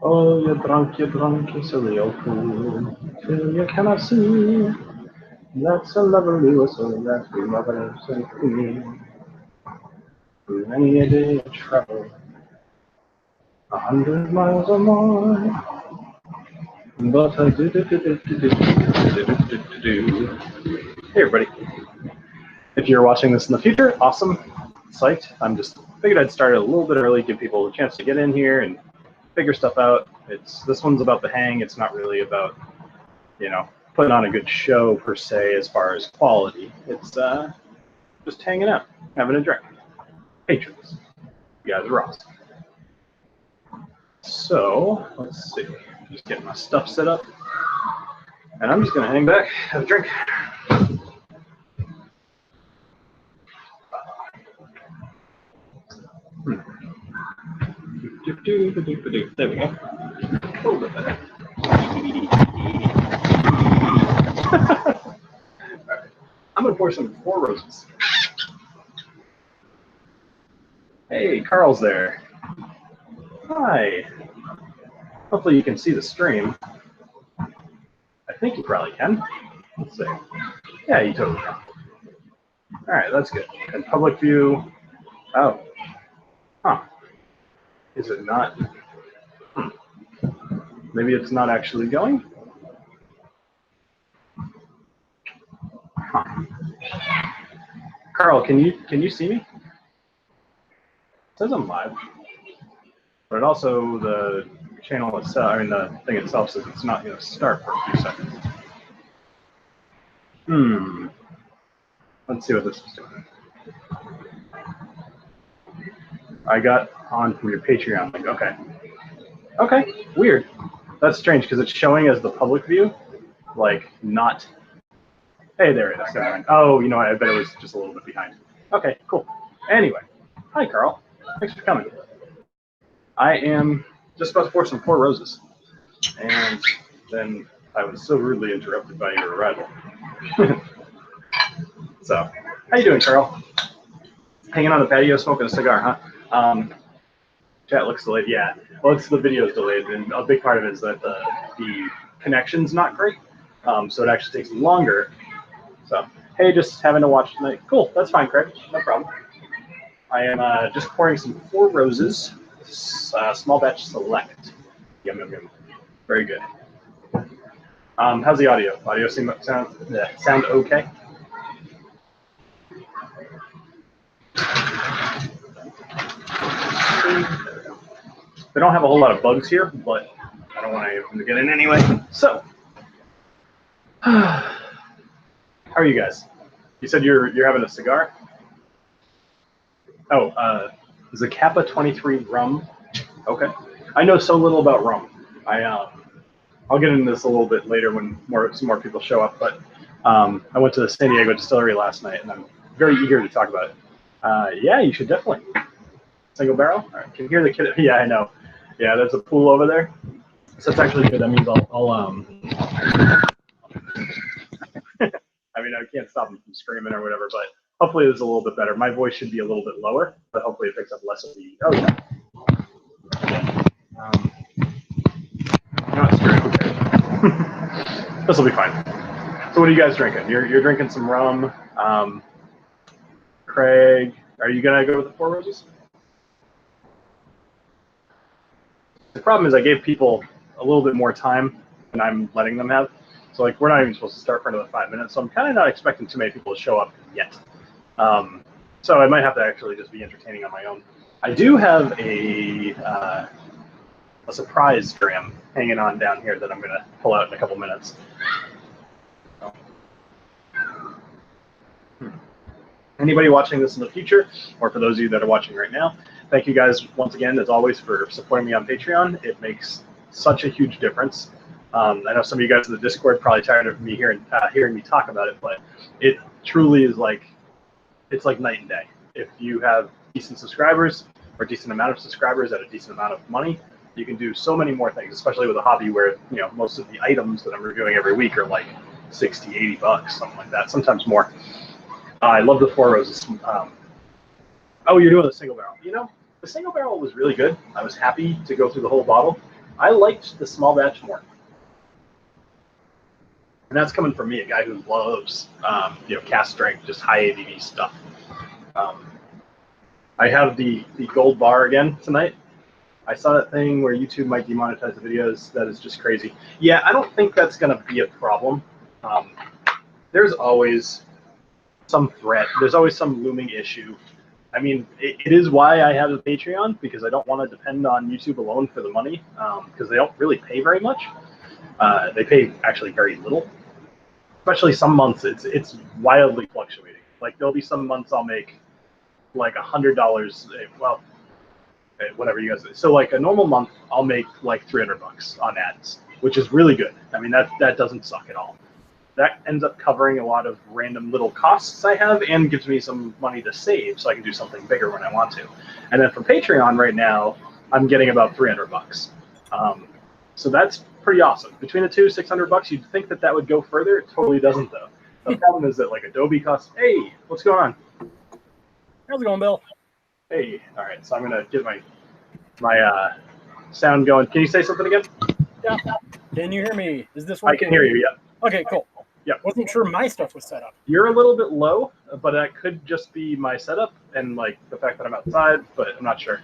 Oh, you're drunk, you're silly old fool, till you cannot see. That's a lovely whistle that we mothers and queen. Through many a day of travel, 100 miles or more. But I do. Hey everybody. If you're watching this in the future, awesome. Psyched. I'm just figured I'd start a little bit early, give people a chance to get in here and figure stuff out. This one's about the hang. It's not really about, you know, putting on a good show per se as far as quality. It's just hanging out, having a drink. Patrons, you guys are awesome. So let's see, just getting my stuff set up, and I'm just gonna hang back, have a drink. There we go. A little bit better. All right. I'm gonna pour some Four Roses. Hey, Carl's there. Hi. Hopefully you can see the stream. I think you probably can. Let's see. Yeah, you totally can. All right, that's good. And public view. Oh. Huh. Is it not? Maybe it's not actually going? Huh. Carl, can you see me? It says I'm live. But also the channel itself, I mean the thing itself says it's not going to start for a few seconds. Let's see what this is doing. I got on from your Patreon link. Okay. Okay, weird. That's strange because it's showing as the public view, like not. Hey, there it is. Oh, you know what? I bet it was just a little bit behind. Okay, cool. Anyway, hi, Carl. Thanks for coming. I am just about to pour some Four Roses, and then I was so rudely interrupted by your arrival. So, how you doing, Carl? Hanging on the patio, smoking a cigar, huh? Chat looks delayed. Yeah, well, it's the video's delayed, and a big part of it is that the connection's not great, so it actually takes longer. So, hey, just having to watch tonight. Cool, that's fine, Craig. No problem. I am just pouring some Four Roses, small batch select. Yum, yum, yum. Very good. How's the audio? Audio sound okay? They don't have a whole lot of bugs here, but I don't want any of them to get in anyway. So, how are you guys? You said you're having a cigar? Oh, is a Kappa 23 rum? Okay. I know so little about rum. I'll get into this a little bit later when some more people show up. But I went to the San Diego distillery last night, and I'm very eager to talk about it. Yeah, you should definitely. Single barrel? All right. Can you hear the kid? Yeah, I know. Yeah, there's a pool over there. So that's actually good. That means I'll I mean, I can't stop him from screaming or whatever, but hopefully this is a little bit better. My voice should be a little bit lower, but hopefully it picks up less of the. Oh yeah. Not screwing. Okay. This will be fine. So what are you guys drinking? You're drinking some rum. Craig, are you gonna go with the Four Roses? The problem is I gave people a little bit more time than I'm letting them have. So like we're not even supposed to start for another 5 minutes. So I'm kind of not expecting too many people to show up yet. So I might have to actually just be entertaining on my own. I do have a surprise dram hanging on down here that I'm going to pull out in a couple minutes. Anybody watching this in the future, or for those of you that are watching right now, thank you guys once again, as always, for supporting me on Patreon. It makes such a huge difference. I know some of you guys in the Discord are probably tired of me hearing me talk about it, but it truly is like, it's like night and day. If you have decent subscribers or a decent amount of subscribers at a decent amount of money, You can do so many more things, especially with a hobby where, you know, most of the items that I'm reviewing every week are like 60, 80 bucks, something like that, sometimes more. I love the Four Roses. Oh, you're doing the single barrel. You know, the single barrel was really good. I was happy to go through the whole bottle. I liked the small batch more. And that's coming from me, a guy who loves, you know, cask strength, just high ABV stuff. I have the gold bar again tonight. I saw that thing where YouTube might demonetize the videos. That is just crazy. Yeah, I don't think that's going to be a problem. There's always some threat. There's always some looming issue. I mean, it is why I have a Patreon, because I don't want to depend on YouTube alone for the money, because they don't really pay very much. They pay actually very little. Especially some months, it's wildly fluctuating. Like there'll be some months I'll make like $100. Well, whatever you guys do. So like a normal month, I'll make like $300 on ads, which is really good. I mean, that doesn't suck at all. That ends up covering a lot of random little costs I have and gives me some money to save so I can do something bigger when I want to. And then for Patreon right now, I'm getting about $300. So that's pretty awesome. Between the two, $600. You'd think that would go further. It totally doesn't though. The problem is that like Adobe costs. Hey, what's going on? How's it going, Bill? Hey, all right. So I'm gonna get my sound going. Can you say something again? Yeah. Can you hear me? Is this working? I can hear you. Yeah. Okay, cool. Yeah. Wasn't sure my stuff was set up. You're a little bit low, but that could just be my setup and like the fact that I'm outside, but I'm not sure.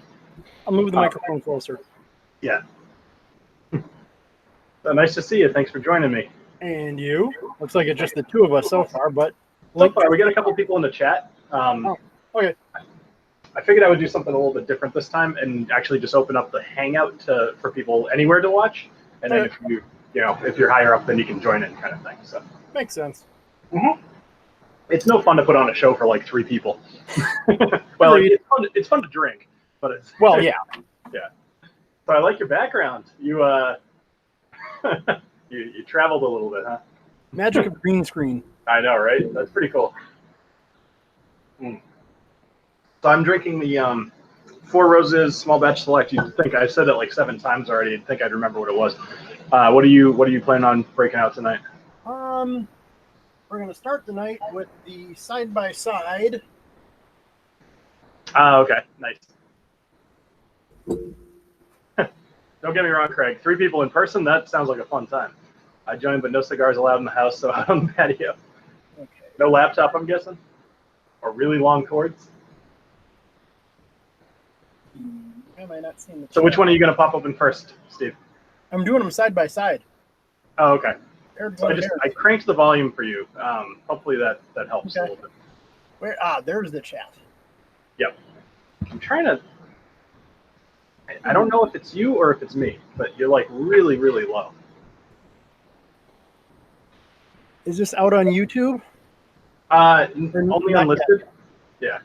I'll move the microphone closer. Yeah. So nice to see you. Thanks for joining me. And you? Looks like it's just the two of us so far, but so far we got a couple people in the chat. Okay. I figured I would do something a little bit different this time and actually just open up the Hangout for people anywhere to watch, and then if you're higher up, then you can join in, kind of thing. So makes sense. It's no fun to put on a show for like 3 people. Well, it's fun to drink, but it's yeah. Yeah. So I like your background. You you traveled a little bit, huh? Magic of green screen. I know, right? That's pretty cool. So I'm drinking the Four Roses Small Batch Select. You'd think I've said it like 7 times already. You'd think I'd remember what it was. What are you planning on breaking out tonight? We're gonna start the night with the side by side. Okay, nice. Don't get me wrong, Craig. 3 people in person, that sounds like a fun time. I joined, but no cigars allowed in the house, so out on the patio. Okay. No laptop, I'm guessing? Or really long cords? Am I not seeing the So which one are you going to pop open first, Steve? I'm doing them side by side. Oh, okay. So So I cranked the volume for you. Hopefully that helps a little bit. There's the chat. Yep. I'm trying to... I don't know if it's you or if it's me, but you're like really, really low. Is this out on YouTube? Only unlisted. Yeah.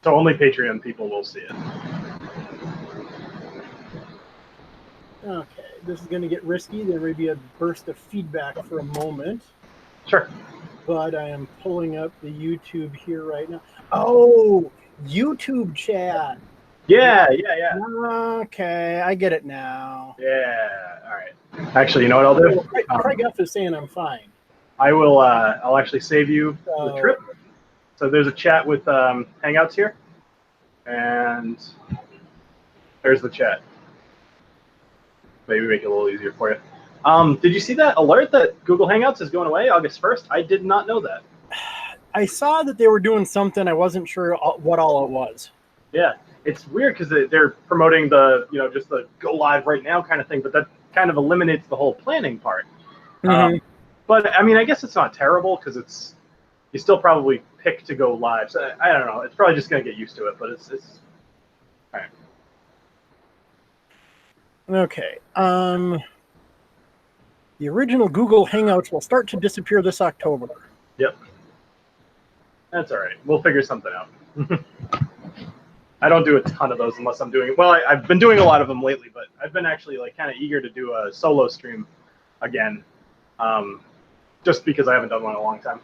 So only Patreon people will see it. Okay, this is going to get risky. There may be a burst of feedback for a moment. Sure. But I am pulling up the YouTube here right now. Oh, YouTube chat. Yeah. Okay, I get it now. Yeah. All right. Actually, you know what I'll do? Craig F is saying I'm fine. I will. I'll actually save you the trip. So there's a chat with Hangouts here, and there's the chat. Maybe make it a little easier for you. Did you see that alert that Google Hangouts is going away August 1st? I did not know that. I saw that they were doing something. I wasn't sure what all it was. Yeah, it's weird because they're promoting the just the go live right now kind of thing, but that kind of eliminates the whole planning part. But I mean, I guess it's not terrible because you still probably pick to go live. So I don't know. It's probably just gonna get used to it, but it's all right. Okay. The original Google Hangouts will start to disappear this October. Yep. That's all right. We'll figure something out. I don't do a ton of those unless I'm doing it. Well, I've been doing a lot of them lately, but I've been actually like kind of eager to do a solo stream again, just because I haven't done one in a long time.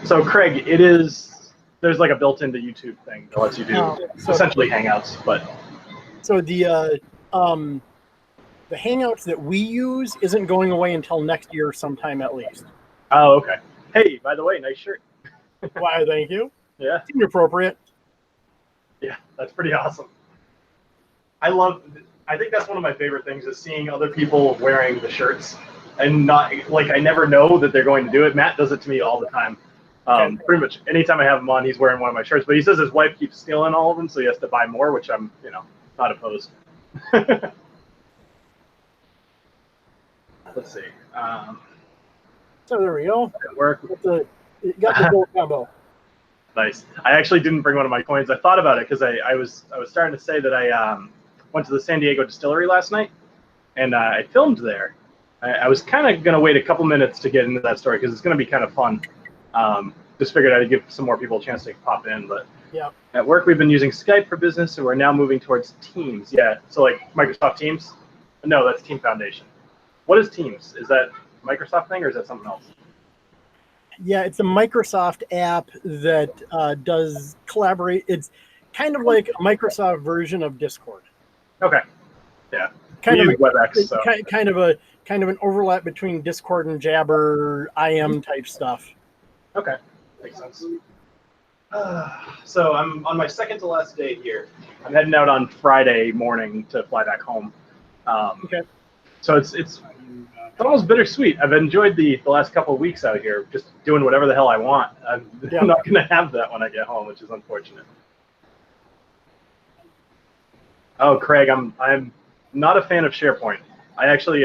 So Craig, there's like a built-into YouTube thing that lets you do essentially Hangouts, but so the the Hangouts that we use isn't going away until next year sometime at least. Oh, okay. Hey, by the way, nice shirt. Why, thank you. Yeah. Seemed appropriate. Yeah, that's pretty awesome. I think that's one of my favorite things is seeing other people wearing the shirts and not like I never know that they're going to do it. Matt does it to me all the time. Pretty much anytime I have him on, he's wearing one of my shirts. But he says his wife keeps stealing all of them, so he has to buy more, which I'm, not opposed. Let's see. So there we go. Work. You got the gold combo. Nice. I actually didn't bring one of my coins. I thought about it because I was starting to say that I went to the San Diego distillery last night, and I filmed there. I was kind of going to wait a couple minutes to get into that story because it's going to be kind of fun. Just figured I'd give some more people a chance to pop in. But yeah, at work, we've been using Skype for business, and we're now moving towards Teams. Yeah, so like Microsoft Teams? No, that's Team Foundation. What is Teams? Is that a Microsoft thing, or is that something else? Yeah, it's a Microsoft app that does collaborate. It's kind of like a Microsoft version of Discord. Okay. Yeah. Kind of WebEx. So. kind of an overlap between Discord and Jabber IM type stuff. Okay, makes sense. So I'm on my second to last day here. I'm heading out on Friday morning to fly back home. Okay. So it's almost bittersweet. I've enjoyed the last couple of weeks out here, just doing whatever the hell I want. I'm not going to have that when I get home, which is unfortunate. Oh, Craig, I'm not a fan of SharePoint. I actually,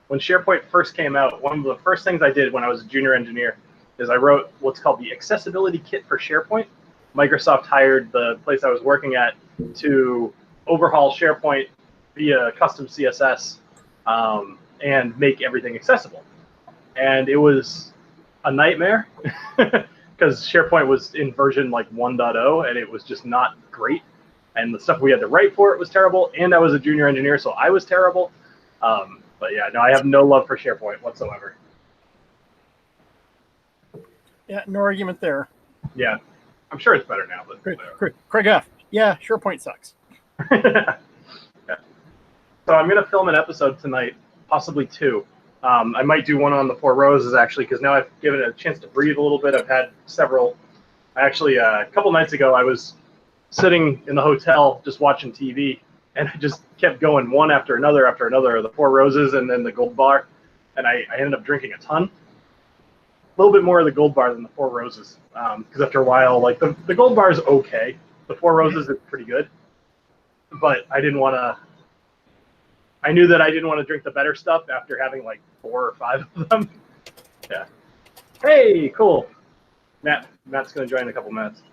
when SharePoint first came out, one of the first things I did when I was a junior engineer is I wrote what's called the accessibility kit for SharePoint. Microsoft hired the place I was working at to overhaul SharePoint via custom CSS and make everything accessible. And it was a nightmare because SharePoint was in version like 1.0 and it was just not great. And the stuff we had to write for it was terrible. And I was a junior engineer, so I was terrible. But yeah, no, I have no love for SharePoint whatsoever. Yeah, no argument there. Yeah, I'm sure it's better now. But Craig F. Yeah, SharePoint sucks. Yeah. So I'm going to film an episode tonight, possibly two. I might do one on the Four Roses, actually, because now I've given it a chance to breathe a little bit. I've had several. Actually, a couple nights ago, I was sitting in the hotel just watching TV, and I just kept going one after another of the Four Roses and then the Gold Bar, and I ended up drinking a ton. A little bit more of the Gold Bar than the Four Roses, because after a while, like the Gold Bar is okay. The Four Roses is pretty good, but I didn't want to. I knew that I didn't want to drink the better stuff after having like 4 or 5 of them. Yeah. Hey, cool. Matt's going to join in a couple minutes.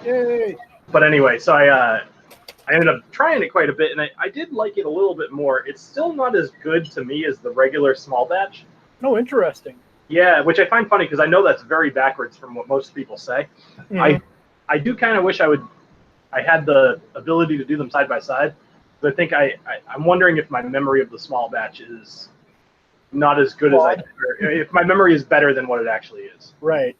Yay. But anyway, so I ended up trying it quite a bit, and I did like it a little bit more. It's still not as good to me as the regular small batch. Oh, interesting. Yeah, which I find funny because I know that's very backwards from what most people say. Mm-hmm. I do kind of wish I had the ability to do them side by side. But I think I'm wondering if my memory of the small batch is not as good as if my memory is better than what it actually is. Right.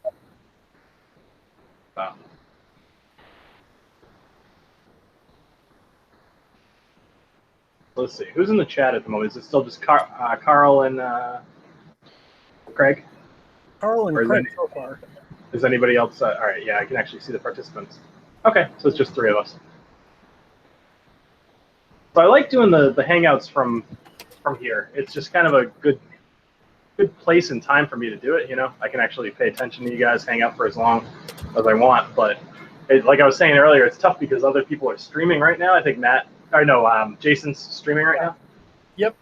Let's see. Who's in the chat at the moment? Is it still just Carl and Craig? Carl and Craig so far. Is anybody else? All right. Yeah, I can actually see the participants. Okay, so it's just 3 of us. So I like doing the Hangouts from here. It's just kind of a good place and time for me to do it. You know, I can actually pay attention to you guys, hang out for as long as I want. But like I was saying earlier, it's tough because other people are streaming right now. I think Jason's streaming right now. Yep.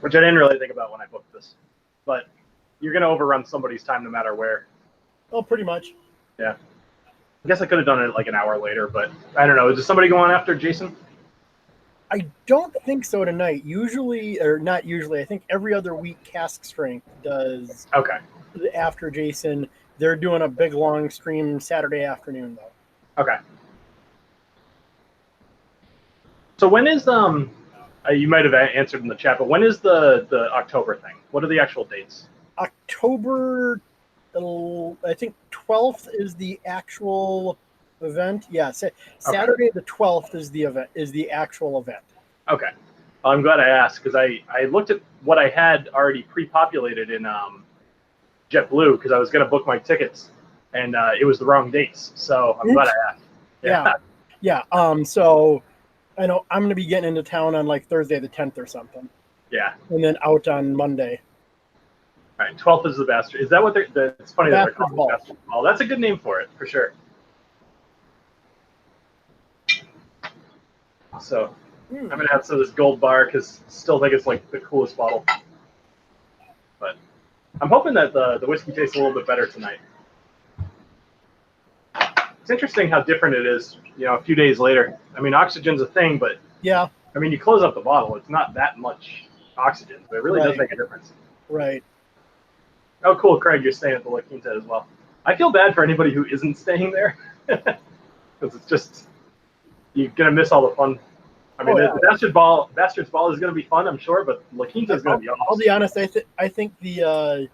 Which I didn't really think about when I booked this, but you're gonna overrun somebody's time no matter where. Oh, pretty much. Yeah. I guess I could have done it like an hour later, but I don't know. Is there somebody going after Jason? I don't think so tonight. Usually, or not usually, I think every other week Cask Strength does. Okay. After Jason, they're doing a big long stream Saturday afternoon though. Okay. So when is you might have answered in the chat, but when is the October thing? What are the actual dates? October, I think 12th is the actual event. Yeah, Saturday the 12th is the event. Is the actual event. Okay. Well, I'm glad I asked because I looked at what I had already pre-populated in JetBlue because I was going to book my tickets and it was the wrong dates. So I'm glad I asked. Yeah. So I know I'm going to be getting into town on like Thursday the 10th or something. Yeah. And then out on Monday. All right. 12th is the bastard. Is that what they're? It's funny that they're Bastard calling Ball. it Bastard Ball. That's a good name for it for sure. So I'm gonna have some of this gold bar because still think it's like the coolest bottle. But I'm hoping that the whiskey tastes a little bit better tonight. It's interesting how different it is, a few days later. I mean, oxygen's a thing, but yeah, I mean, you close up the bottle, it's not that much oxygen, but it really does make a difference. Right. Oh, cool, Craig, you're staying at the La Quinta as well. I feel bad for anybody who isn't staying there because it's just you're gonna miss all the fun. I mean, the Bastard's Ball is going to be fun, I'm sure, but La Quinta is going to be awesome. I'll be honest. I think the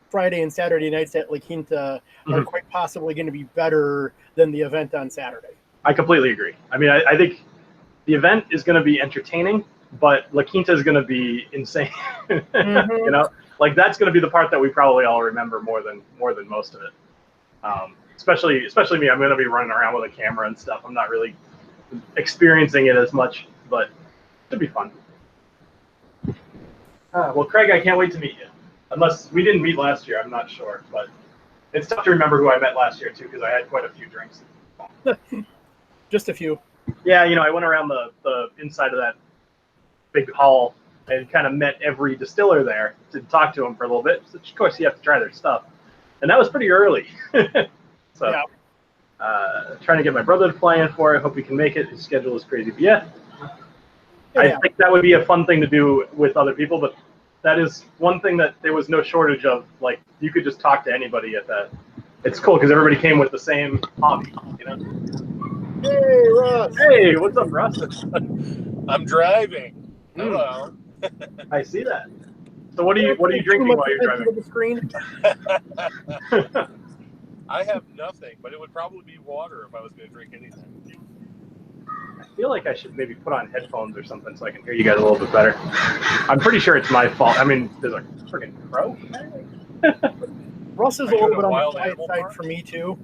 Friday and Saturday nights at La Quinta are quite possibly going to be better than the event on Saturday. I completely agree. I mean, I think the event is going to be entertaining, but La Quinta is going to be insane. Like that's going to be the part that we probably all remember more than most of it. Especially me. I'm going to be running around with a camera and stuff. I'm not really experiencing it as much, but it should be fun. Well, Craig, I can't wait to meet you. Unless we didn't meet last year, I'm not sure, but it's tough to remember who I met last year too because I had quite a few drinks. Just a few. Yeah, I went around the inside of that big hall and kind of met every distiller there to talk to them for a little bit. So of course, you have to try their stuff, and that was pretty early. So. Yeah. Trying to get my brother to fly in for it. Hope he can make it. His schedule is crazy. But yeah, I think that would be a fun thing to do with other people. But that is one thing that there was no shortage of. Like, you could just talk to anybody at that. It's cool because everybody came with the same hobby, Hey, Russ. Hey, what's up, Russ? I'm driving. Hello. I see that. So what are you drinking while you're driving? The screen? I have nothing, but it would probably be water if I was going to drink anything. I feel like I should maybe put on headphones or something so I can hear you guys a little bit better. I'm pretty sure it's my fault. I mean, there's a freaking crow. Russ is a little bit on the quiet side for me too.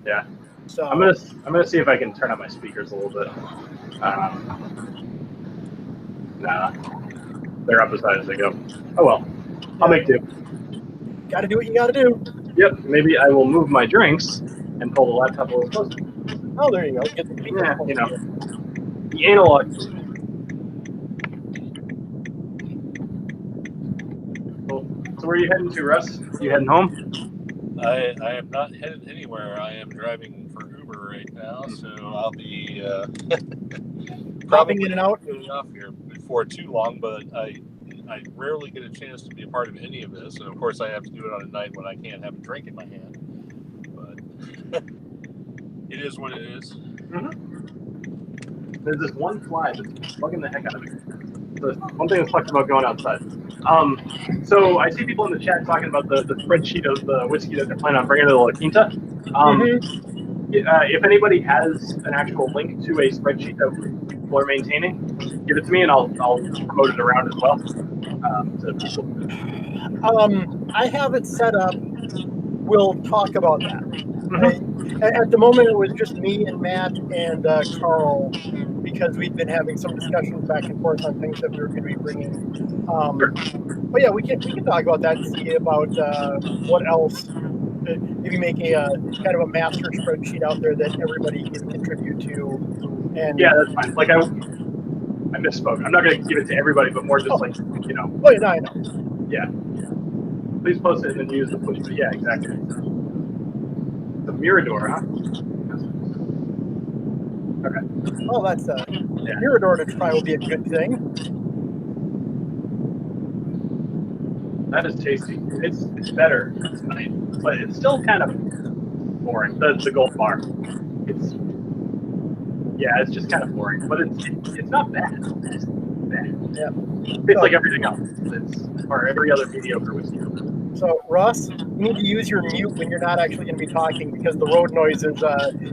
Yeah. So I'm gonna see if I can turn up my speakers a little bit. Nah, they're up as high as they go. Oh well, I'll make do. Got to do what you got to do. Yep, maybe I will move my drinks and pull the laptop a little closer. Oh, there you go. Get the the analog. Cool. So where are you heading to, Russ? You heading home? I am not headed anywhere. I am driving for Uber right now, so I'll be popping in and out. Getting off here before too long, but I rarely get a chance to be a part of any of this, and of course I have to do it on a night when I can't have a drink in my hand. But it is what it is. There's this one fly that's bugging the heck out of me. The one thing that sucks about going outside. So I see people in the chat talking about the spreadsheet of the whiskey that they're planning on bringing to the La Quinta. If anybody has an actual link to a spreadsheet that people are maintaining, give it to me and I'll promote it around as well. I have it set up. We'll talk about that. At the moment, it was just me and Matt and Carl because we'd been having some discussions back and forth on things that we were going to be bringing. But yeah, we can talk about that and see about what else. Maybe make a kind of a master spreadsheet out there that everybody can contribute to. And yeah, that's fine. Like I misspoke. I'm not going to give it to everybody, but more just Oh, yeah, no, I know. Yeah. Please post it and then use the push. But yeah, exactly. The Mirador, huh? Okay. Oh, that's Mirador to try will be a good thing. That is tasty. It's better tonight, but it's still kind of boring. The gold bar. It's just kind of boring, but it's not bad. It's bad. Yeah. It's like everything else. Or every other mediocre whiskey. So, Russ, you need to use your mute when you're not actually going to be talking because the road noise is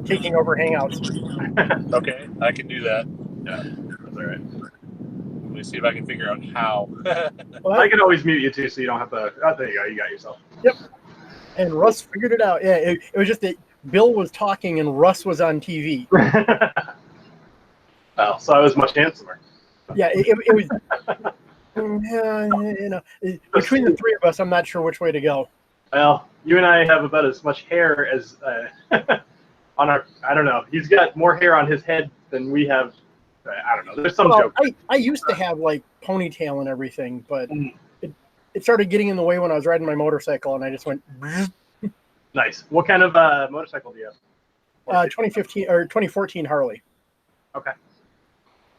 taking over Hangouts. Okay, I can do that. Yeah, that's all right. Let me see if I can figure out how. Well, I can always mute you too, so you don't have to. Oh, there you go. You got yourself. Yep. And Russ figured it out. Yeah, it was just that Bill was talking and Russ was on TV. Well, so I was much handsomer. Yeah, it was. You know, between the three of us, I'm not sure which way to go. Well, you and I have about as much hair as on our. I don't know. He's got more hair on his head than we have. I don't know. There's some joke. I used to have like ponytail and everything, but it started getting in the way when I was riding my motorcycle, and I just went. Nice. What kind of motorcycle do you have? 2015 or 2014 Harley. Okay.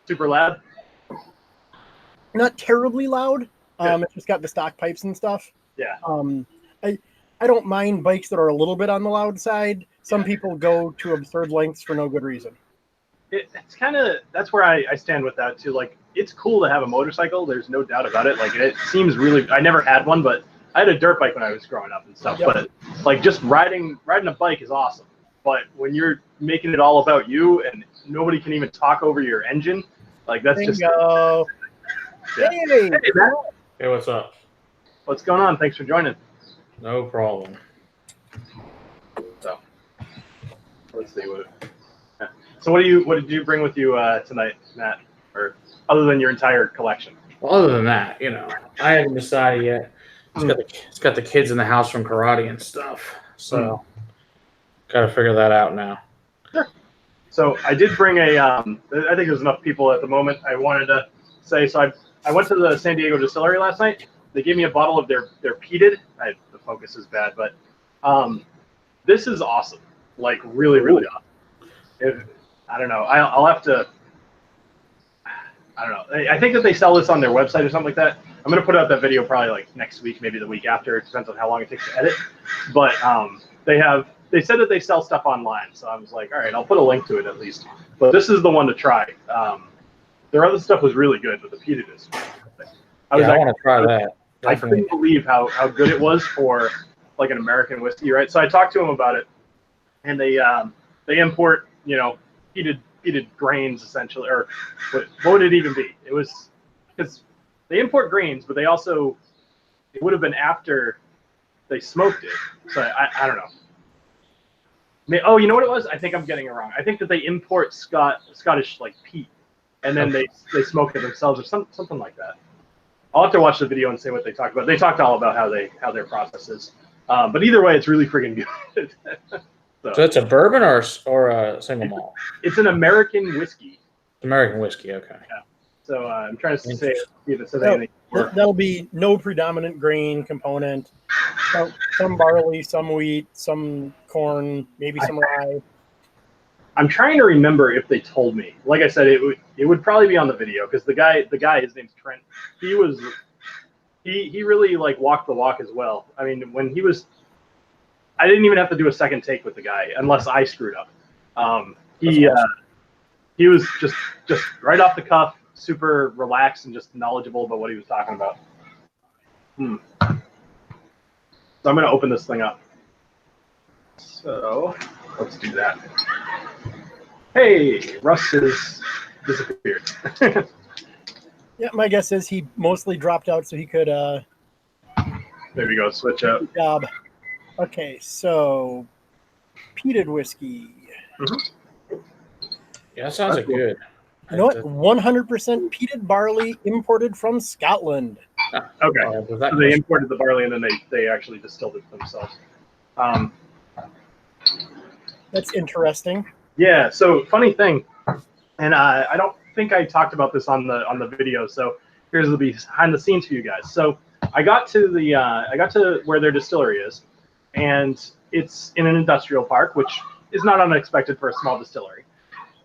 Super loud. Not terribly loud. It's just got the stock pipes and stuff. Yeah. I don't mind bikes that are a little bit on the loud side. Some people go to absurd lengths for no good reason. It's kind of, that's where I stand with that too. Like, it's cool to have a motorcycle. There's no doubt about it. Like, it seems really, I never had one, but I had a dirt bike when I was growing up and stuff. Yep. But like, just riding a bike is awesome. But when you're making it all about you and nobody can even talk over your engine, like, that's just. Bingo. Yeah. Hey, Matt. Hey, what's up? What's going on? Thanks for joining. No problem. So, let's see what. So what did you bring with you tonight, Matt? Or other than your entire collection? Well, other than that, you know, I haven't decided yet. It's got the kids in the house from karate and stuff, so got to figure that out now. Sure. So I did bring a. I think there's enough people at the moment. I wanted to say so. I went to the San Diego distillery last night. They gave me a bottle of their peated. The focus is bad, but this is awesome. Like really, really awesome. I don't know. I'll have to. I don't know. I think that they sell this on their website or something like that. I'm gonna put out that video probably like next week, maybe the week after. It depends on how long it takes to edit. But they said that they sell stuff online, so I was like, all right, I'll put a link to it at least. But this is the one to try. Their other stuff was really good, but the peated is. I want to try that. I couldn't believe how good it was for like an American whiskey, right? So I talked to them about it, and they import, peated grains essentially, or what would it even be? It was because they import grains, but it would have been after they smoked it. So I don't know. Oh, you know what it was? I think I'm getting it wrong. I think that they import Scottish like peat, and then they smoke it themselves or something like that. I'll have to watch the video and see what they talked about. They talked all about how their process is. But either way, it's really freaking good. So it's a bourbon or a single malt? It's an American whiskey. American whiskey, okay. Yeah. So I'm trying to say if it says anything. That'll be no predominant grain component. Some barley, some wheat, some corn, maybe some rye. I'm trying to remember if they told me. Like I said, it would probably be on the video because the guy, his name's Trent. He really like walked the walk as well. I mean, when he was. I didn't even have to do a second take with the guy unless I screwed up. He was just right off the cuff, super relaxed and just knowledgeable about what he was talking about. So I'm going to open this thing up. So let's do that. Hey, Russ has disappeared. Yeah, my guess is he mostly dropped out so he could. There we go. Switch up. Good job. Okay, so peated whiskey. Yeah, that sounds good. You know what? 100% peated barley imported from Scotland. Okay. So they imported the barley and then they actually distilled it themselves. That's interesting. Yeah. So funny thing, and I don't think I talked about this on the video. So here's the behind the scenes for you guys. So I got to where their distillery is. And it's in an industrial park, which is not unexpected for a small distillery.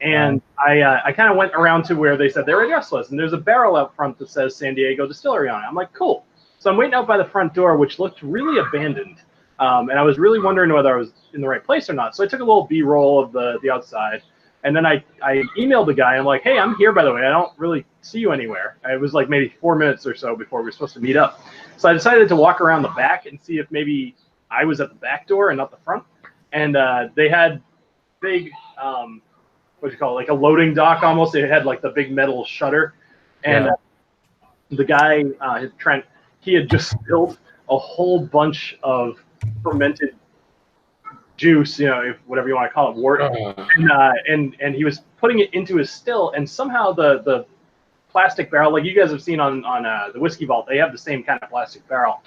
And I kind of went around to where they said their address was, and there's a barrel out front that says San Diego Distillery on it. I'm like, cool. So I'm waiting out by the front door, which looked really abandoned. And I was really wondering whether I was in the right place or not. So I took a little B-roll of the outside. And then I emailed the guy. I'm like, hey, I'm here, by the way. I don't really see you anywhere. It was like maybe 4 minutes or so before we were supposed to meet up. So I decided to walk around the back and see if maybe I was at the back door and not the front. And they had big, what do you call it, like a loading dock almost. It had like the big metal shutter. And the guy, Trent, he had just spilled a whole bunch of fermented juice, whatever you want to call it, wort, and he was putting it into his still, and somehow the plastic barrel, like you guys have seen on the Whiskey Vault, they have the same kind of plastic barrel.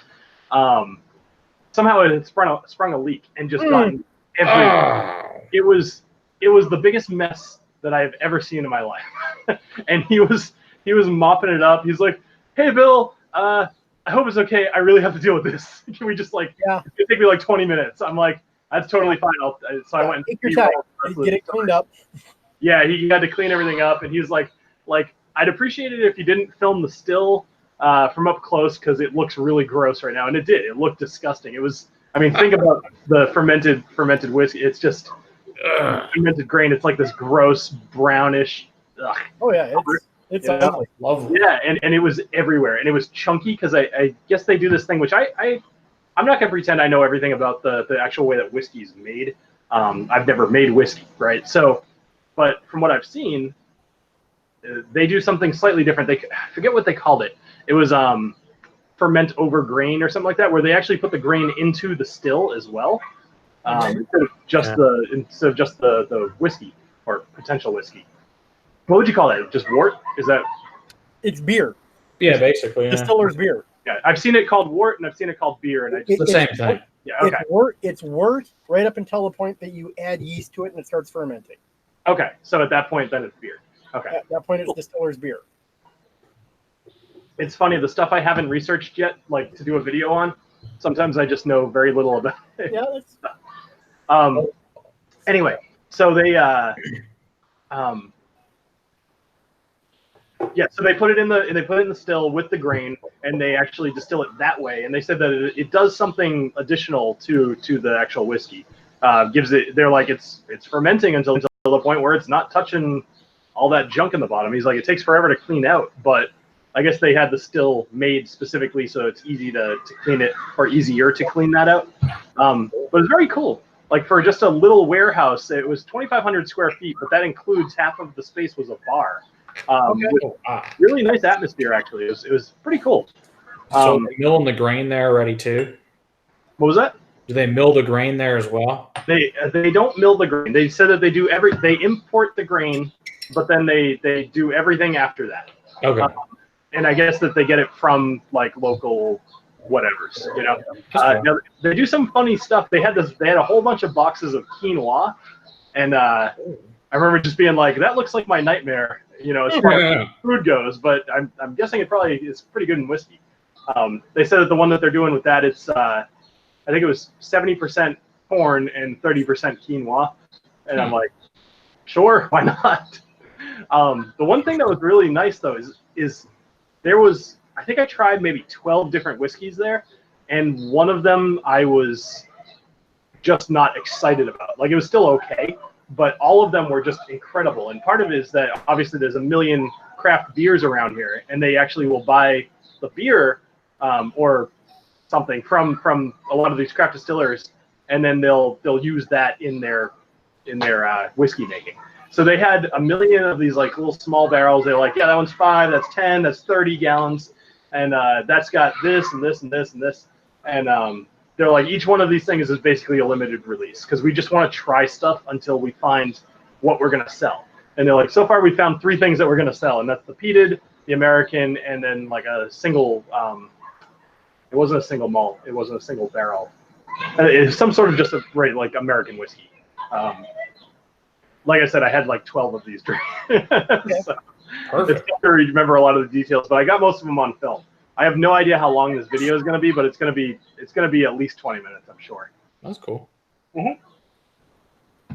Somehow it had sprung a leak and just gotten everywhere. It was the biggest mess that I have ever seen in my life. And he was mopping it up. He's like, hey, Bill, I hope it's okay. I really have to deal with this. Can we just it's gonna take me like 20 minutes. I'm like, that's totally fine. So I went and get it cleaned up. Yeah, he had to clean everything up, and he was like, I'd appreciate it if you didn't film the still from up close because it looks really gross right now, and it did. It looked disgusting. It was. I mean, think about the fermented whiskey. It's just fermented grain. It's like this gross brownish. Ugh. Oh yeah, it's ugly. Lovely. Yeah, and it was everywhere, and it was chunky because I guess they do this thing which I'm not going to pretend I know everything about the actual way that whiskey is made. I've never made whiskey, right? So, but from what I've seen, they do something slightly different. I forget what they called it. It was ferment over grain or something like that, where they actually put the grain into the still as well, instead of just the whiskey or potential whiskey. What would you call that? Just wort? Is that? It's beer. Yeah, basically. Distiller's beer. Yeah, I've seen it called wort and I've seen it called beer, and it's the same thing. Yeah, okay. It's wort right up until the point that you add yeast to it and it starts fermenting. Okay, so at that point, then it's beer. Okay. At that point, it's distiller's beer. It's funny, the stuff I haven't researched yet, like to do a video on, sometimes I just know very little about it. Yeah, that's. Anyway, so they so they put it in the still with the grain, and they actually distill it that way. And they said that it does something additional to the actual whiskey. They're like it's fermenting until the point where it's not touching all that junk in the bottom. He's like, it takes forever to clean out, but I guess they had the still made specifically so it's easy to clean it, or easier to clean that out. But it's very cool. Like for just a little warehouse, it was 2,500 square feet, but that includes half of the space was a bar. With really nice atmosphere, actually. It was pretty cool. So they're milling the grain there already too? What was that? Do they mill the grain there as well? They don't mill the grain. They said that they import the grain, but then they do everything after that. Okay. And I guess that they get it from like local whatevers, Now, they do some funny stuff. They had a whole bunch of boxes of quinoa, and I remember just being like, that looks like my nightmare, as far as food goes, but I'm guessing it probably is pretty good in whiskey. They said that the one that they're doing with that, it's I think it was 70% corn and 30% quinoa, and I'm like, sure, why not? The one thing that was really nice though is there was, I think I tried maybe 12 different whiskeys there, and one of them I was just not excited about. Like, it was still okay, but all of them were just incredible. And part of it is that obviously there's a million craft beers around here, and they actually will buy the beer or something from a lot of these craft distillers, and then they'll use that in their whiskey making. So they had a million of these like little small barrels. They're like, yeah, that one's 5, that's 10, that's 30 gallons, and that's got this and this and this and this. And they're like, each one of these things is basically a limited release because we just want to try stuff until we find what we're going to sell. And they're like, so far we found 3 things that we're going to sell, and that's the peated, the American, and then like a single. It wasn't a single malt. It wasn't a single barrel. It's some sort of just like American whiskey. Like I said, I had like 12 of these drinks. So it's tough to remember a lot of the details, but I got most of them on film. I have no idea how long this video is going to be, but it's going to be at least 20 minutes, I'm sure. That's cool. Mm-hmm.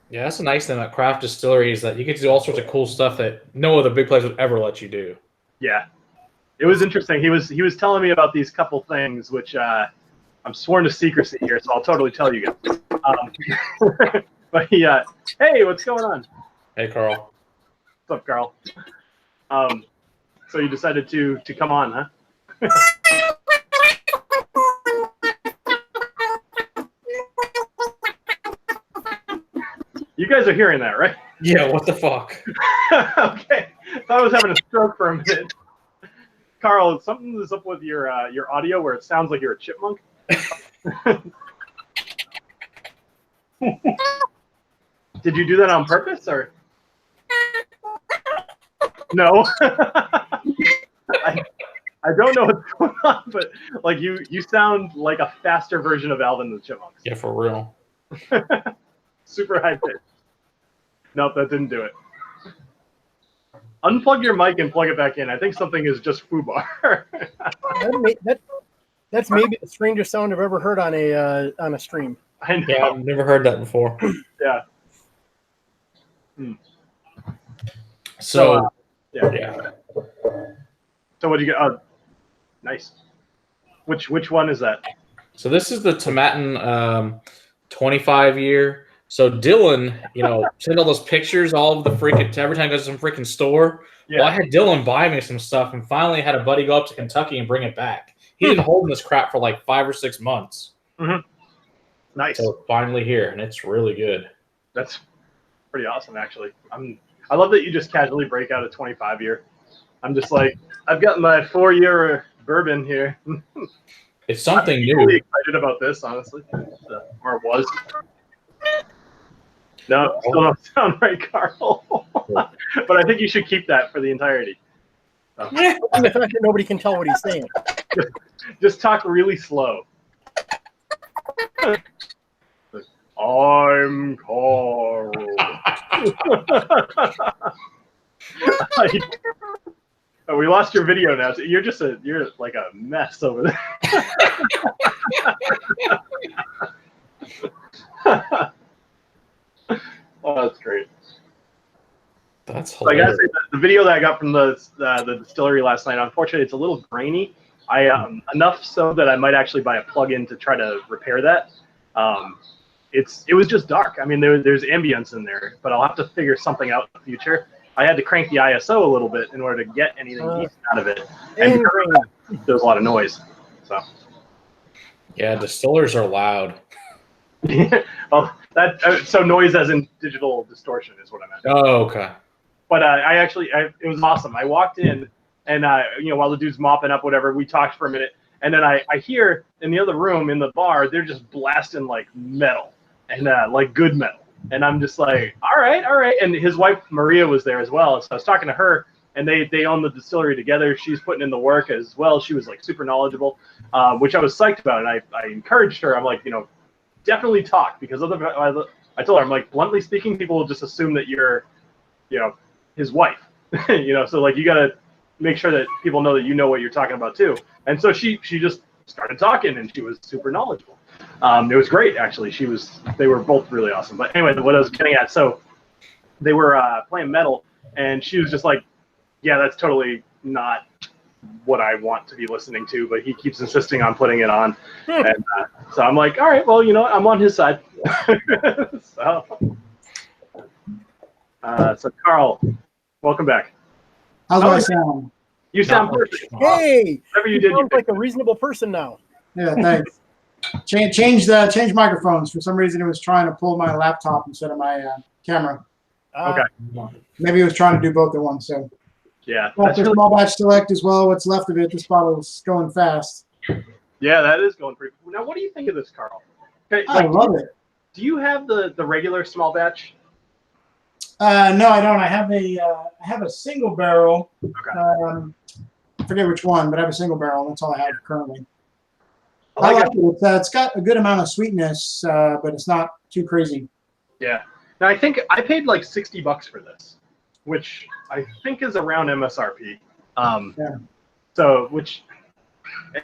Yeah, that's a nice thing about craft distilleries, that you get to do all sorts of cool stuff that no other big place would ever let you do. Yeah. It was interesting. He was telling me about these couple things, which I'm sworn to secrecy here, so I'll totally tell you guys. But hey, what's going on? Hey, Carl. What's up, Carl? So you decided to come on, huh? You guys are hearing that, right? Yeah, what the fuck? Okay. Thought I was having a stroke for a minute. Carl, something is up with your audio where it sounds like you're a chipmunk. Did you do that on purpose, or? No. I don't know what's going on, but like you sound like a faster version of Alvin the Chipmunks. Yeah, for real. Super high pitch. Nope, that didn't do it. Unplug your mic and plug it back in. I think something is just foobar. That's maybe the strangest sound I've ever heard on a stream. I know. Yeah, I've never heard that before. Yeah. So, yeah. So what do you get? Oh, nice. Which one is that? So this is the Tomatin 25 year. So Dylan, sent all those pictures all of the freaking every time he goes to some freaking store. Yeah. Well, I had Dylan buy me some stuff, and finally had a buddy go up to Kentucky and bring it back. He's been holding this crap for like 5 or 6 months. Mm-hmm. Nice. So it's finally here, and it's really good. That's pretty awesome, actually. I love that you just casually break out a 25 year. I'm just like, I've got my 4-year bourbon here. It's something I'm new. really excited about this, honestly, or it was. No, still don't sound right, Carl. But I think you should keep that for the entirety. So. The fact that nobody can tell what he's saying. Just talk really slow. I'm Carl. Oh, we lost your video now. So you're like a mess over there. Oh, that's great. That's So I hilarious. gotta say that the video that I got from the distillery last night, unfortunately, it's a little grainy. Enough so that I might actually buy a plug-in to try to repair that. It was just dark. I mean, there's ambience in there, but I'll have to figure something out in the future. I had to crank the ISO a little bit in order to get anything decent out of it, and there was a lot of noise. So Yeah, distillers are loud. well, so noise as in digital distortion is what I meant. Oh, okay. But it was awesome. I walked in, and while the dude's mopping up, whatever, we talked for a minute, and then I hear in the other room in the bar they're just blasting like metal and like good metal, and I'm just like, all right. And his wife Maria was there as well, so I was talking to her, and they own the distillery together. She's putting in the work as well. She was like super knowledgeable, which I was psyched about, and I encouraged her. I'm like, definitely talk, because I told her, I'm like, bluntly speaking, people will just assume that you're, his wife, so like you got to make sure that people know that you know what you're talking about too. And so she just started talking, and she was super knowledgeable. It was great, actually. They were both really awesome. But anyway, what I was getting at, so they were playing metal, and she was just like, yeah, that's totally not what I want to be listening to, but he keeps insisting on putting it on. And so I'm like, all right, well, you know what? I'm on his side. So Carl, welcome back. How's my sound? You sound perfect. Hey, Whatever you you did, you sound like a reasonable person now. Yeah, thanks. Change microphones. For some reason, it was trying to pull my laptop instead of my camera. Okay. Maybe it was trying to do both at once. So Yeah. that's That's really, small batch select as well. What's left of it? This bottle's going fast. yeah, that is going pretty. Now, what do you think of this, Carl? Okay, I love it. Do you have the regular small batch? No, I don't. I have a single barrel. Okay. I forget which one, but I have a single barrel. That's all I have currently. I I like like it. It's got a good amount of sweetness, but it's not too crazy. Yeah. Now I think I paid like $60 for this, which I think is around MSRP. Yeah. So, which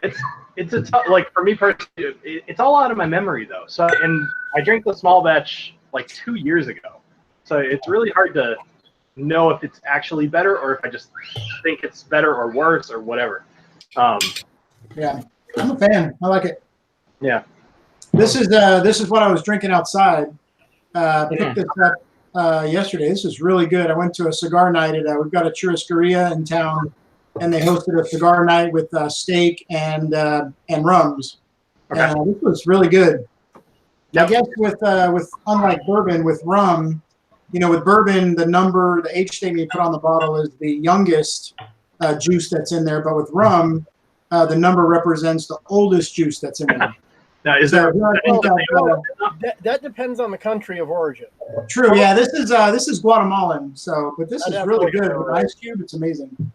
it's a tough, like for me personally, it's all out of my memory though. So, and I drank the small batch like 2 years ago. So it's really hard to know if it's actually better or if I just think it's better or worse or whatever. Yeah, I'm a fan. I like it. Yeah. This is what I was drinking outside. Picked this up yesterday. This is really good. I went to a cigar night at we've got a churrascaria in town, and they hosted a cigar night with steak and rums. Okay. And this was really good. Yep. I guess with unlike bourbon, with rum, with bourbon, the age statement you put on the bottle is the youngest juice that's in there, but with rum, the number represents the oldest juice that's in there. Now, is there? That depends on the country of origin. True. Yeah. This is Guatemalan. So, but this is really good. With ice cube, it's amazing.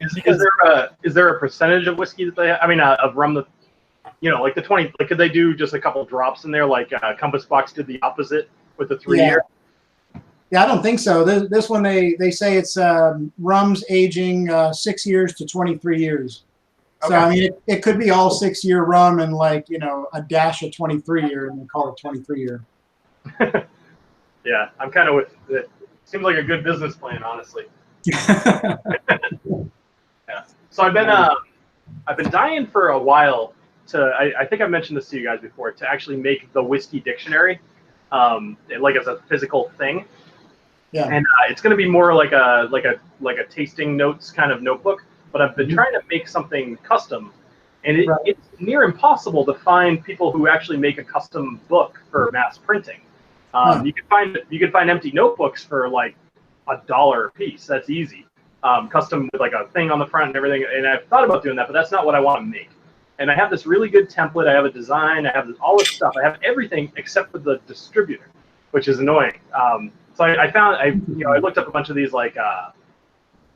Is there a percentage of whiskey that they have? I mean, of rum that, like the 20? Like, could they do just a couple drops in there? Like Compass Box did the opposite with the 3 year. Yeah, I don't think so. This one they say it's rum's aging 6 years to 23 years. So okay. I mean, it could be all 6 year rum and a dash of 23 year, and they call it 23 year. Yeah, I'm kind of with it. Seems like a good business plan, honestly. Yeah. So I've been dying for a while to. I think I mentioned this to you guys before, to actually make the whiskey dictionary, like as a physical thing. Yeah. And it's going to be more like a tasting notes kind of notebook. But I've been trying to make something custom, and it's near impossible to find people who actually make a custom book for mass printing. You can find empty notebooks for like $1 a piece. That's easy. Custom with like a thing on the front and everything. And I've thought about doing that, but that's not what I want to make. And I have this really good template. I have a design. I have all this stuff. I have everything except for the distributor, which is annoying. So I found I looked up a bunch of these like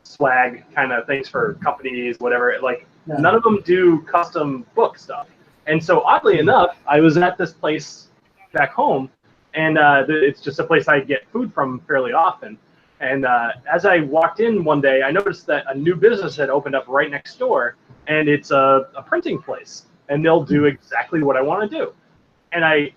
swag kind of things for companies, whatever. None of them do custom book stuff. And so oddly enough, I was at this place back home, and it's just a place I get food from fairly often. And as I walked in one day, I noticed that a new business had opened up right next door, and it's a printing place, and they'll do exactly what I want to do. And I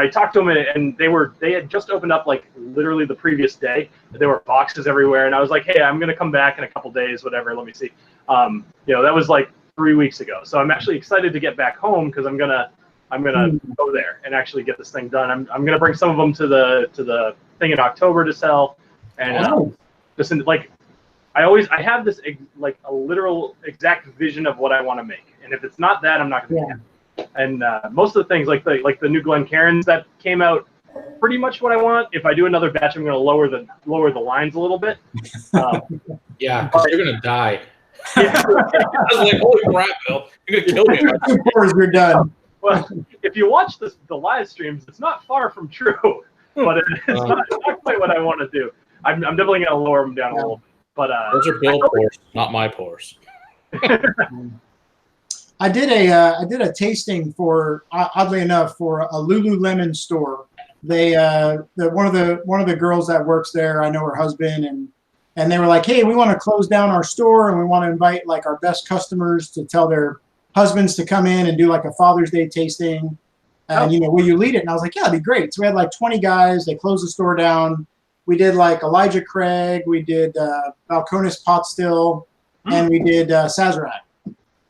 talked to them, and they had just opened up like literally the previous day. There were boxes everywhere, and I was like, hey, I'm gonna come back in a couple days, whatever. Let me see. That was like 3 weeks ago. So I'm actually excited to get back home because I'm gonna go there and actually get this thing done. I'm gonna bring some of them to the thing in October to sell, and I have this like a literal exact vision of what I want to make, and if it's not that, I'm not gonna. Yeah. And most of the things, like the new Glencairns that came out, pretty much what I want. If I do another batch, I'm going to lower the lines a little bit. Yeah, because you're going to die. Yeah. I was like, holy crap, Bill, you're going to kill me. You're done. Well, if you watch the live streams, it's not far from true, but it's not quite what I want to do. I'm definitely going to lower them down a little bit. But those are Bill's pores, not my pores. I did a tasting for, oddly enough, for a Lululemon store. They one of the girls that works there, I know her husband, and they were like, hey, we want to close down our store, and we want to invite like our best customers to tell their husbands to come in and do like a Father's Day tasting. And will you lead it? And I was like, yeah, that'd be great. So we had like 20 guys. They closed the store down. We did like Elijah Craig, we did Balcones Pot Still, and we did Sazerac.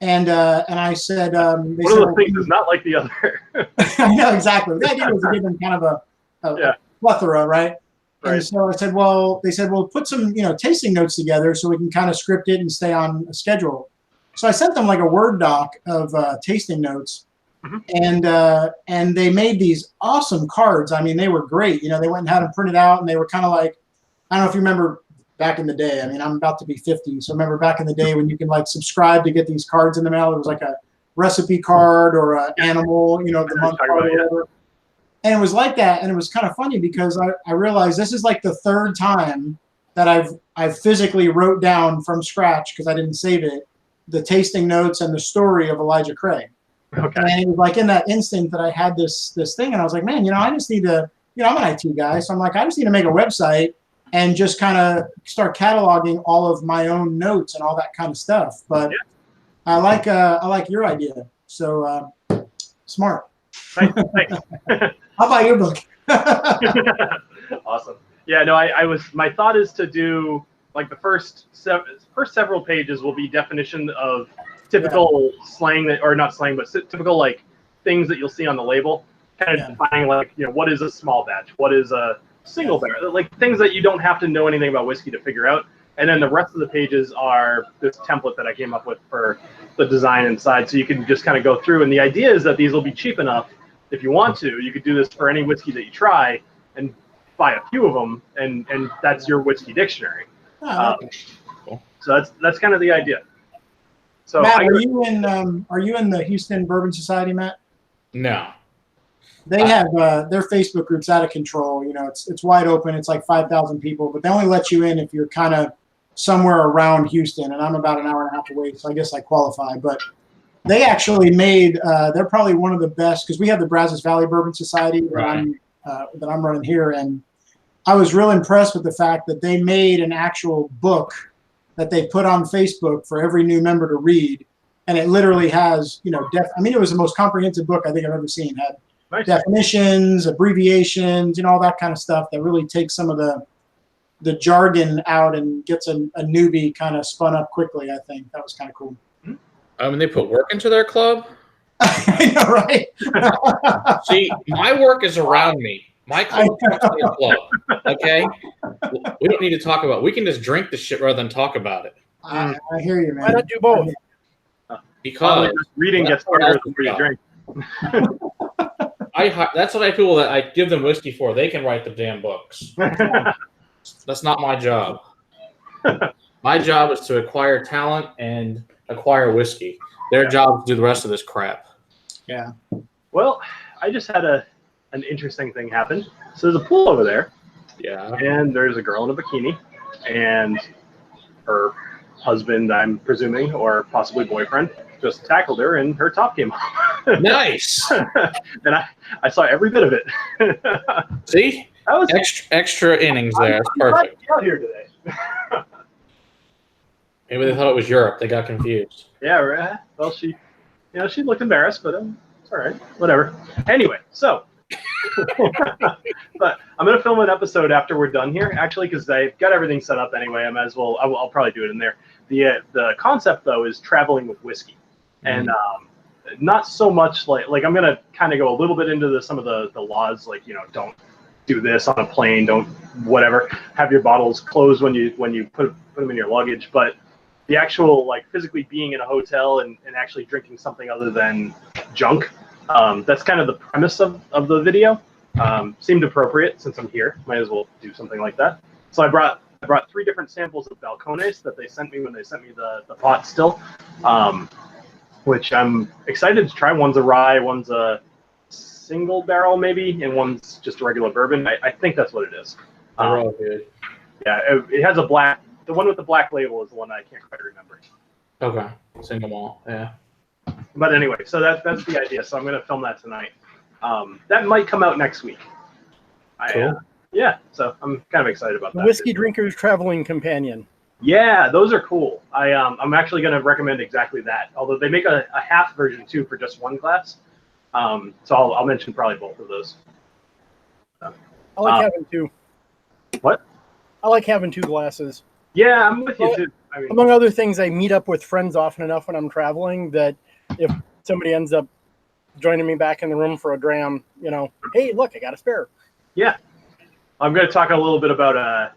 And I said, one of those things is not like the other. I know, exactly. The idea was to give them kind of a plethora, right? And so I said, they said, put some, tasting notes together so we can kind of script it and stay on a schedule. So I sent them like a Word doc of tasting notes, and they made these awesome cards. I mean, they were great. They went and had them printed out, and they were kind of like, I don't know if you remember back in the day. I mean, I'm about to be 50, so I remember back in the day when you can like subscribe to get these cards in the mail. It was like a recipe card or an animal, the month card or whatever. And it was like that, and it was kind of funny because I realized this is like the third time that I've physically wrote down from scratch, because I didn't save it, the tasting notes and the story of Elijah Craig. Okay. And it was like in that instant that I had this thing, and I was like, man, I just need to, I'm an IT guy, so I'm like, I just need to make a website and just kind of start cataloging all of my own notes and all that kind of stuff. But I like your idea. So smart. Thanks. How about your book? Awesome. Yeah, no, my thought is to do like the first several pages will be definition of typical slang or not slang, but typical like things that you'll see on the label, kind of defining like, what is a small batch? What is a single barrel, like things that you don't have to know anything about whiskey to figure out. And then the rest of the pages are this template that I came up with for the design inside. So you can just kind of go through. And the idea is that these will be cheap enough. If you want to, you could do this for any whiskey that you try and buy a few of them. And that's your whiskey dictionary. Oh, Cool. So that's kind of the idea. So Matt, are you in the Houston Bourbon Society, Matt? No. They have their Facebook group's out of control. You know, it's wide open. It's like 5,000 people, but they only let you in if you're kind of somewhere around Houston. And I'm about an hour and a half away, so I guess I qualify. But they actually made they're probably one of the best, because we have the Brazos Valley Bourbon Society that I'm running here, and I was real impressed with the fact that they made an actual book that they put on Facebook for every new member to read, and it literally has, you know, I mean, it was the most comprehensive book I think I've ever seen. It had nice. Definitions, abbreviations, you know, all that kind of stuff that really takes some of the jargon out and gets a newbie kind of spun up quickly. I think that was kind of cool. I mean, they put work into their club. I know, right? See, my work is around me. My club is a club. Okay, we don't need to talk about it. We can just drink the shit rather than talk about it. I hear you, man. Why not do both? Because reading gets harder than you drink. That's what I feel that I give them whiskey for. They can write the damn books. That's not my job. My job is to acquire talent and acquire whiskey. Their job is to do the rest of this crap. Yeah. Well, I just had an interesting thing happen. So there's a pool over there. Yeah. And there's a girl in a bikini, and her husband, I'm presuming, or possibly boyfriend, just tackled her, and her top came off. Nice. And I saw every bit of it. See? That was extra innings there. That's perfect. I'm out here today. Maybe they thought it was Europe. They got confused. Yeah, right. Well, she looked embarrassed, but it's all right. Whatever. Anyway, so. But I'm gonna film an episode after we're done here, actually, because I've got everything set up anyway. I might as well. I'll probably do it in there. The concept though is traveling with whiskey, and not so much like I'm gonna kind of go a little bit into some of the laws, like, you know, don't do this on a plane, don't whatever, have your bottles closed when you put them in your luggage, but the actual, like, physically being in a hotel and actually drinking something other than junk. That's kind of the premise of the video. Seemed appropriate since I'm here. Might as well do something like that. So I brought 3 different samples of Balcones that they sent me when they sent me the pot still, which I'm excited to try. One's a rye, one's a single barrel maybe, and one's just a regular bourbon. I think that's what it is. They're all good. Yeah, it has a black. The one with the black label is the one I can't quite remember. Okay, single malt. Yeah. But anyway, so that's the idea. So I'm going to film that tonight. That might come out next week. Cool. Yeah, so I'm kind of excited about that. Whiskey Drinker's Traveling Companion. Yeah, those are cool. I'm actually going to recommend exactly that. Although they make a half version too for just one glass. So I'll mention probably both of those. I like having 2. What? I like having 2 glasses. Yeah, I'm with you too. I mean, among other things, I meet up with friends often enough when I'm traveling that if somebody ends up joining me back in the room for a dram, you know, hey, look, I got a spare. Yeah. I'm going to talk a little bit about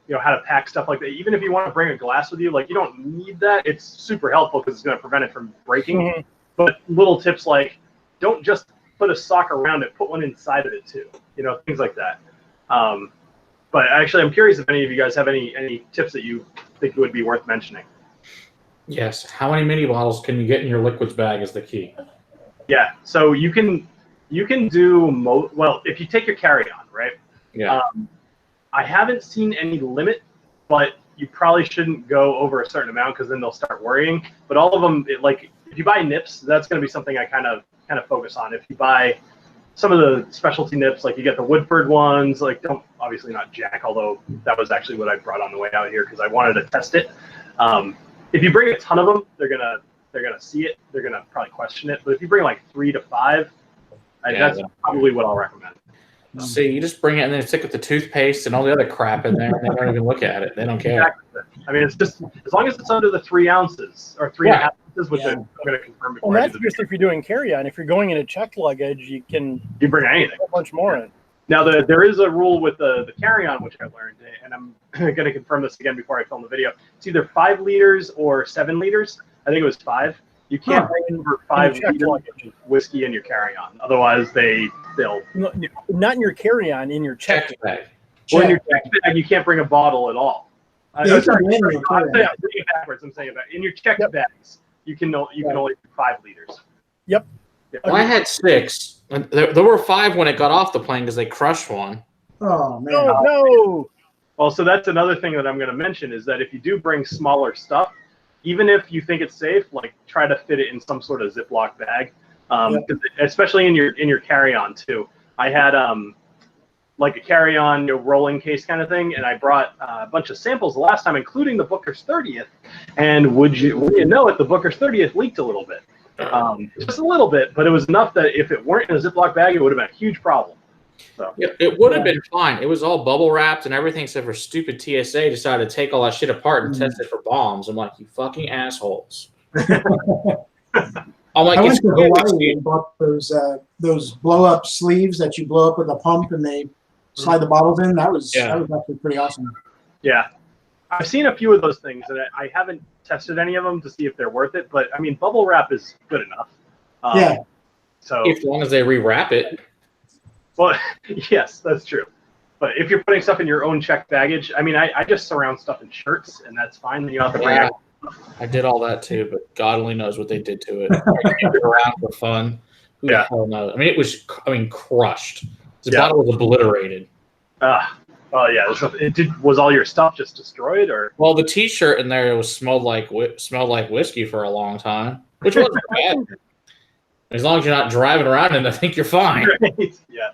how to pack stuff like that. Even if you want to bring a glass with you, like, you don't need that. It's super helpful because it's going to prevent it from breaking. Mm-hmm. But little tips like, don't just put a sock around it, put one inside of it too. You know, things like that. But actually, I'm curious if any of you guys have any tips that you think would be worth mentioning. Yes. How many mini bottles can you get in your liquids bag is the key. Yeah. So you can do well if you take your carry-on, right? Yeah. I haven't seen any limit, but you probably shouldn't go over a certain amount because then they'll start worrying. But all of them, like if you buy nips, that's going to be something I kind of focus on. If you buy some of the specialty nips, like you get the Woodford ones, like obviously not Jack, although that was actually what I brought on the way out here because I wanted to test it. If you bring a ton of them, they're gonna see it. They're gonna probably question it. But if you bring like 3 to 5, that's probably what I'll recommend. See, you just bring it and then stick with the toothpaste and all the other crap in there, and they don't even look at it. They don't care. Exactly. I mean, it's just as long as it's under the 3 ounces or 3.5 ounces, which I'm going to confirm before. Well, that's just if you're doing carry-on. If you're going in a checked luggage, you bring anything. A bunch more in. Now, there is a rule with the carry-on, which I learned, and I'm going to confirm this again before I film the video. It's either 5 liters or 7 liters. I think it was 5. You can't bring over 5 liters of whiskey in your carry-on. Otherwise, they'll... Not in your carry-on, in your check bag. Well, in your check bag, you can't bring a bottle at all. I'm saying it backwards. I'm saying in your check bags, you can only do 5 liters. Yep. Well, I had 6. There were 5 when it got off the plane because they crushed one. Oh, man. No. Well, so that's another thing that I'm going to mention is that if you do bring smaller stuff, even if you think it's safe, like try to fit it in some sort of Ziploc bag, especially in your carry-on too. I had like a carry-on rolling case kind of thing, and I brought a bunch of samples the last time, including the Booker's 30th. And would you know it, the Booker's 30th leaked a little bit. Just a little bit, but it was enough that if it weren't in a Ziploc bag, it would have been a huge problem. So. Yeah, it would have been fine. It was all bubble wrapped and everything, except for stupid TSA decided to take all that shit apart and test it for bombs. I'm like, you fucking assholes. I'm like, I went to Hawaii and bought those blow up sleeves that you blow up with a pump and they slide the bottles in. That was actually pretty awesome. Yeah. I've seen a few of those things, and I haven't tested any of them to see if they're worth it. But I mean, bubble wrap is good enough. So as long as they rewrap it. Well, yes, that's true. But if you're putting stuff in your own checked baggage, I mean, I just surround stuff in shirts, and that's fine. Then you don't have to bring it. I did all that too, but God only knows what they did to it. I kept it around for fun. Who the hell knows? I mean, it was, crushed. The bottle was obliterated. Oh yeah, was all your stuff just destroyed, or? Well, the T-shirt in there was smelled like whiskey for a long time, which wasn't bad. As long as you're not driving around in it, I think you're fine. Right. Yeah.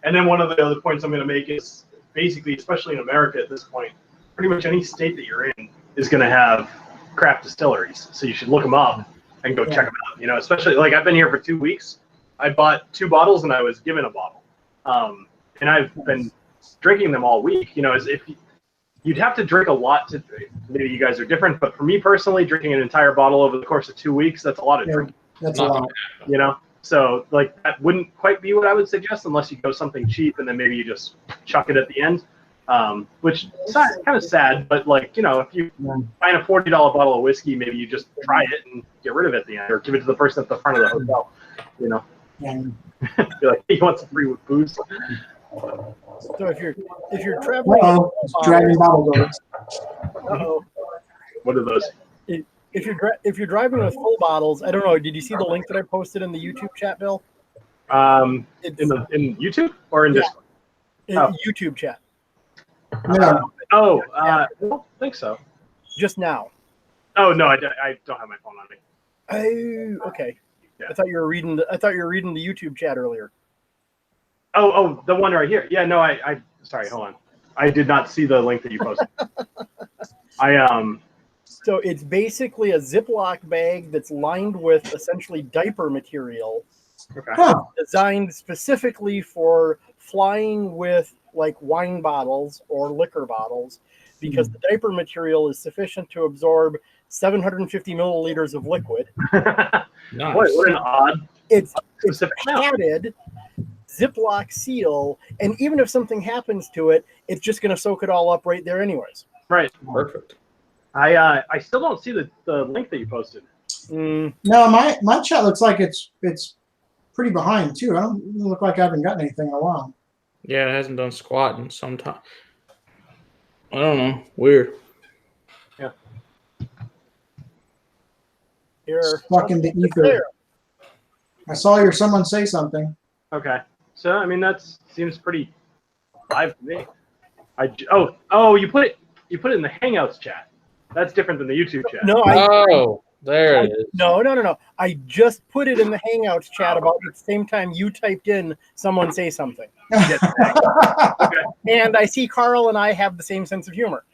And then one of the other points I'm going to make is basically, especially in America at this point, pretty much any state that you're in is going to have craft distilleries. So you should look them up and go check them out. You know, especially like I've been here for 2 weeks. I bought 2 bottles and I was given a bottle, and I've been drinking them all week. You know, as if you'd have to drink a lot to. Maybe you guys are different, but for me personally, drinking an entire bottle over the course of 2 weeks, that's a lot of drinking. That's a lot. You know, so like that wouldn't quite be what I would suggest unless you go something cheap and then maybe you just chuck it at the end. Which is kind of sad, but like, you know, if you find a $40 bottle of whiskey, maybe you just try it and get rid of it at the end, or give it to the person at the front of the hotel. You know, be like, hey, you want some free booze? So if you're traveling, dragging bottles over. What are those? If you're driving with full bottles, I don't know. Did you see the link that I posted in the YouTube chat, Bill? In YouTube or in Discord? YouTube chat. Yeah. I don't think so. Just now. Oh no, I don't have my phone on me. Oh, okay. Yeah. I thought you were reading the YouTube chat earlier. Oh, the one right here. Yeah, no, I sorry, hold on. I did not see the link that you posted. So it's basically a Ziploc bag that's lined with essentially diaper material, designed specifically for flying with like wine bottles or liquor bottles, because the diaper material is sufficient to absorb 750 milliliters of liquid. Nice. Boy, what an odd. It's padded Ziploc seal, and even if something happens to it, it's just going to soak it all up right there anyways. Right. Perfect. I still don't see the link that you posted. No, my chat looks like it's pretty behind too. I don't look like I haven't gotten anything in a while. Yeah, it hasn't done squat in some time. I don't know. Weird. Yeah. You're stuck in the ether. I saw someone say something. Okay. So I mean that seems pretty live to me. You put it in the Hangouts chat. That's different than the YouTube chat. No, there it is. No. I just put it in the Hangouts chat about the same time you typed in someone say something. Okay. And I see Carl and I have the same sense of humor.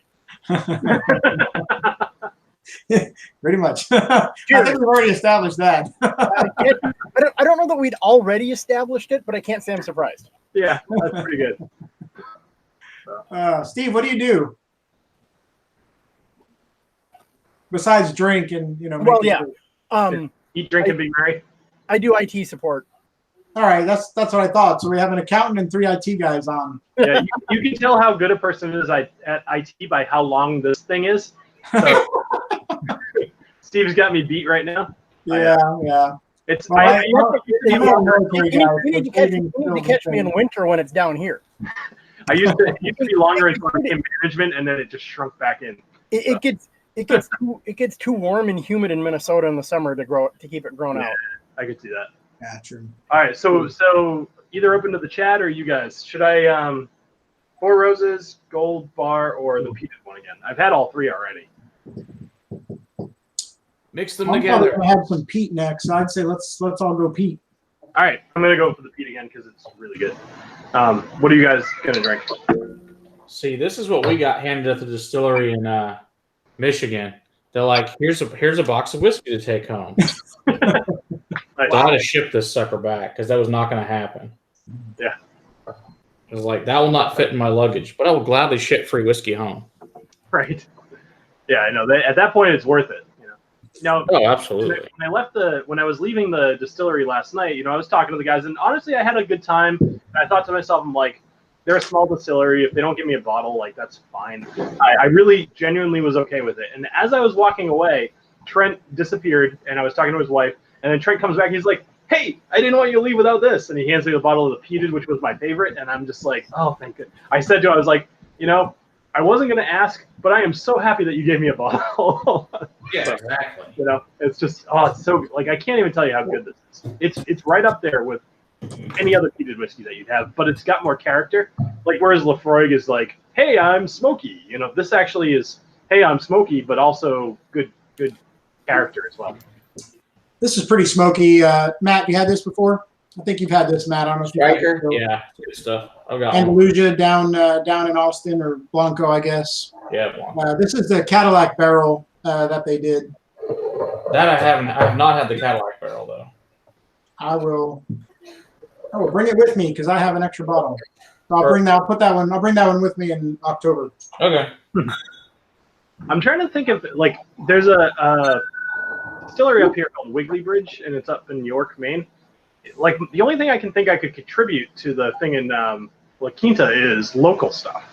Pretty much. I think we've already established that. I don't know that we'd already established it, but I can't say I'm surprised. Yeah, that's pretty good. Steve, what do you do besides drink and Well, yeah. Eat, drink, and be merry. I do IT support. All right, that's what I thought. So we have an accountant and 3 IT guys on. Yeah, you can tell how good a person is at IT by how long this thing is. So Steve's got me beat right now. Yeah. It's Well, You need to catch me in winter when it's down here. I used to be longer until I became management, and then it just shrunk back in. It gets too warm and humid in Minnesota in the summer to keep it grown out. I could see that. Yeah, true. All right, so either open to the chat or you guys. Should I Four Roses, Gold Bar, or the peated one again? I've had all 3 already. Mix them I'm together. probably gonna have some peat next. So I'd say let's all go peat. All right, I'm gonna go for the peat again because it's really good. What are you guys gonna drink? See, this is what we got handed at the distillery in Michigan. They're like, here's a box of whiskey to take home. So I had to ship this sucker back because that was not going to happen. Yeah. It was like, that will not fit in my luggage, but I will gladly ship free whiskey home. Right. Yeah, I know. At that point, it's worth it. Now, oh, absolutely. When I was leaving the distillery last night, I was talking to the guys, and honestly, I had a good time. And I thought to myself, I'm like, they're a small distillery. If they don't give me a bottle, like, that's fine. I really genuinely was okay with it. And as I was walking away, Trent disappeared, and I was talking to his wife, and then Trent comes back. He's like, hey, I didn't want you to leave without this. And he hands me the bottle of the peated, which was my favorite. And I'm just like, oh, thank goodness. I said to him, I was like, I wasn't going to ask, but I am so happy that you gave me a bottle. Yeah, exactly. It's just, it's so, like, I can't even tell you how good this is. It's right up there with any other peated whiskey that you'd have, but it's got more character. Like, whereas Lafroig is like, hey, I'm smoky. This actually is, hey, I'm smoky, but also good character as well. This is pretty smoky. Matt, you had this before? I think you've had this, Matt. I don't know if you Striker? Yeah, good stuff. I've got Andalusia down in Austin, or Blanco, I guess. Yeah, Blanco. This is the Cadillac barrel that they did. That I have not had the Cadillac barrel though. I will bring it with me because I have an extra bottle. So I'll bring that one with me in October. Okay. I'm trying to think of, like, there's a distillery up here called Wiggly Bridge, and it's up in York, Maine. Like, the only thing I can think I could contribute to the thing in La Quinta is local stuff.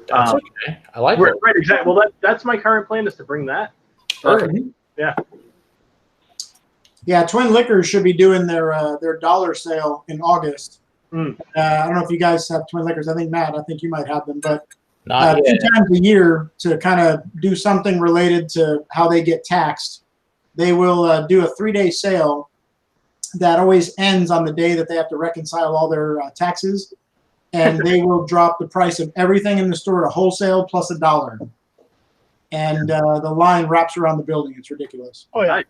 That's okay. I like right, it. Right, exactly. Well, that's my current plan, is to bring that. Perfect. Yeah. Yeah, Twin Liquors should be doing their dollar sale in August. I don't know if you guys have Twin Liquors. I think, Matt, you might have them, but 2 times a year to kind of do something related to how they get taxed. They will do a 3-day sale that always ends on the day that they have to reconcile all their taxes, and they will drop the price of everything in the store to wholesale plus $1. And the line wraps around the building. It's ridiculous. Oh, yeah.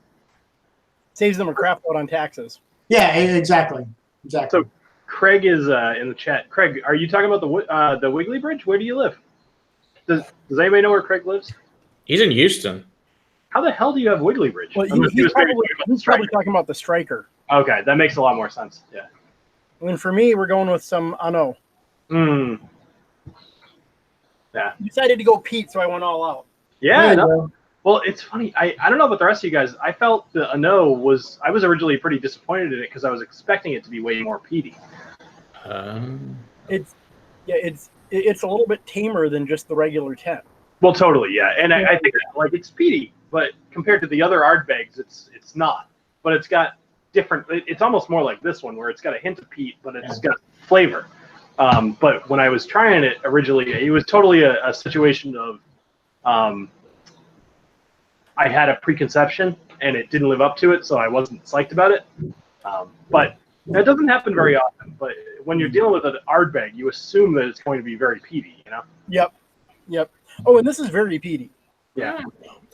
Saves them a crap load on taxes. Yeah, exactly. So Craig is in the chat. Craig, are you talking about the Wiggly Bridge? Where do you live? Does anybody know where Craig lives? He's in Houston. How the hell do you have Wiggly Bridge? Well, he's probably talking about the Striker. Okay, that makes a lot more sense. Yeah. And then for me, we're going with some Ano. Yeah. I decided to go Pete, so I went all out. Yeah. Well, it's funny. I don't know about the rest of you guys. I felt the Ano I was originally pretty disappointed in it because I was expecting it to be way more peaty. It's a little bit tamer than just the regular 10. Well, totally, yeah. And I think like it's peaty, but compared to the other Ardbegs, it's not. But it's got different. It's almost more like this one, where it's got a hint of peat, but it's got flavor. But when I was trying it originally, it was totally a situation of I had a preconception and it didn't live up to it, so I wasn't psyched about it. But that doesn't happen very often. But when you're dealing with an Ardbeg, you assume that it's going to be very peaty, Yep. Oh, and this is very peaty. Yeah.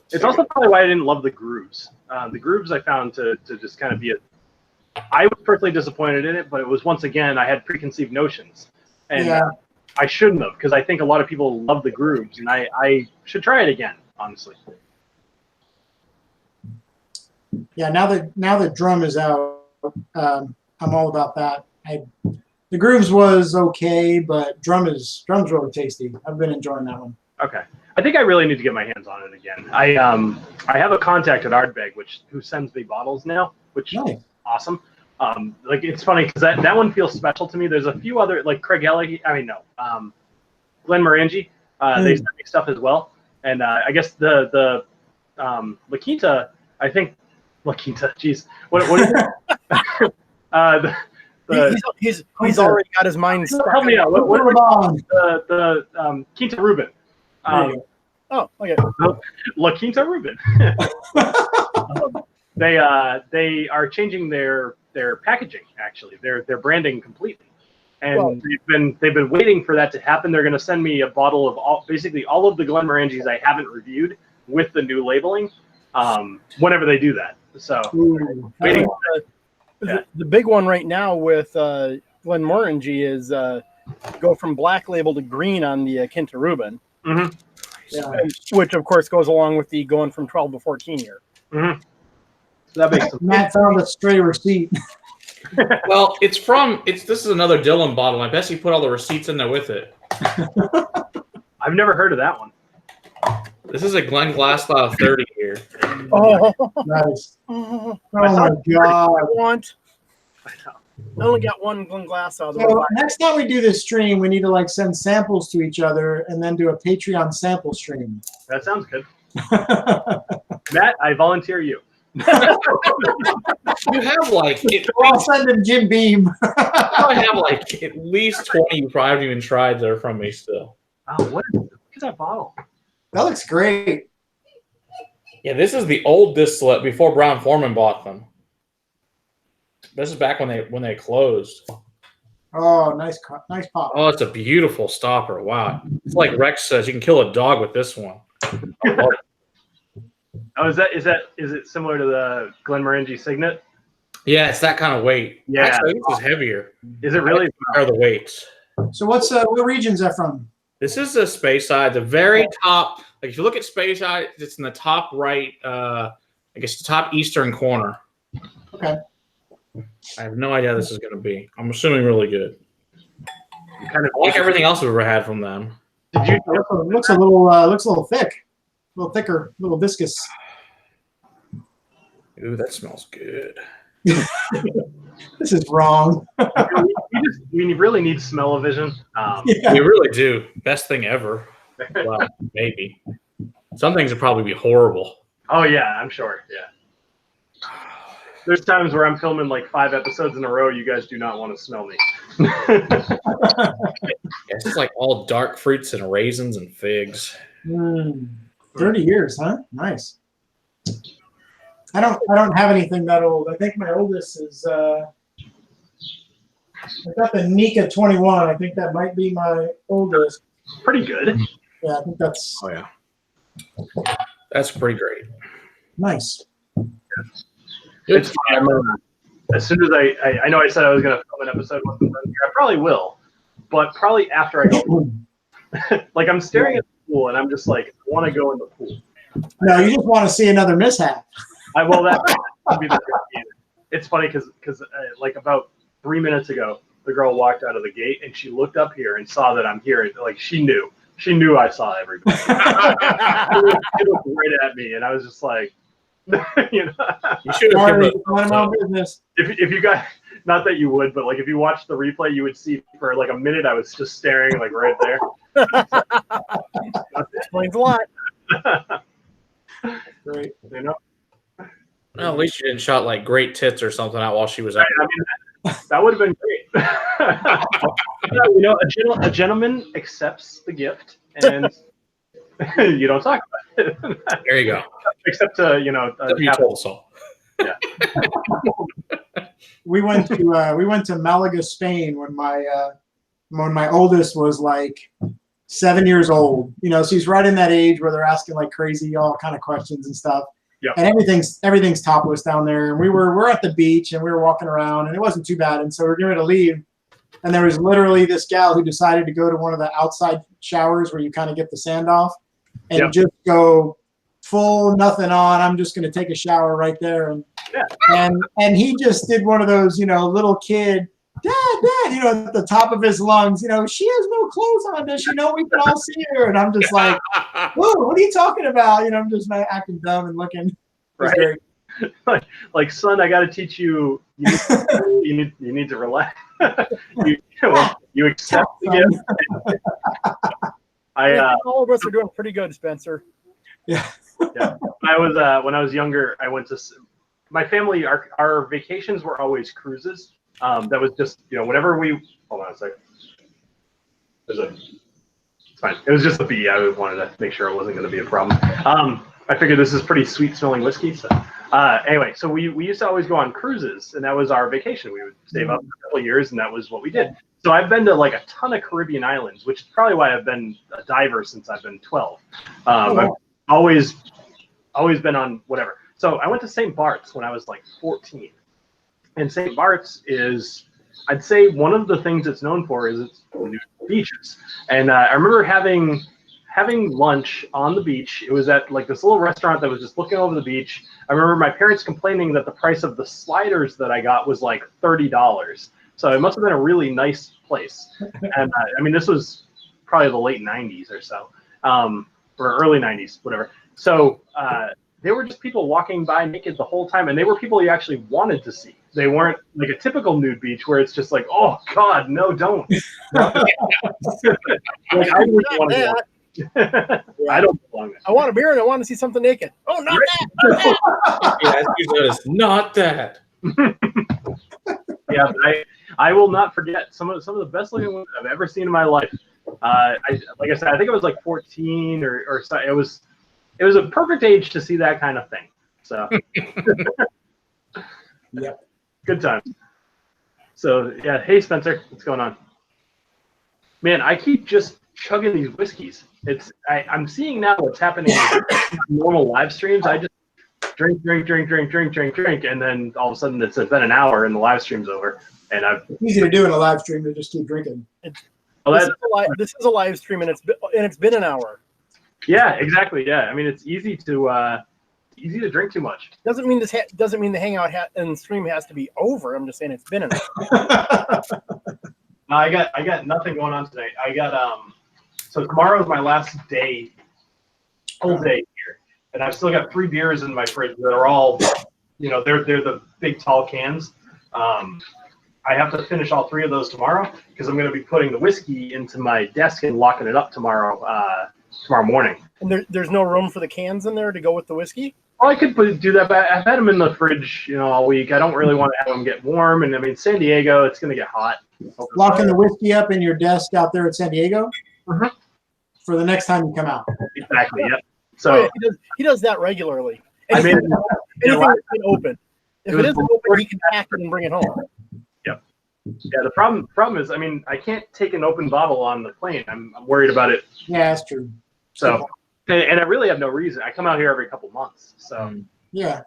It's also probably why I didn't love the grooves. The grooves I found to just kind of be I was personally disappointed in it, but it was, once again, I had preconceived notions. And I shouldn't have, because I think a lot of people love the grooves, and I should try it again, honestly. Yeah, now that Drum is out, I'm all about that. The grooves was okay, but Drum's really tasty. I've been enjoying that one. Okay. I think I really need to get my hands on it again. I have a contact at Ardbeg who sends me bottles now, which is awesome. Like it's funny because that one feels special to me. There's a few other like Craig Ellie. I mean no, Glenn Morangi. They sent me stuff as well, and I guess the La Quinta. I think La Quinta. Jeez, what is it? He's already got his mind set. Help me out. What the Quinta Rubin. Oh, okay. La Quinta Rubin. They are changing their packaging. Actually, their branding completely, and they've been waiting for that to happen. They're going to send me a bottle of basically all of the Glenmorangis I haven't reviewed with the new labeling. Whenever they do that, so waiting. The big one right now with Glenmorangie is go from black label to green on the Quinta Rubin, which of course goes along with the going from 12 to 14 year. So that makes sense. Matt found a stray receipt. Well, this is another Dylan bottle. I bet he put all the receipts in there with it. I've never heard of that one. This is a Glen Glasgow 30 here. Oh, nice. Oh my God. I only got one Glen Glasgow. So next time we do this stream, we need to like send samples to each other and then do a Patreon sample stream. That sounds good. Matt, I volunteer you. You have like I'll send him Jim Beam. I have like at least 20 you probably haven't even tried that are from me still. Oh, look at that bottle. That looks great. Yeah, this is the old distillate before Brown Foreman bought them. This is back when they closed. Oh, nice pop. Oh, it's a beautiful stopper. Wow. It's like Rex says, you can kill a dog with this one. Oh, is it similar to the Glenmorangie Signet? Yeah, it's that kind of weight. Yeah. Actually, this is heavier. Is it really? Are the weights. So what region is that from? This is the Speyside, the very top. Like if you look at Speyside, it's in the top right, I guess the top eastern corner. Okay. I have no idea how this is going to be. I'm assuming really good. Kind of like everything else we've ever had from them. Did you? It looks a little thick, a little thicker, a little viscous. Ooh, that smells good. This is wrong. We really need smell-o-vision. Yeah. We really do. Best thing ever. Well, maybe. Some things would probably be horrible. Oh yeah, I'm sure. Yeah. There's times where I'm filming like 5 episodes in a row. You guys do not want to smell me. Yeah, it's just like all dark fruits and raisins and figs. 30 years, huh? Nice. I don't have anything that old. I think my oldest is I got the Nika 21. I think that might be my oldest. Pretty good. Yeah, I think that's. Oh yeah, that's pretty great. Nice. It's fine. As soon as I know I said I was going to film an episode with them here, I probably will, but probably after I go. Like I'm staring at the pool and I'm just like, I want to go in the pool. No, you just want to see another mishap. Well, that would be the case. It's funny because like about 3 minutes ago, the girl walked out of the gate and she looked up here and saw that I'm here. Like she knew I saw everybody. She looked right at me, and I was just like, you know. You should have given my business. If you guys, not that you would, but like if you watched the replay, you would see for like a minute I was just staring like right there. Explains a lot. Great. You know. Well, at least you didn't shot like great tits or something out while she was out. I mean, that would have been great. You know, a gentleman accepts the gift, and you don't talk about it. There you go. Except to You told us all. Yeah. We went to Malaga, Spain when my oldest was like 7 years old. You know, so he's right in that age where they're asking like crazy all kind of questions and stuff. Yeah. And everything's topless down there. And we're at the beach and we were walking around and it wasn't too bad. And so we're going to leave. And there was literally this gal who decided to go to one of the outside showers where you kind of get the sand off and just go full nothing on. I'm just going to take a shower right there. And he just did one of those, little kid, Dad, at the top of his lungs, she has no clothes on. Does she know we can all see her? And I'm just like, whoa, what are you talking about? I'm just acting dumb and looking. Right. like, son, I got to teach you. You need to relax. you accept the gift. All of us are doing pretty good, Spencer. Yeah. Yeah. When I was younger, I went to my family. Our vacations were always cruises. That was just whenever we. Hold on a second. It's fine. It was just the bee. I wanted to make sure it wasn't going to be a problem. I figured this is pretty sweet smelling whiskey. So anyway, so we used to always go on cruises, and that was our vacation. We would save up for a couple of years, and that was what we did. So I've been to like a ton of Caribbean islands, which is probably why I've been a diver since I've been 12. I've always been on whatever. So I went to St. Bart's when I was like 14, and St. Bart's is, I'd say, one of the things it's known for is its nude beaches. And I remember having lunch on the beach. It was at like this little restaurant that was just looking over the beach. I remember my parents complaining that the price of the sliders that I got was like $30. So it must have been a really nice place. And I mean, this was probably the late 90s or so, or early 90s, whatever. So they were just people walking by naked the whole time, and they were people you actually wanted to see. They weren't like a typical nude beach where it's just like, oh God, no, don't. Like, I wouldn't want to I don't belong there. I want a beer and I want to see something naked. Oh, not that. Yes, you noticed, not that. Yeah, but I will not forget some of the best looking women I've ever seen in my life. Like I said, I think it was like 14 or so. It was a perfect age to see that kind of thing. So, yeah, good time. So yeah, hey Spencer, what's going on? Man, I keep just chugging these whiskeys. I'm seeing now what's happening in normal live streams. I just drink, and then all of a sudden it's been an hour and the live stream's over. And it's easy to do in a live stream to just keep drinking. This is a live stream, and it's been an hour. Yeah, exactly. Yeah, I mean it's easy to drink too much. Doesn't mean the hangout and stream has to be over. I'm just saying it's been an hour. I got nothing going on today. I got so tomorrow is my last day, whole day here, and I've still got 3 beers in my fridge that are all, they're the big tall cans. I have to finish all 3 of those tomorrow because I'm going to be putting the whiskey into my desk and locking it up tomorrow morning. And there's no room for the cans in there to go with the whiskey? Well, I could do that, but I've had them in the fridge, all week. I don't really want to have them get warm, and I mean, San Diego, it's going to get hot. Locking the whiskey up in your desk out there at San Diego for the next time you come out. Exactly. Yep. So he does that regularly. Anything that's been open. If it isn't open, he can pack it and bring it home. Yep. Yeah. The problem is, I mean, I can't take an open bottle on the plane. I'm worried about it. Yeah, that's true. So, and I really have no reason. I come out here every couple months. So. Yeah.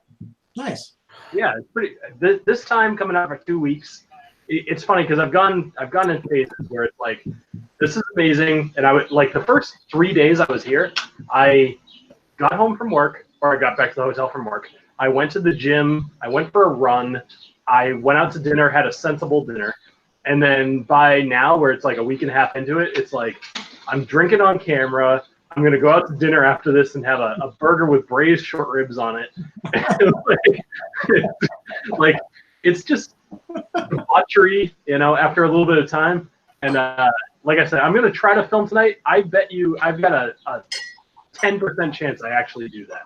Nice. Yeah, it's pretty. This time coming out for 2 weeks. It's funny because I've gone in phases where it's like, this is amazing, and I would like the first 3 days I was here, I got home from work, or I got back to the hotel from work. I went to the gym, I went for a run, I went out to dinner, had a sensible dinner, and then by now, where it's like a week and a half into it, it's like I'm drinking on camera. I'm gonna go out to dinner after this and have a burger with braised short ribs on it. like it's just debauchery, after a little bit of time. And like I said, I'm going to try to film tonight. I bet you I've got a 10% chance I actually do that.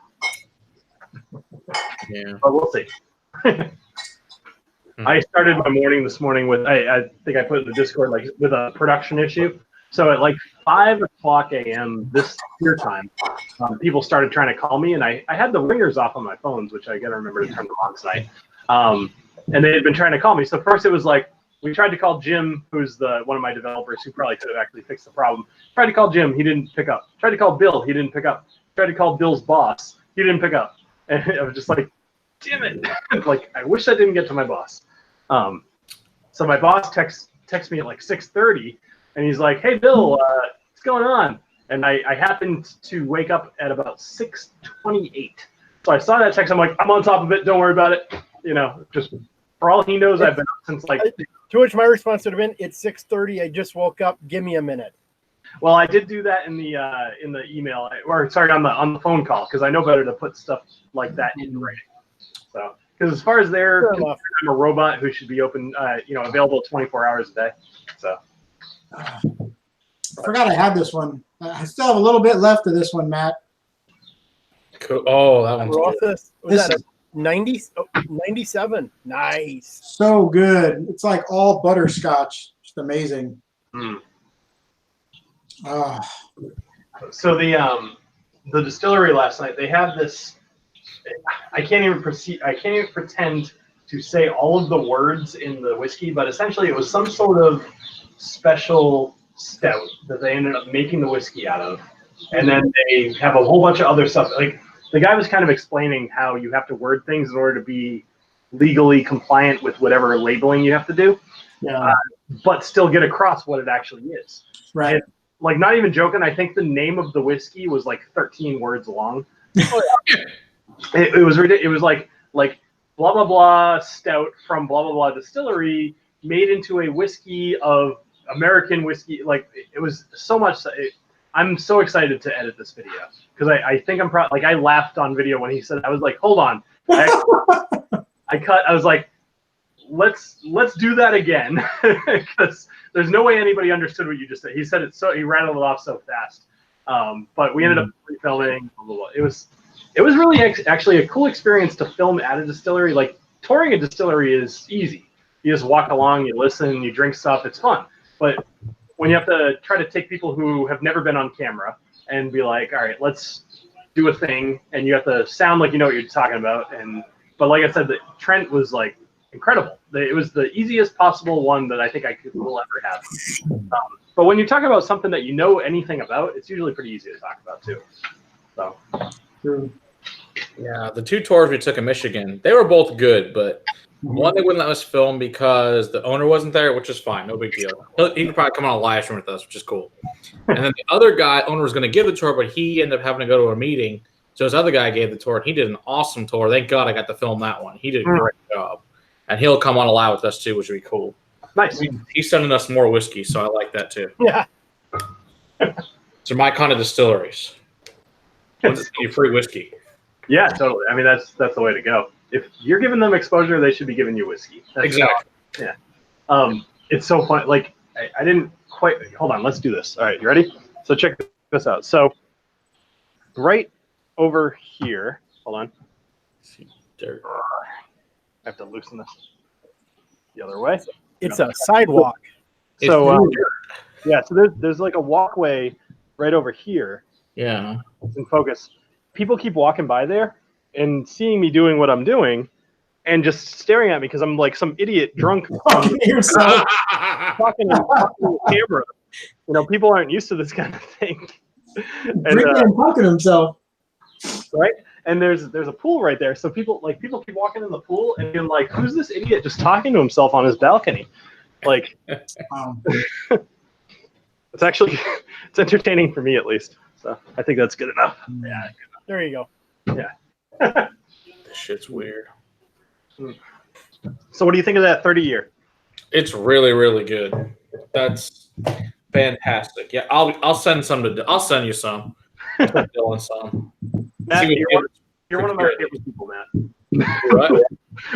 Yeah. But we'll see. I started my morning this morning with, I think I put in the Discord, like with a production issue. So at like 5 o'clock a.m. this year time, people started trying to call me, and I had the ringers off on my phones, which I got to remember to turn them on tonight. And they had been trying to call me. So first it was like, we tried to call Jim, who's one of my developers who probably could have actually fixed the problem. Tried to call Jim, he didn't pick up. Tried to call Bill, he didn't pick up. Tried to call Bill's boss, he didn't pick up. And I was just like, damn it. Like, I wish I didn't get to my boss. So my boss texts me at like 6:30, and he's like, hey, Bill, what's going on? And I happened to wake up at about 6:28. So I saw that text. I'm like, I'm on top of it. Don't worry about it. Just for all he knows, I've been up since like. To which my response would have been, "It's 6:30. I just woke up. Give me a minute." Well, I did do that in the email, or sorry, on the phone call, because I know better to put stuff like that in writing. So, because as far as Fair I'm enough. a robot who should be open, available 24 hours a day. So, I forgot I had this one. I still have a little bit left of this one, Matt. Cool. Oh, that one's good. Rothus. Was This that is a 90? Oh, 97. Nice. so good. It's like all butterscotch. Just amazing. mm. Ah, So the distillery last night, they have this. I can't even pretend to say all of the words in the whiskey, but essentially it was some sort of special stout that they ended up making the whiskey out of, and then they have a whole bunch of other stuff. Like the guy was kind of explaining how you have to word things in order to be legally compliant with whatever labeling you have to do, yeah. but still get across what it actually is. Right. And, like, not even joking, I think the name of the whiskey was like 13 words long. It was ridiculous. It was like blah blah blah stout from blah blah blah distillery made into a whiskey of American whiskey. Like it was so much. I'm so excited to edit this video because I think I'm proud. Like I laughed on video when he said. I was like, hold on. I was like, let's do that again because there's no way anybody understood what you just said. He said it so he rattled it off so fast. But we ended up filming. Blah, blah, blah. It was really actually a cool experience to film at a distillery. Like touring a distillery is easy. You just walk along, you listen, you drink stuff. It's fun. But when you have to try to take people who have never been on camera and be like, all right, let's do a thing, and you have to sound like you know what you're talking about. But like I said, the Trent was like incredible. It was the easiest possible one that I think will ever have. But when you talk about something that you know anything about, it's usually pretty easy to talk about too. So. True. Yeah, the two tours we took in Michigan, they were both good, but one they wouldn't let us film because the owner wasn't there, which is fine, no big deal. He could probably come on a live stream with us, which is cool. And then the other guy, owner was going to give the tour, but he ended up having to go to a meeting. So this other guy gave the tour, and he did an awesome tour. Thank God I got to film that one. He did a great job. And he'll come on a live with us too, which would be cool. Nice. He's sending us more whiskey, so I like that too. Yeah. So my kind of distilleries. Free whiskey. Yeah, totally. I mean, that's the way to go. If you're giving them exposure, they should be giving you whiskey. That's Exactly. Yeah. It's so fun. Like, I didn't quite. Hold on. Let's do this. All right. You ready? So check this out. So right over here. Hold on. There. I have to loosen this the other way. It's a sidewalk. So yeah. So there's like a walkway right over here. Yeah. In focus. People keep walking by there and seeing me doing what I'm doing and just staring at me because I'm like some idiot drunk talking to the camera. You know, people aren't used to this kind of thing. And talking to himself. Right? And there's a pool right there. So people keep walking in the pool and being like, who's this idiot just talking to himself on his balcony? Like it's entertaining for me at least. So I think that's good enough. Yeah. There you go. Yeah. This shit's weird. So what do you think of that 30-year? It's really, really good. That's fantastic. Yeah, I'll send some I'll send you some. Dylan some. Matt, you're one of my favorite people, Matt. What?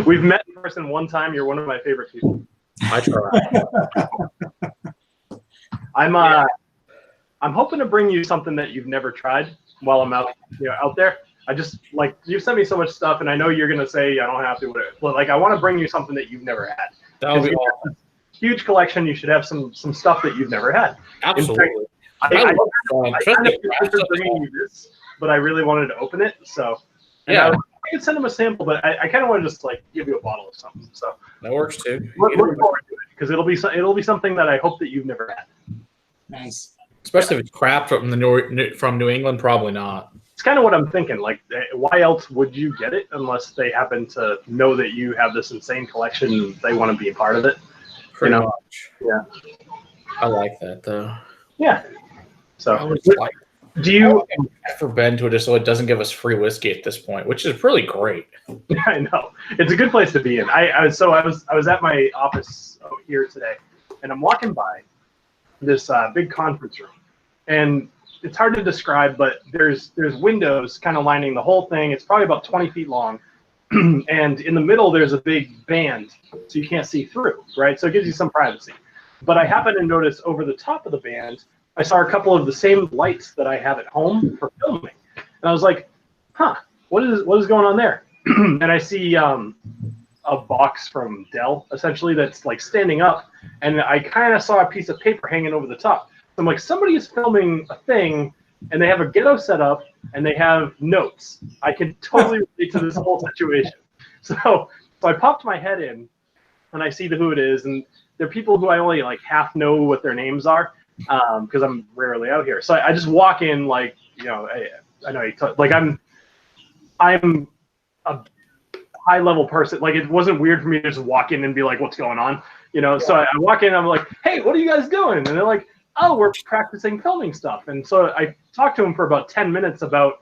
We've met in person one time. You're one of my favorite people. I try. I'm hoping to bring you something that you've never tried while I'm out there. I just like you've sent me so much stuff, and I know you're gonna say I don't have to, but like I want to bring you something that you've never had. That would be awesome. Huge collection. You should have some stuff that you've never had. Absolutely. I kind of considered bringing you this, but I really wanted to open it. So yeah, I could send them a sample, but I kind of want to just like give you a bottle of something. So that works too. Look forward to it because it'll be something that I hope that you've never had. Nice. Especially if it's crap from New England, probably not. It's kind of what I'm thinking. Like, why else would you get it unless they happen to know that you have this insane collection and they want to be a part of it? Pretty much. Yeah. I like that though. Yeah. So, do you ever been to a distillery that doesn't give us free whiskey at this point, which is really great? I know it's a good place to be in. I was at my office here today, and I'm walking by this big conference room, and it's hard to describe, but there's windows kind of lining the whole thing. It's probably about 20 feet long, and in the middle there's a big band, so you can't see through, right? So it gives you some privacy. But I happen to notice over the top of the band, I saw a couple of the same lights that I have at home for filming, and I was like, huh, what is going on there? And I see a box from Dell, essentially, that's like standing up, and I kind of saw a piece of paper hanging over the top. So I'm like, somebody is filming a thing, and they have a ghetto set up, and they have notes. I can totally relate to this whole situation. So I popped my head in, and I see who it is, and they're people who I only like half know what their names are, because I'm rarely out here. So I just walk in like, you know, I know like I'm a high level person. Like, it wasn't weird for me to just walk in and be like, what's going on? You know, so I walk in and I'm like, hey, what are you guys doing? And they're like, oh, we're practicing filming stuff. And so I talked to them for about 10 minutes about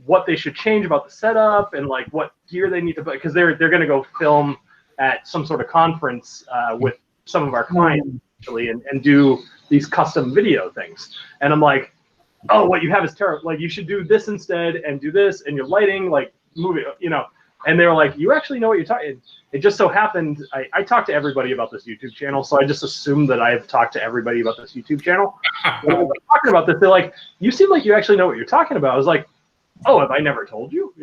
what they should change about the setup and like what gear they need to put, because they're going to go film at some sort of conference with some of our clients actually, and do these custom video things. And I'm like, oh, what you have is terrible. Like, you should do this instead and do this, and your lighting, like, move it, you know. And they were like, you actually know what you're talking. It just so happened, I talked to everybody about this YouTube channel, so I just assumed that I've talked to everybody about this YouTube channel. When I was talking about this, they're like, you seem like you actually know what you're talking about. I was like, oh, have I never told you?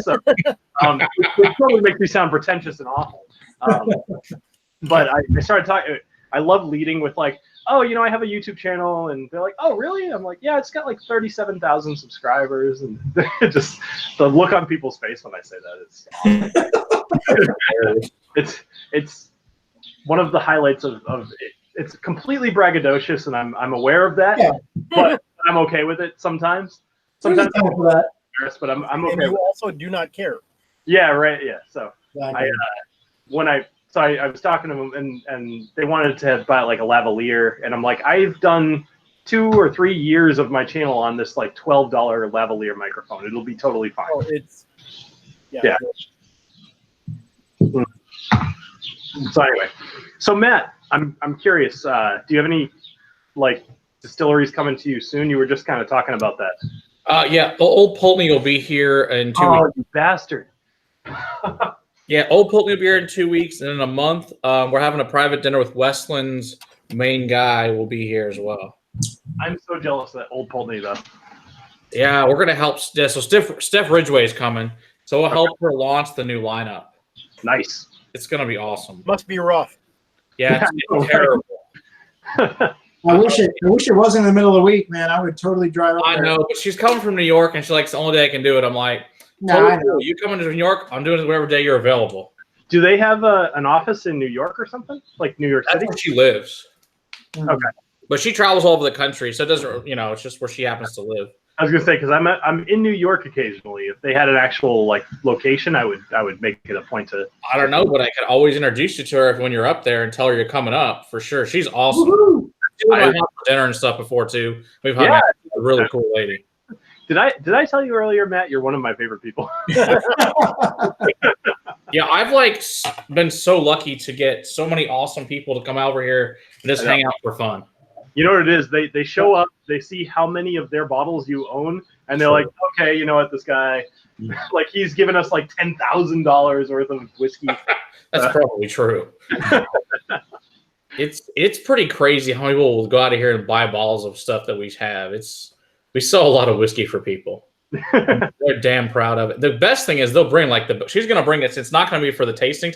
So, it totally makes me sound pretentious and awful. But I started talking. I love leading with like, oh, you know, I have a YouTube channel, and they're like, oh, really? I'm like, yeah, it's got like 37,000 subscribers, and just the look on people's face when I say that is awesome. it's one of the highlights of it. It's completely braggadocious, and I'm aware of that, but I'm okay with it sometimes. Sometimes I'm embarrassed, but I'm okay. And you also do not care. Yeah, right. Yeah. So I was talking to them, and they wanted to buy like a lavalier, and I'm like, I've done 2 or 3 years of my channel on this like $12 lavalier microphone. It'll be totally fine. Oh, it's yeah. So anyway, so Matt, I'm curious. Do you have any like distilleries coming to you soon? You were just kind of talking about that. Yeah, Old Pulteney will be here in 2 weeks. Oh, you bastard. Yeah, Old Pulteney will be here in 2 weeks, and in a month, we're having a private dinner with Westland's main guy. Will be here as well. I'm so jealous of that Old Pulteney though. Yeah, we're gonna help. Yeah, so Steph Ridgway is coming, so we'll help her launch the new lineup. Nice. It's gonna be awesome. Must be rough. Yeah, it's terrible. I wish it wasn't in the middle of the week, man. I would totally drive up there. I know, but she's coming from New York, and she's like, it's the only day I can do it. I'm like, no, I know. You coming to New York? I'm doing it whatever day you're available. Do they have an office in New York or something? Like New York City? That's where she lives. Okay. But she travels all over the country, so it doesn't, it's just where she happens to live. I was gonna say, because I'm in New York occasionally. If they had an actual like location, I would make it a point to. I don't know, but I could always introduce you to her when you're up there and tell her you're coming up for sure. She's awesome. I've had dinner and stuff before too. We've had a really cool lady. Did I tell you earlier, Matt? You're one of my favorite people. Yeah, I've like been so lucky to get so many awesome people to come over here and just hang out for fun. You know what it is? They show up, they see how many of their bottles you own, and they're like, okay, you know what, this guy, like he's given us like $10,000 worth of whiskey. That's probably true. It's pretty crazy how many people will go out of here and buy bottles of stuff that we have. We sell a lot of whiskey for people. They're damn proud of it. The best thing is they'll bring like she's gonna bring it. It's not gonna be for the tasting,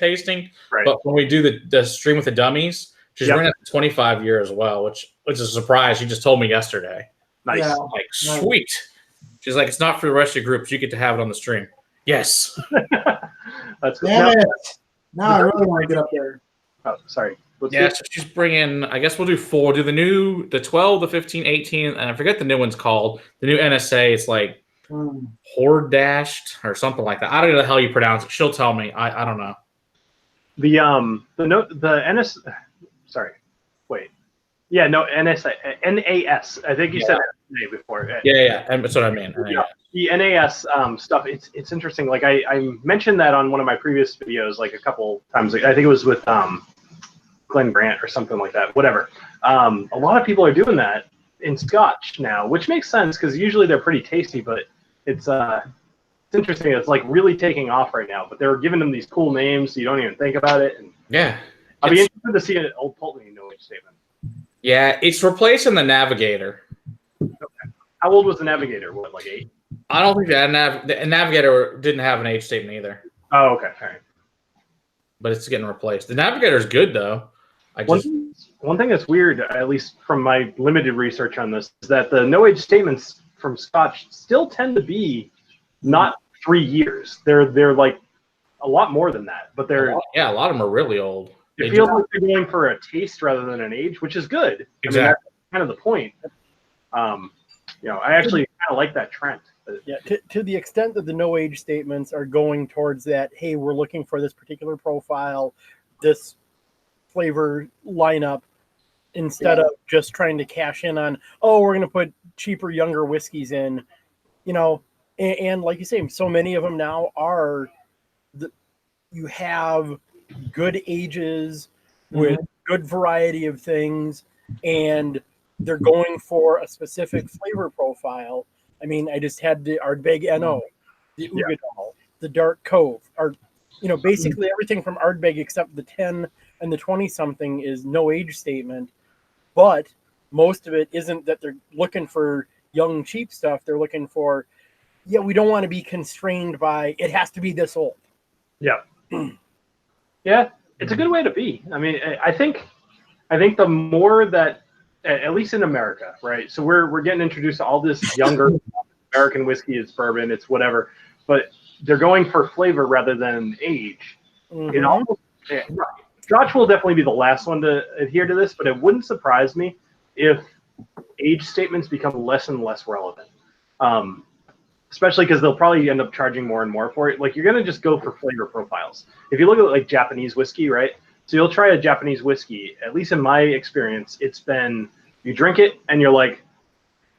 right. But when we do the stream with the dummies, she's bringing it to 25 year as well, which is a surprise. She just told me yesterday. Nice. Yeah. Like, sweet. She's like, it's not for the rest of your groups. You get to have it on the stream. Yes. That's good. Now I really want to get up there. Oh, sorry. So she's bringing, I guess we'll do 4. Do the 12, the 15, 18, and I forget the new one's called. The new NSA, it's like Horde Dashed or something like that. I don't know how you pronounce it. She'll tell me. I don't know. The NS. Sorry. Wait. Yeah, no, NAS. I think you said NSA before. Yeah, and that's what I mean. Yeah, the NAS stuff. It's interesting. Like I mentioned that on one of my previous videos, like a couple times. I think it was with Glenn Grant or something like that. Whatever. A lot of people are doing that in Scotch now, which makes sense because usually they're pretty tasty, but it's interesting. It's like really taking off right now, but they're giving them these cool names, so you don't even think about it. And Yeah. I'll be interested to see an old Pulteney no age statement. Yeah, it's replacing the Navigator. Okay. How old was the Navigator? What, like 8? I don't think the Navigator didn't have an age statement either. Oh, okay. All right. But it's getting replaced. The Navigator's good though. One thing that's weird, at least from my limited research on this, is that the no age statements from Scotch still tend to be not 3 years. They're like a lot more than that. But they're a lot of them are really old. It feels like they're going for a taste rather than an age, which is good. Exactly. I mean, that's kind of the point. I actually kind of like that trend. Yeah, to the extent that the no age statements are going towards that, hey, we're looking for this particular profile, this flavor lineup, instead of just trying to cash in on, oh, we're going to put cheaper, younger whiskeys in, and like you say, so many of them now are, you have good ages with good variety of things, and they're going for a specific flavor profile. I mean, I just had the Ardbeg NO, the Ugadal, the Dark Cove, or basically everything from Ardbeg except the 10 and the 20-something is no age statement. But most of it isn't that they're looking for young, cheap stuff. They're looking for, we don't want to be constrained by it has to be this old. Yeah. Yeah, it's a good way to be. I mean, I think the more that, at least in America, right? So we're getting introduced to all this younger American whiskey. It's bourbon, it's whatever, but they're going for flavor rather than age. It almost, Scotch will definitely be the last one to adhere to this, but it wouldn't surprise me if age statements become less and less relevant. Especially because they'll probably end up charging more and more for it. Like, you're going to just go for flavor profiles. If you look at like Japanese whiskey, right? So you'll try a Japanese whiskey, at least in my experience, it's been, you drink it and you're like,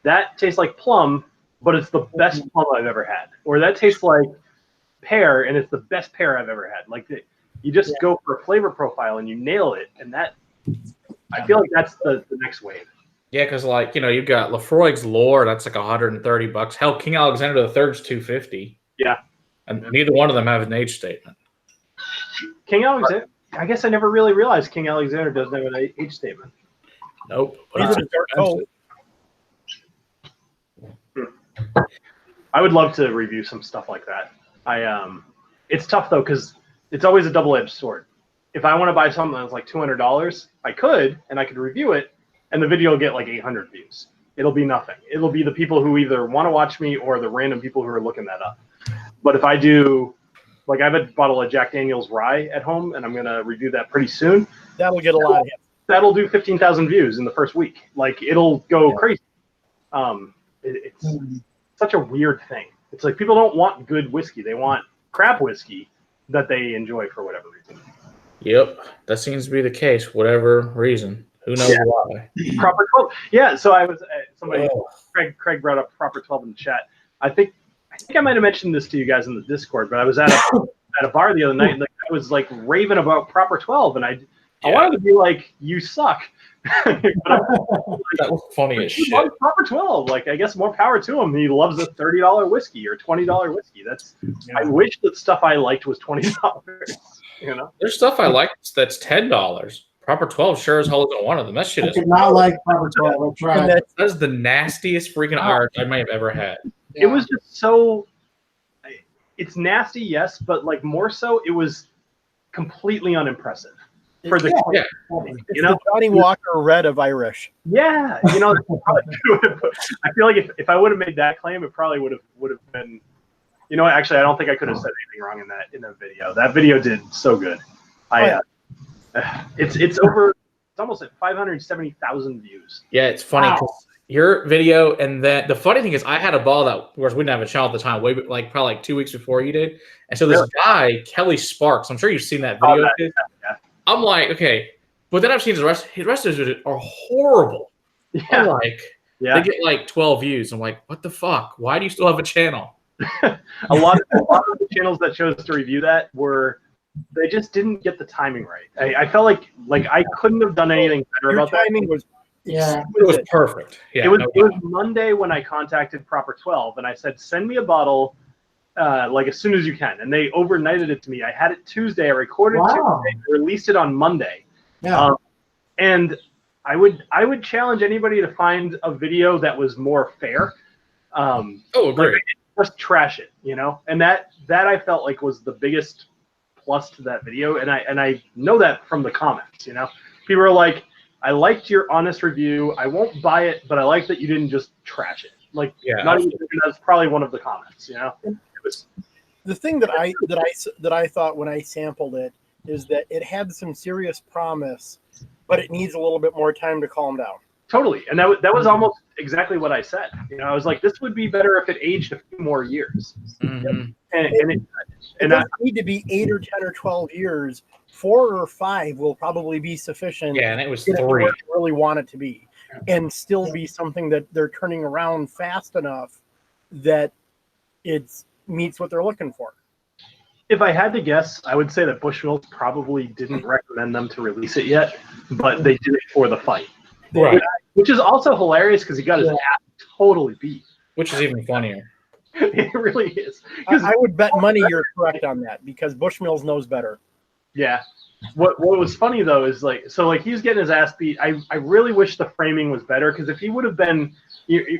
that tastes like plum, but it's the best plum I've ever had. Or that tastes like pear and it's the best pear I've ever had. Like, you just go for a flavor profile and you nail it. And that, I feel like that's the next wave. Yeah, because you've got Lafroig's Lore, that's like $130. Hell, King Alexander III's $250. Yeah, and neither one of them have an age statement. King Alexander, I guess I never really realized King Alexander doesn't have an age statement. Nope. Neither does Dark. I would love to review some stuff like that. It's tough though because it's always a double-edged sword. If I want to buy something that's like $200, I could review it. And the video will get like 800 views. It'll be nothing. It'll be the people who either want to watch me or the random people who are looking that up. But if I do, like, I have a bottle of Jack Daniel's Rye at home, and I'm going to review that pretty soon. That'll get a lot of hits. That'll do 15,000 views in the first week. Like, it'll go crazy. It's such a weird thing. It's like people don't want good whiskey. They want crap whiskey that they enjoy for whatever reason. Yep, that seems to be the case, whatever reason. Who knows why? Proper 12. Yeah, so I was Craig brought up Proper 12 in the chat. I think I might have mentioned this to you guys in the Discord, but I was at a bar the other night and the guy was like raving about Proper 12, and I wanted to be like, you suck. That was funny as shit. Proper 12, like, I guess more power to him. He loves a $30 whiskey or $20 whiskey. I wish that stuff I liked was $20. There's stuff I like that's $10. Proper 12 sure as hell isn't one of them. That shit is not like Proper 12. I'll try. That is the nastiest freaking art I may have ever had. It was just so. It's nasty, yes, but like more so, it was completely unimpressive for the the Johnny Walker Red of Irish. Yeah, I feel like if I would have made that claim, it probably would have been. Actually, I don't think I could have said anything wrong in that video. That video did so good. It's almost at 570,000 views. Yeah, it's funny because your video, and then the funny thing is, I had a ball that, of course, we didn't have a channel at the time, probably 2 weeks before you did, and so this guy Kelly Sparks, I'm sure you've seen that video. I'm like, okay, but then I've seen his rest of his videos are horrible. Yeah, I'm like, they get like 12 views. I'm like, what the fuck? Why do you still have a channel? a lot of the channels that chose to review that they just didn't get the timing right. I felt like I couldn't have done anything better about that. Timing was it was perfect. Yeah, it was Monday when I contacted Proper 12 and I said, send me a bottle like as soon as you can. And they overnighted it to me. I had it Tuesday. I recorded Wow. Tuesday. I released it on Monday. Yeah. And I would challenge anybody to find a video that was more fair. Great. Like, just trash it, you know. And that I felt like was the biggest plus to that video. And I know that from the comments, you know. People are like, I liked your honest review. I won't buy it, but I like that you didn't just trash it. Like, Yeah, not even that's probably one of the comments, you know. It was The thing that I thought when I sampled it is that it had some serious promise, but it needs a little bit more time to calm down. totally, and that was almost exactly what I said. You know, I was like, this would be better if it aged a few more years. Mhm. It doesn't need to be 8 or 10 or 12 years. 4 or 5 will probably be sufficient. Yeah, and it was to get it 3. where you really want it to be, and still be something that they're turning around fast enough that it meets what they're looking for. If I had to guess, I would say that Bushmills probably didn't recommend them to release it yet, but they did it for the fight, Right. which is also hilarious because he got his ass totally beat. Which is even funnier. It really is. I would bet money you're correct on that, because Bushmills knows better. Yeah. What was funny though is like, so like he was getting his ass beat. I really wish the framing was better, because if he would have been,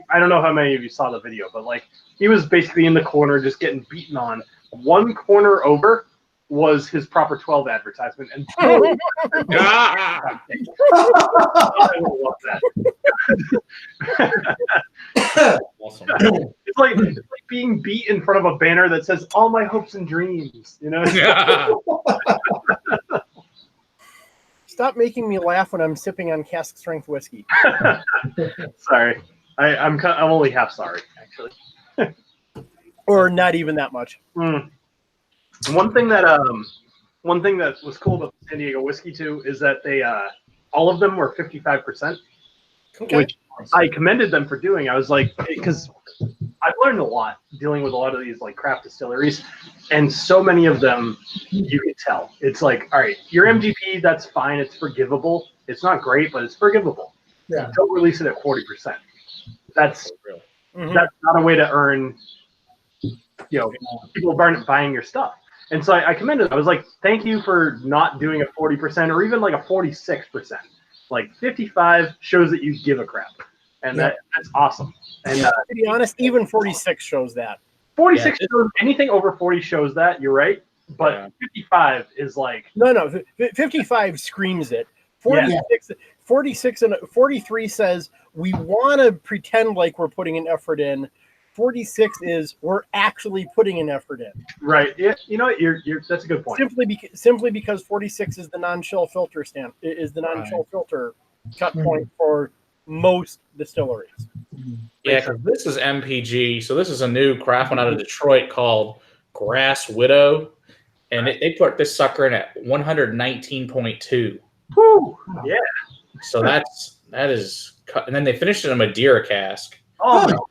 I don't know how many of you saw the video, but like he was basically in the corner just getting beaten on. One corner over was his proper 12 advertisement, and I love that. Awesome. It's like being beat in front of a banner that says "All my hopes and dreams." You know. Stop making me laugh when I'm sipping on cask strength whiskey. Sorry, I'm only half sorry actually. Or not even that much. One thing that was cool about San Diego whiskey too is that they all of them were 55%, which I commended them for doing. I was like, because I've learned a lot dealing with a lot of these like craft distilleries, and so many of them you can tell. It's like, all right, your MGP, that's fine, it's forgivable. It's not great, but it's forgivable. Yeah. Don't release it at 40%. That's not a way to earn, people buying your stuff. And so I commended them. I was like, thank you for not doing a 40% or even like a 46%. Like 55 shows that you give a crap. And that's awesome. And to be honest, even 46 shows that. 46 shows, anything over 40 shows that, you're right. But 55 is like... No, 55 screams it. 46 and 43 says, we want to pretend like we're putting an effort in. 46 is we're actually putting an effort in. Right. Yeah. You know what? You're that's a good point. Simply because 46 is the non-chill filter non-chill filter cut point for most distilleries. Yeah, because this is MPG. So this is a new craft one out of Detroit called Grass Widow, and they put this sucker in at 119.2. Woo! Yeah. So that is, and then they finished it in a Madeira cask. Oh. No.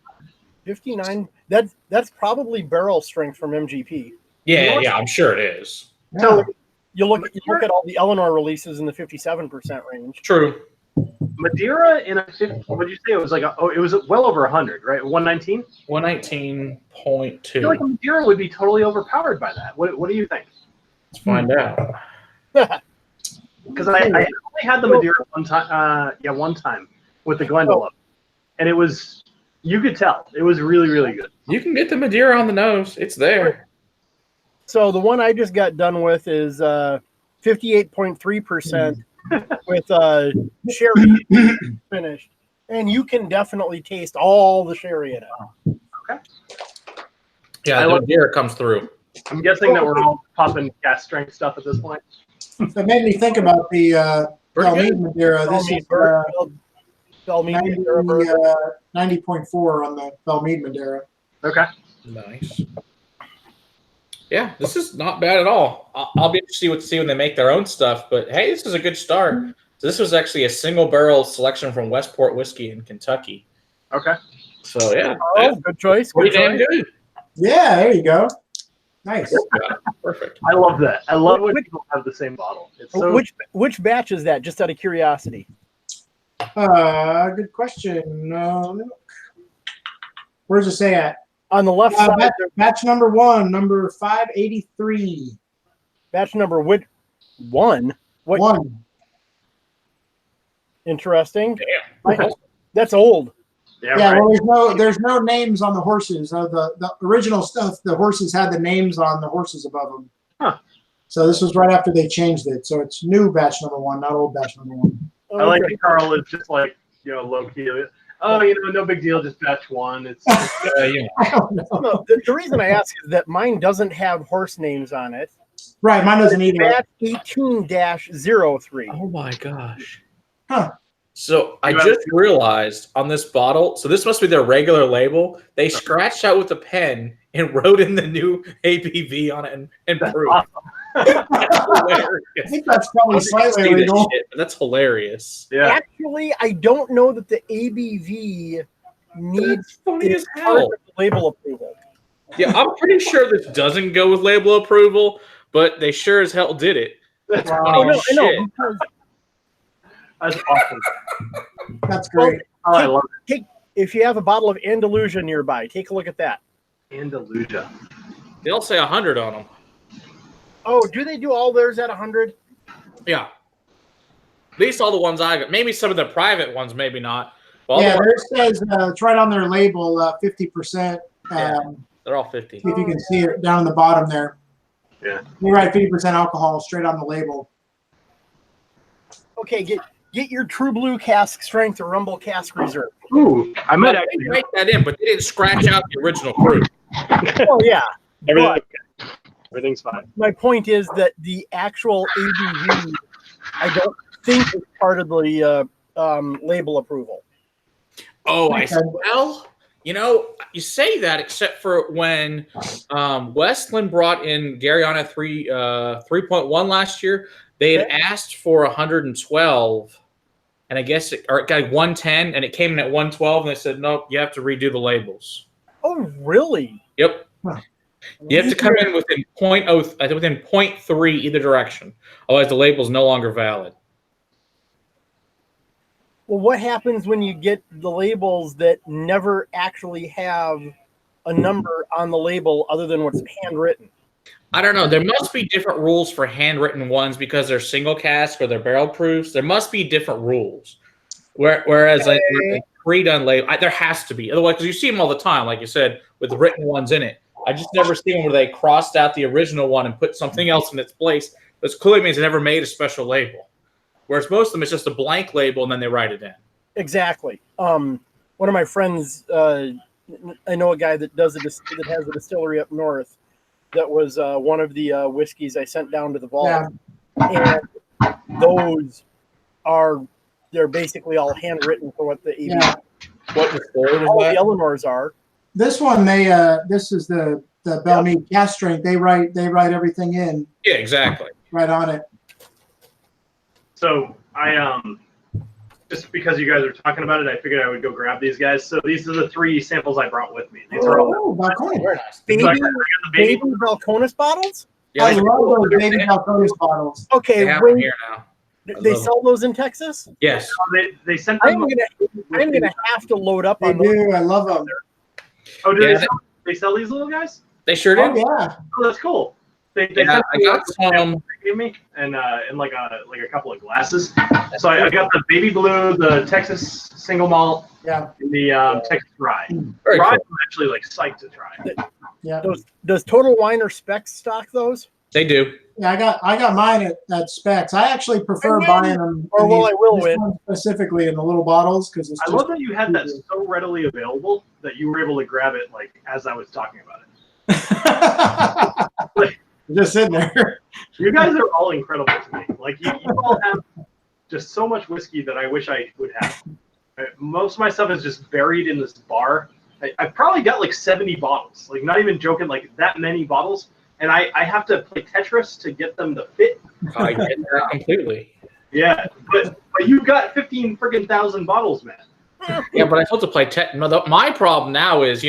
59. That's probably barrel strength from MGP. Yeah, I'm sure it is. So you look at all the Eleanor releases in the 57% range. True. Madeira in a 50. What did you say? It was like it was well over 100, right? 119. 119.2. I feel like Madeira would be totally overpowered by that. What do you think? Let's find out. Because I only had the Madeira one time. One time with the Glendale, and it was. You could tell it was really, really good. You can get the Madeira on the nose; it's there. So the one I just got done with is 58.3% with sherry finished, and you can definitely taste all the sherry in it. Okay. Yeah, the Madeira comes through. I'm guessing that we're all popping gas strength stuff at this point. It made me think about the Belmead Madeira. This is 90.4 on the Belmead Madeira. Okay. Nice. Yeah, this is not bad at all. I'll be interested to see when they make their own stuff. But hey, this is a good start. So this was actually a single barrel selection from Westport Whiskey in Kentucky. Okay. So yeah, good choice. Pretty damn good. Yeah, there you go. Nice. Perfect. I love that. I love when people have the same bottle. It's so... Which batch is that? Just out of curiosity. Good question. Where's it say at? On the left side, batch number 1, number 583. batch number one. What? 1. Interesting. Damn. That's old. Yeah, Yeah, right. well, there's no names on the horses. The original stuff, the horses had the names on the horses above them. Huh. So this was right after they changed it. So it's new batch number 1, not old batch number 1. I like that Carl is just like, low key. Oh, no big deal, just batch 1. It's I don't know. No, the reason I ask is that mine doesn't have horse names on it. Right, mine doesn't either. Batch 18-03. Oh my gosh. Huh. So I just realized on this bottle, so this must be their regular label. They scratched out with a pen and wrote in the new ABV on it and proof. awesome. I think that's probably slightly See that illegal. shit, but that's hilarious. Yeah. Actually, I don't know that the ABV needs funny as part hell. of the label approval. Yeah, I'm pretty sure this doesn't go with label approval, but they sure as hell did it. That's Wow. funny Oh, as no, I shit. know. Because That's awesome. That's great. Oh, I love if you have a bottle of Andalusia nearby, take a look at that. Andalusia. They'll say 100 on them. Oh, do they do all theirs at 100? Yeah. At least all the ones I got. Maybe some of the private ones, maybe not. But all Yeah, the ones, there it says, it's right on their label, 50%. they're all 50. If you can see it down the bottom there. Yeah. You're right, 50% alcohol straight on the label. Okay, get your True Blue cask strength or Rumble cask reserve. Ooh, I might They actually. write that in, but they didn't scratch out the original proof. Oh yeah. Everything's fine. My point is that the actual ABV, I don't think is part of the label approval. Oh, well, you say that except for when Westland brought in Garyana 3.1 last year, they had asked for 112, and I guess it got 110, and it came in at 112, and they said, nope, you have to redo the labels. Oh, really? Yep. Huh. You have to come in within within 0.3 either direction. Otherwise, the label is no longer valid. Well, what happens when you get the labels that never actually have a number on the label other than what's handwritten? I don't know. There must be different rules for handwritten ones because they're single cask or they're barrel proofs. There must be different rules. Whereas like pre-done label, there has to be. Otherwise, because you see them all the time, like you said, with written ones in it. I just never seen them where they crossed out the original one and put something else in its place. This clearly means they never made a special label. Whereas most of them, it's just a blank label and then they write it in. Exactly. One of my friends, I know a guy that has a distillery up north. That was one of the whiskeys I sent down to the vault, and they're basically all handwritten for what the ABV. Yeah. What distillery All was the that? Eleanors are. This one, this is the Belmead cask strength. They write everything in Yeah, exactly. right on it. So I just because you guys are talking about it, I figured I would go grab these guys. So these are the 3 samples I brought with me. These are all. Oh, balcony. Very nice. Baby, So I got the baby Balcones bottles? Yeah, I they love those baby Balcones bottles. Okay, have them here now. they love sell those in Texas? Yes. They sent I'm them. gonna have to load up They on those. do. I love them. Oh, do Yeah, they sell these little guys? They sure Oh, did. yeah. Oh, that's cool. They Yeah, sent I me got some. they gave me and like a couple of glasses. So I got the baby blue, the Texas single malt, Yeah. and the Texas rye. Very Rye, cool. I'm actually like psyched to try. Yeah. Does Total Wine or Specs stock those? They do. Yeah, I got mine at Specs. I actually prefer And buying them. or in will these- I will this win. one specifically in the little bottles because it's I just love that you had that so readily available that you were able to grab it like as I was talking about it. just sitting there. You guys are all incredible to me. Like you all have just so much whiskey that I wish I would have. Most of my stuff is just buried in this bar. I probably got like 70 bottles. Like not even joking, like that many bottles. And I have to play Tetris to get them to fit. I get that completely. Yeah, but you've got 15 freaking thousand bottles, man. Yeah, but I still have to play Tetris. My problem now is,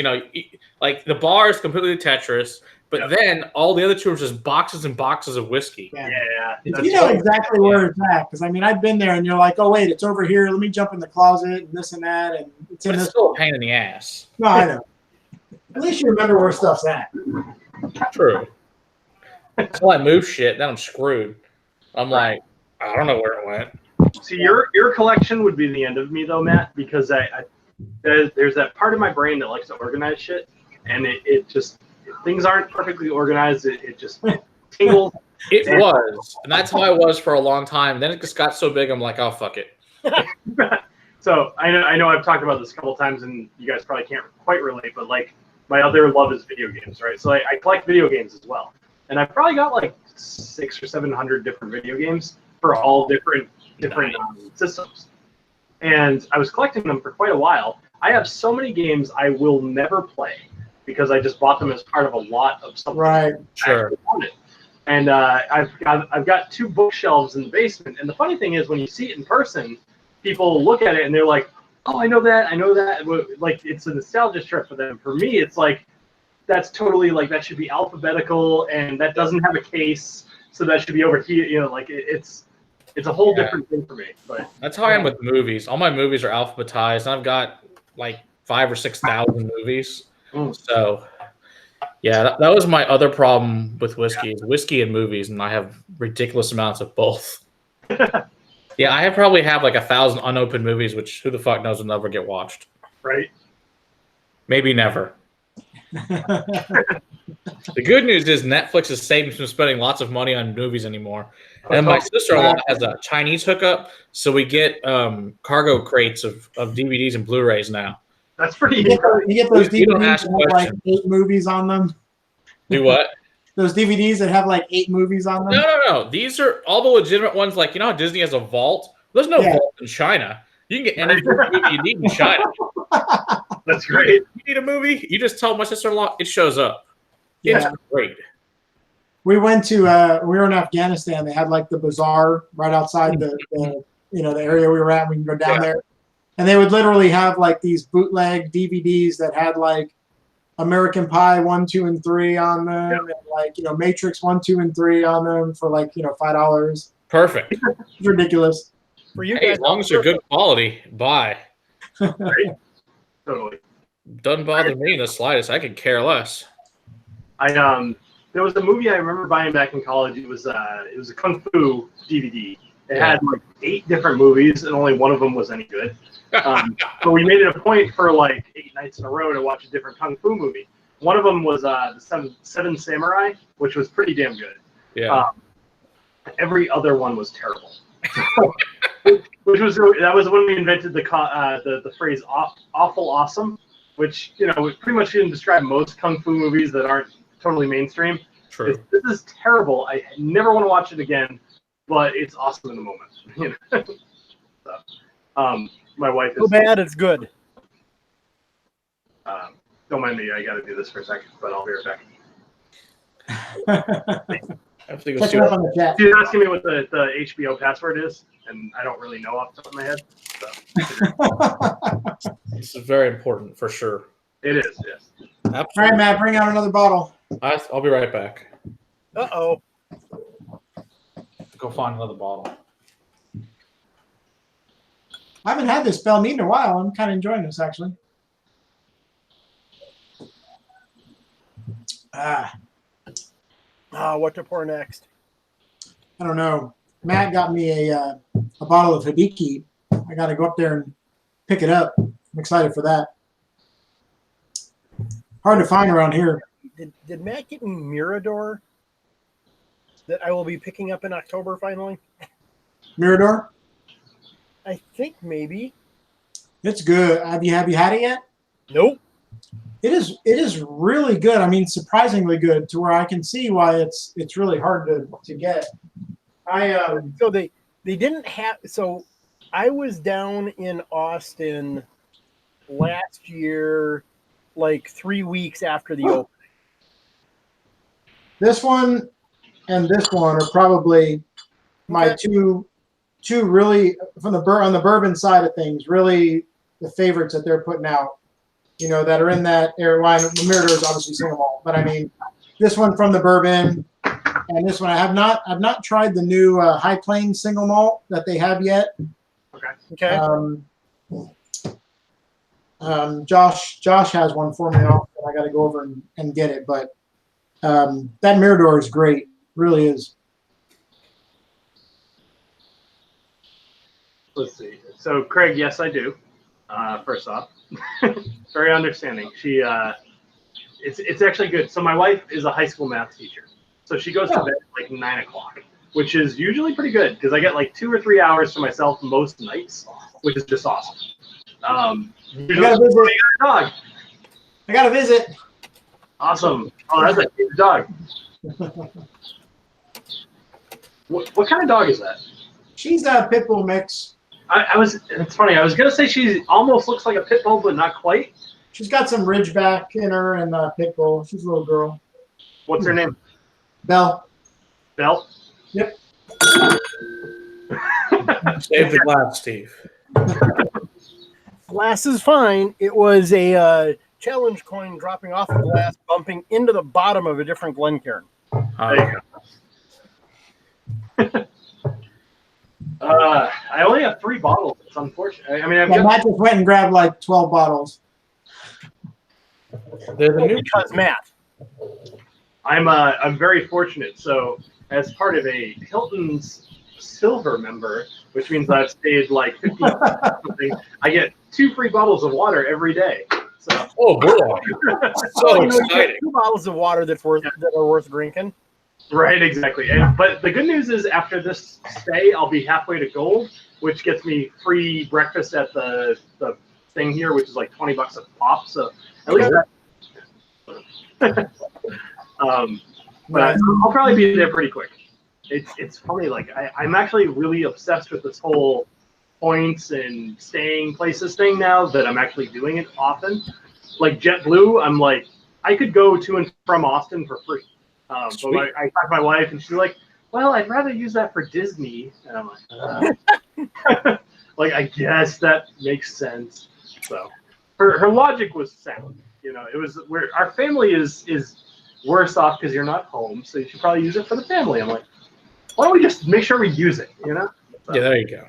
like the bar is completely Tetris, but then all the other two are just boxes and boxes of whiskey. Yeah. Yeah. You know exactly where it's at because I mean I've been there and you're like, oh wait, it's over here. Let me jump in the closet and this and that and it's But in it's this. still a pain in the ass. No, I know. At least you remember where stuff's at. True. Until I move shit, then I'm screwed. I'm like, I don't know where it went. See, your collection would be the end of me though, Matt, because there's that part of my brain that likes to organize shit, and it just things aren't perfectly organized. It just tingles. It was, and that's how I was for a long time. Then it just got so big, I'm like, oh fuck it. So I know I've talked about this a couple times, and you guys probably can't quite relate, but like my other love is video games, right? So I collect video games as well, and I've probably got like 600 or 700 different video games for all different systems. And I was collecting them for quite a while. I have so many games I will never play because I just bought them as part of a lot of something. Right. Sure. And I've got 2 bookshelves in the basement. And the funny thing is, when you see it in person, people look at it and they're like, "Oh, I know that. Like it's a nostalgia trip for them. For me, it's like that's totally like that should be alphabetical, and that doesn't have a case, so that should be over here. You know, like it's a whole different thing for me." But that's how I am with movies. All my movies are alphabetized, and I've got like 5,000 or 6,000 movies. So, yeah, that was my other problem with whiskey. Is whiskey and movies, and I have ridiculous amounts of both. Yeah, I probably have like 1,000 unopened movies, which who the fuck knows will never get watched. Right. Maybe never. The good news is Netflix is saving from spending lots of money on movies anymore. And my sister-in-law has a Chinese hookup, so we get cargo crates of DVDs and Blu-rays now. That's pretty. You get those DVDs that have like 8 movies on them. Do what? Those DVDs that have like 8 movies on them. No. These are all the legitimate ones. Like, you know how Disney has a vault? There's no vault in China. You can get any movie you need in China. That's great. You need a movie? You just tell my sister-in-law, it shows up. It's great. We went to we were in Afghanistan. They had like the bazaar right outside the area we were at. We can go down there, and they would literally have like these bootleg DVDs that had like American Pie 1, 2, and 3 on them, and like Matrix 1, 2, and 3 on them for like $5. Perfect. It's ridiculous. For you Hey, guys, as long as they're good quality, buy. Right. Totally. Doesn't bother me in the slightest. I could care less. There was a movie I remember buying back in college. It was a Kung Fu DVD. It had like 8 different movies, and only one of them was any good. So we made it a point for like 8 nights in a row to watch a different Kung Fu movie. One of them was the Seven Samurai, which was pretty damn good. Yeah. Every other one was terrible. That was when we invented the phrase "awful awesome," which pretty much can describe most Kung Fu movies that aren't totally mainstream. True. This is terrible. I never want to watch it again, but it's awesome in the moment. So, my wife is so bad it's good. Don't mind me. I got to do this for a second, but I'll be right back. I have to go Catch see up on the chat. She's asking me what the HBO password is, and I don't really know off the top of my head. So. This is very important for sure. It is, yes. Absolutely. All right, Matt, bring out another bottle. I'll be right back. Uh-oh. Go find another bottle. I haven't had this Bell Mead in a while. I'm kind of enjoying this, actually. What to pour next? I don't know. Matt got me a bottle of Hibiki. I got to go up there and pick it up. I'm excited for that. Hard to find around here. Did Matt get me Mirador that I will be picking up in October finally? Mirador? I think maybe. It's good. Have you had it yet? Nope. It is really good. I mean, surprisingly good to where I can see why it's really hard to get. So they didn't have. So I was down in Austin last year, like 3 weeks after the opening. This one and this one are probably my two really on the bourbon side of things, really the favorites that they're putting out. That are in that area. Well, the Mirador is obviously single malt, but I mean, this one from the bourbon, and this one I've not tried the new High Plains single malt that they have yet. Okay. Josh has one for me. I'll I got to go over and get it. But that Mirador is great, really is. Let's see. So Craig, yes, I do. First off, very understanding. She, it's actually good. So my wife is a high school math teacher, so she goes to bed at like 9 o'clock, which is usually pretty good because I get like 2 or 3 hours to myself most nights, which is just awesome. Usually, I got to visit. Awesome. Oh, that's a cute dog. What kind of dog is that? She's a pit bull mix. It's funny. I was gonna say she almost looks like a pit bull, but not quite. She's got some ridgeback in her and pit bull. She's a little girl. What's her name? Belle. Belle? Yep. Save the glass, Steve. Glass is fine. It was a challenge coin dropping off the glass, bumping into the bottom of a different Glencairn. I only have 3 bottles. It's unfortunate. I mean, Matt just went and grabbed like 12 bottles. There's a new Because Matt. I'm very fortunate. So as part of a Hilton's Silver member, which means I've stayed like 50 something, I get 2 free bottles of water every day. So oh boy, so exciting! 2 bottles of water that are worth drinking. Right, exactly. But the good news is after this stay, I'll be halfway to gold, which gets me free breakfast at the thing here, which is like $20 a pop. So at least that. But I'll probably be there pretty quick. It's funny. Like I'm actually really obsessed with this whole points and staying places thing now that I'm actually doing it often. Like JetBlue, I'm like I could go to and from Austin for free. But I talked to my wife, and she's like, "Well, I'd rather use that for Disney." And I'm like, like I guess that makes sense. So, her logic was sound. You know, it was where our family is worse off because you're not home, so you should probably use it for the family. I'm like, why don't we just make sure we use it? You know? So, yeah, there you go.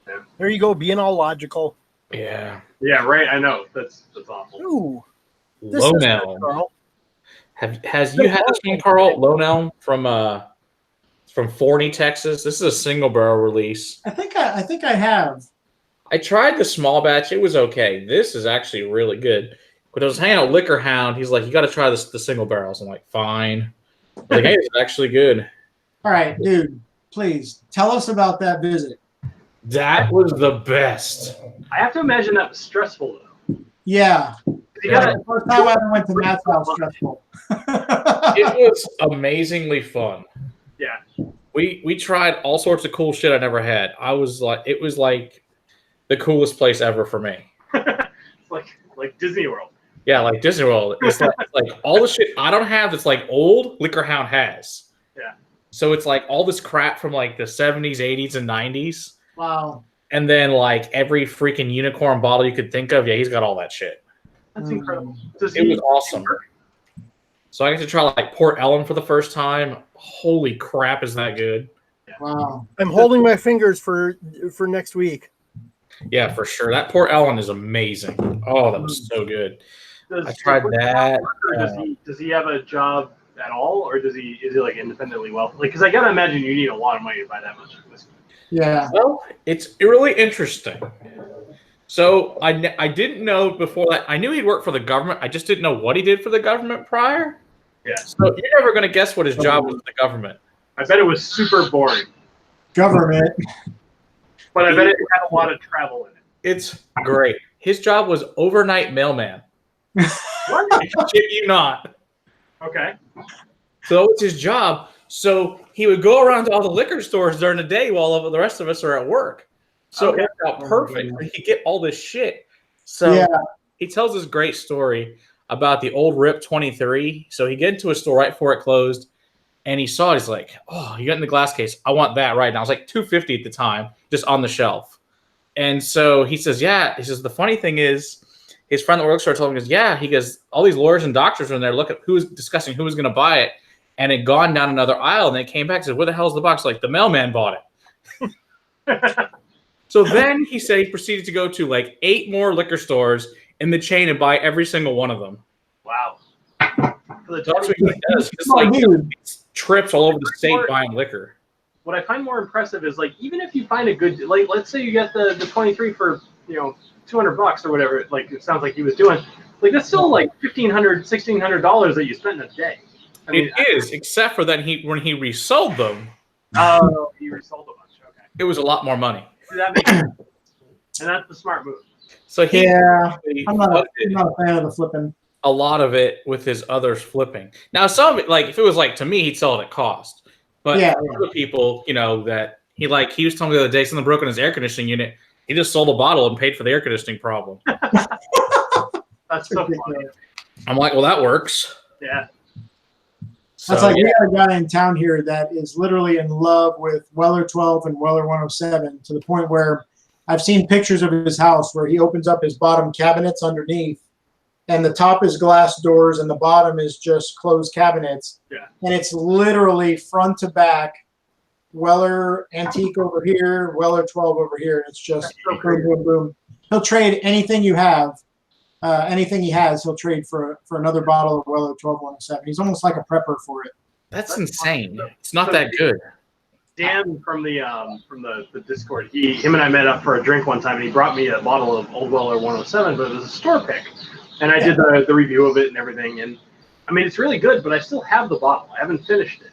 Yeah. There you go, being all logical. Yeah. Yeah. Right. I know. That's awful. Ooh. Lonel. Has you had this one, Carl? Lonel from Forney, Texas. This is a single barrel release. I think I have. I tried the small batch. It was okay. This is actually really good. But I was hanging out with Liquor Hound. He's like, you got to try the single barrels. I'm like, fine. Like, hey, it's actually good. All right, dude, please tell us about that visit. That was the best. I have to imagine that was stressful though. Yeah. The first time I ever went to Matt's house, stressful. It was amazingly fun. Yeah. We tried all sorts of cool shit I never had. It was like the coolest place ever for me. like Disney World. Yeah, like Disney World. It's like all the shit I don't have that's like old, Liquor Hound has. Yeah. So it's like all this crap from like the 70s, 80s, and 90s. Wow. And then like every freaking unicorn bottle you could think of. Yeah, he's got all that shit. That's incredible. It was awesome. So I got to try like Port Ellen for the first time. Holy crap, is that good? Wow. I'm holding my fingers for next week. Yeah, for sure. That Port Ellen is amazing. Oh, that was so good. I tried that. Does he have a job at all, or is he like independently wealthy? Like, because I gotta imagine you need a lot of money to buy that much whiskey. Yeah. Well, it's really interesting. So I didn't know before that. I knew he'd worked for the government. I just didn't know what he did for the government prior. Yeah. So you're never going to guess what his job was with the government. I bet it was super boring. Government. But I bet it had a lot of travel in it. It's great. His job was overnight mailman. What? I kid you not. Okay. So that was his job. So he would go around to all the liquor stores during the day while the rest of us are at work. So it worked out perfect. He could get all this shit. So he tells this great story about the old RIP 23. So he get into a store right before it closed, and he saw it. He's like, "Oh, you got in the glass case. I want that right now." It was like $250 at the time, just on the shelf. And so he says, "Yeah." He says, "The funny thing is, his friend at the workstore told him, he goes, he goes, all these lawyers and doctors were in there looking who was discussing who was going to buy it, and it gone down another aisle, and they came back and said, where the hell's the box? Like, the mailman bought it." So then he said he proceeded to go to like 8 more liquor stores in the chain and buy every single one of them. Wow. That's what he does. He just like trips all over the state buying liquor. What I find more impressive is like even if you find a good like let's say you get the 23 for $200 or whatever, like it sounds like he was doing, like that's still like $1,500-$1,600 that you spent in a day. I mean, it is, except for that when he resold them. Oh, he resold a bunch. Okay. It was a lot more money. See, that makes sense. And that's the smart move. So he I'm not a fan of the flipping. A lot of it with his others flipping. Now, some of it, like if it was like to me, he'd sell it at cost. But other people, that he was telling me the other day something broke in his air conditioning unit. He just sold a bottle and paid for the air conditioning problem. That's so funny. I'm like, well, that works. Yeah. So, that's like we got a guy in town here that is literally in love with Weller 12 and Weller 107 to the point where I've seen pictures of his house where he opens up his bottom cabinets underneath, and the top is glass doors and the bottom is just closed cabinets. Yeah. And it's literally front to back, Weller Antique over here, Weller 12 over here. And it's just boom, boom, boom. He'll trade anything you have, anything he has, he'll trade for another bottle of Weller 12-107. He's almost like a prepper for it. That's insane. It's not that good. Dan from the Discord, him and I met up for a drink one time, and he brought me a bottle of Old Weller 107, but it was a store pick. And I did the review of it and everything, and I mean it's really good, but I still have the bottle. I haven't finished it.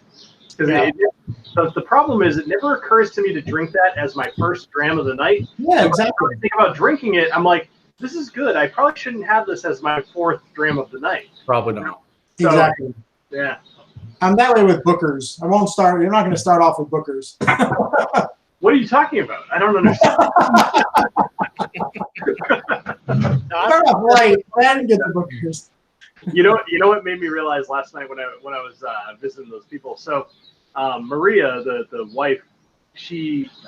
The problem is it never occurs to me to drink that as my first dram of the night. Yeah, exactly. When I think about drinking it, I'm like, this is good. I probably shouldn't have this as my fourth dram of the night. Probably not. So, exactly. Yeah. I'm that way with Bookers. I won't start. You're not going to start off with Bookers. What are you talking about? I don't understand. Start off light, then get the Bookers. You know what made me realize last night when I was visiting those people. So Maria, the wife,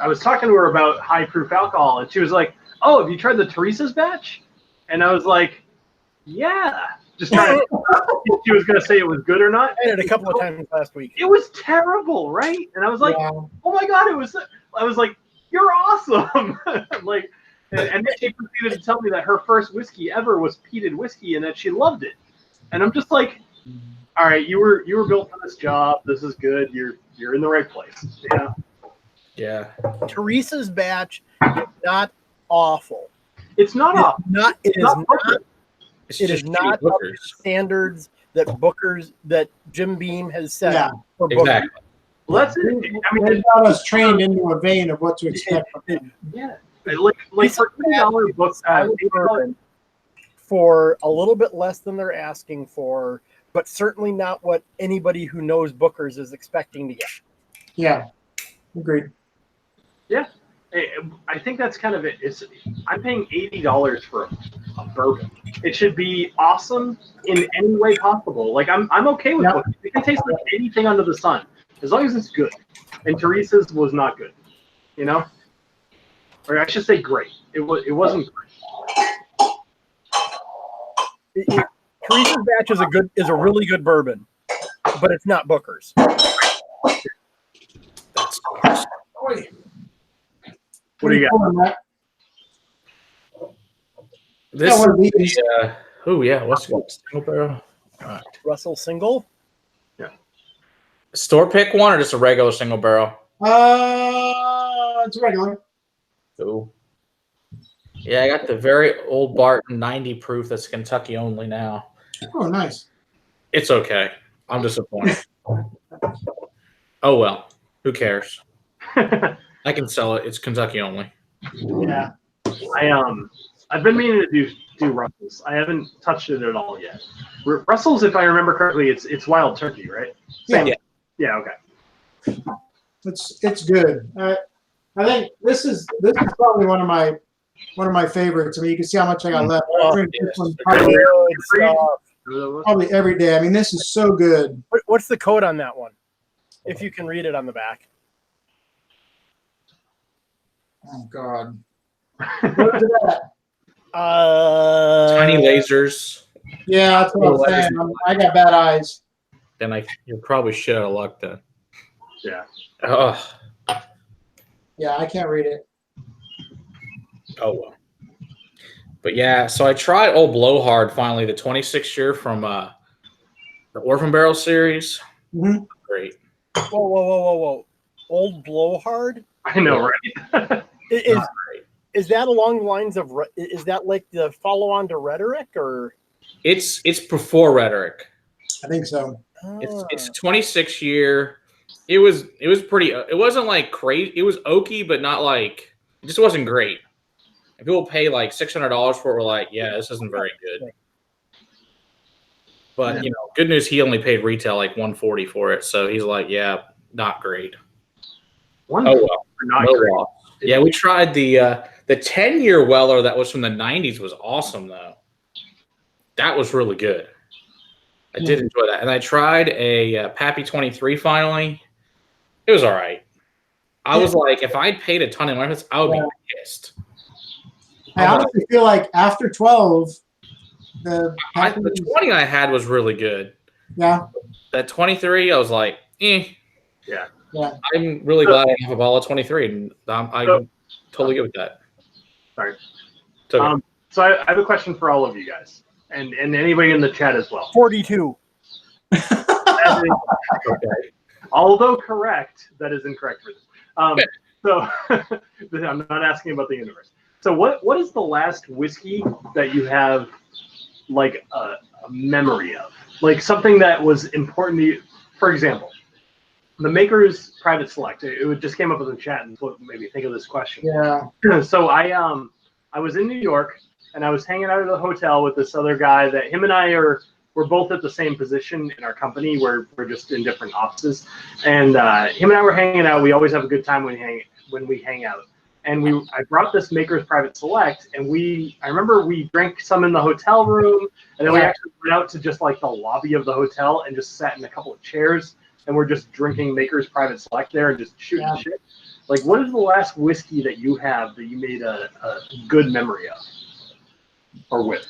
I was talking to her about high proof alcohol, and she was like, "Oh, have you tried the Teresa's batch?" And I was like, "Yeah." Just trying to she was going to say it was good or not. I had it a couple of times last week. It was terrible, right? And I was like, "Oh my god, it was!" I was like, "You're awesome!" Like, and then she proceeded to tell me that her first whiskey ever was peated whiskey, and that she loved it. And I'm just like, "All right, you were built for this job. This is good. You're in the right place." Yeah. Yeah. Teresa's batch is not awful. It's not awful. It is not up to the standards that that Jim Beam has set for Booker. Exactly. Well, that's it. I mean, they got us trained into a vein of what to expect from them. Yeah. Like for $2 books, for a little bit less than they're asking for, but certainly not what anybody who knows Bookers is expecting to get. Yeah, agreed. Yeah, I think that's kind of it. I'm paying $80 for a bourbon. It should be awesome in any way possible. Like I'm okay with Bookers. It can taste like anything under the sun as long as it's good. And Teresa's was not good, or I should say great. It wasn't great. Teresa's batch is a really good bourbon, but it's not Booker's. That's awesome. What do you got? This is what's the single barrel? All right. Russell Single? Yeah. Store pick one or just a regular single barrel? It's regular. Cool. Yeah, I got the very old Barton 90 proof that's Kentucky only now. Oh, nice. It's okay. I'm disappointed. Oh well. Who cares? I can sell it. It's Kentucky only. Yeah. I've been meaning to do Russell's. I haven't touched it at all yet. Russell's, if I remember correctly, it's wild turkey, right? Yeah. Yeah. Okay. It's good. I think this is probably one of my favorites. I mean, you can see how much I got left. I drink this one probably every day. I mean, this is so good. What's the code on that one? If you can read it on the back. Oh God. What is that? Tiny lasers. Yeah, that's what I'm saying. I got bad eyes. Then you're probably shit out of luck then. Yeah. Oh. Yeah, I can't read it. Oh well. But yeah, so I tried Old Blowhard finally, the 26 year from the Orphan Barrel series. Mm-hmm. Great. Whoa. Old Blowhard? I know, right? Is that along the lines of, is that like the follow-on to Rhetoric, or? It's before Rhetoric. I think so. It's 26 year. It was pretty. It wasn't like crazy. It was oaky, but not like it just wasn't great. And people pay like $600 for it. Were like, yeah, this isn't very good. But you know, good news. He only paid retail like $140 for it, so he's like, yeah, not great. Not great. Loss. Yeah, we tried the 10-year Weller that was from the 90s was awesome though. That was really good. I did enjoy that. And I tried a Pappy 23 finally. It was all right. I was like, if I'd paid a ton of money, I would be pissed. I honestly feel like after 12, the 20 I had was really good. Yeah. That 23, I was like, eh. Yeah. I'm really glad I have a ball of 23, and I'm totally good with that. Sorry. So I have a question for all of you guys, and anybody in the chat as well. 42. Okay. Although correct, that is incorrect for this. So I'm not asking about the universe. So what is the last whiskey that you have like a memory of? Like something that was important to you? For example, the Maker's Private Select. It just came up in the chat and made me think of this question. Yeah. So I was in New York and I was hanging out at a hotel with this other guy that him and we're both at the same position in our company. We're just in different offices, and him and I were hanging out. We always have a good time when we hang out. And I brought this Maker's Private Select, and I remember we drank some in the hotel room, and then we actually went out to just like the lobby of the hotel and just sat in a couple of chairs, and we're just drinking Maker's Private Select there and just shooting shit. Like, what is the last whiskey that you have that you made a good memory of, or with?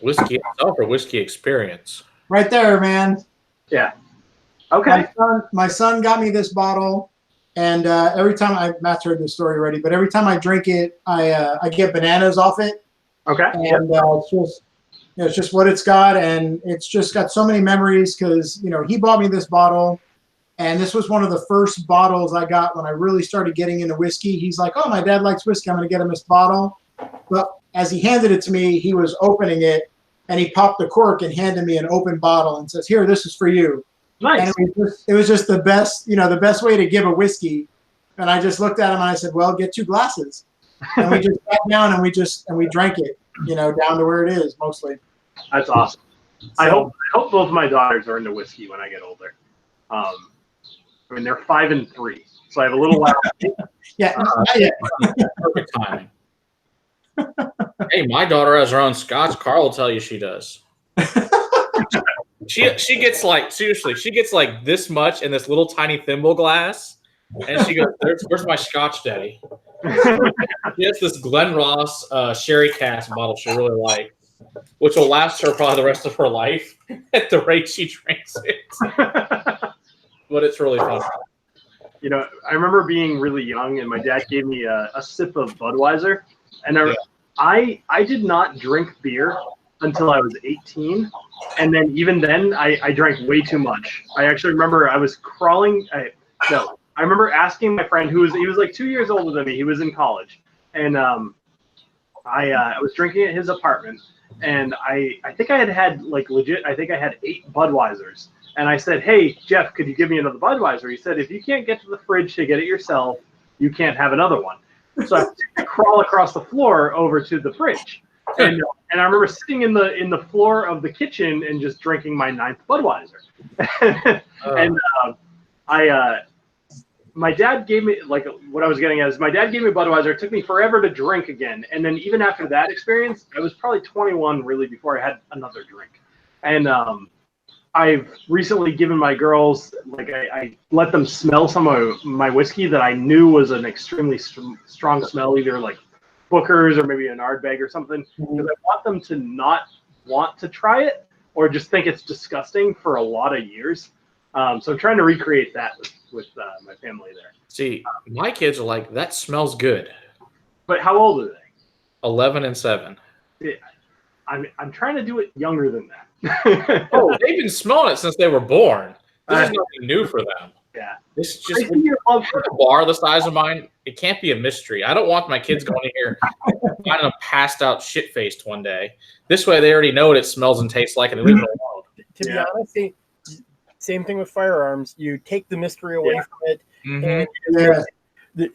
Whiskey itself or whiskey experience? Right there, man. Yeah. Okay. My son got me this bottle, and every time Matt's heard this story already, but every time I drink it, I get bananas off it. Okay. And it's just what it's got, and it's just got so many memories because he bought me this bottle, and this was one of the first bottles I got when I really started getting into whiskey. He's like, "Oh, my dad likes whiskey. I'm going to get him this bottle." But as he handed it to me, he was opening it, and he popped the cork and handed me an open bottle and says, "Here, this is for you." Nice. And it was just the best, the best way to give a whiskey. And I just looked at him and I said, "Well, get 2 glasses." And we just sat down and we drank it, down to where it is mostly. That's awesome. So, I hope both my daughters are into whiskey when I get older. I mean, they're 5 and 3, so I have a little while. Yeah, not yet. Perfect timing. Hey, my daughter has her own scotch. Carl will tell you she does. She gets like, seriously, she gets like this much in this little tiny thimble glass, and she goes, "Where's my scotch, Daddy?" She has this Glen Ross sherry cask bottle she really likes, which will last her probably the rest of her life at the rate she drinks it. But it's really fun. I remember being really young, and my dad gave me a sip of Budweiser, and I did not drink beer until I was 18, and then even then I drank way too much. I actually remember I was crawling. I remember asking my friend he was like 2 years older than me. He was in college, and I was drinking at his apartment, and I think I had like legit. I think I had 8 Budweisers. And I said, "Hey, Jeff, could you give me another Budweiser?" He said, "If you can't get to the fridge to get it yourself, you can't have another one." So I had to crawl across the floor over to the fridge. And I remember sitting in the floor of the kitchen and just drinking my 9th Budweiser. And my dad gave me, like, what I was getting at is my dad gave me Budweiser. It took me forever to drink again. And then even after that experience, I was probably 21 really before I had another drink. And I've recently given my girls, like, I let them smell some of my whiskey that I knew was an extremely strong smell, either like Booker's or maybe an Ardbeg or something, because I want them to not want to try it or just think it's disgusting for a lot of years. So I'm trying to recreate that with my family there. See, my kids are like, "That smells good." But how old are they? 11 and 7. I'm trying to do it younger than that. Oh, they've been smelling it since they were born. This is nothing new for them. Yeah. This just when you have a bar the size of mine, it can't be a mystery. I don't want my kids going in here finding them passed out shit faced one day. This way they already know what it smells and tastes like and they leave it alone. To be honest, same thing with firearms. You take the mystery away from it. Mm-hmm. And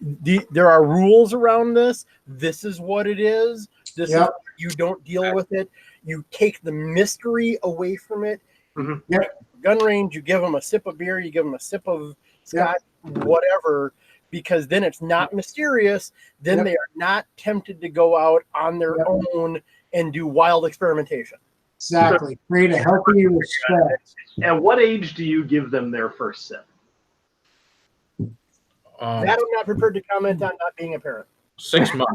there are rules around this. This is what it is. This is you don't deal with it. You take the mystery away from it. Mm-hmm. Gun range, you give them a sip of beer, you give them a sip of scotch, whatever, because then it's not mysterious. Then they are not tempted to go out on their own and do wild experimentation. Exactly. Create a healthy respect. At what age do you give them their first sip? That I'm not prepared to comment on, not being a parent. 6 months.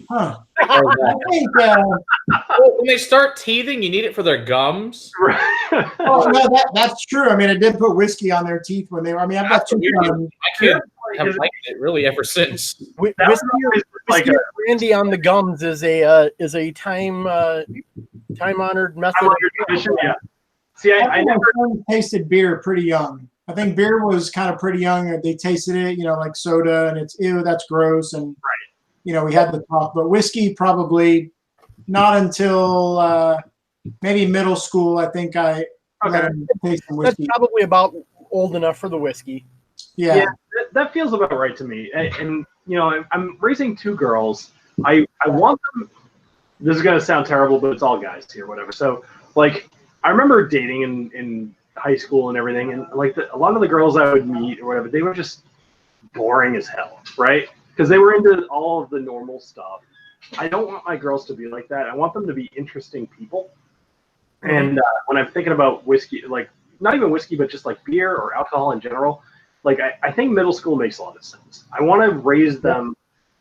Huh. I think, Well, when they start teething, you need it for their gums. Right. oh, no, that's true. I mean, I did put whiskey on their teeth when they were. I mean, I've got 2 sons. My kids have liked it really ever since. Whiskey or brandy on the gums is a time honored method. Yeah. See, I never tasted beer pretty young. I think beer was kind of pretty young. They tasted it, like soda, and it's ew, that's gross. And we had the talk. But whiskey probably not until maybe middle school. I think I let them taste some whiskey. That's probably about old enough for the whiskey. Yeah, that feels about right to me. And I'm raising 2 girls. I want them. This is gonna sound terrible, but it's all guys here, whatever. So I remember dating in high school and everything, and a lot of the girls I would meet or whatever, they were just boring as hell, right? Because they were into all of the normal stuff. I don't want my girls to be like that. I want them to be interesting people. And when I'm thinking about whiskey, not even whiskey, but just beer or alcohol in general, I think middle school makes a lot of sense. I want to raise them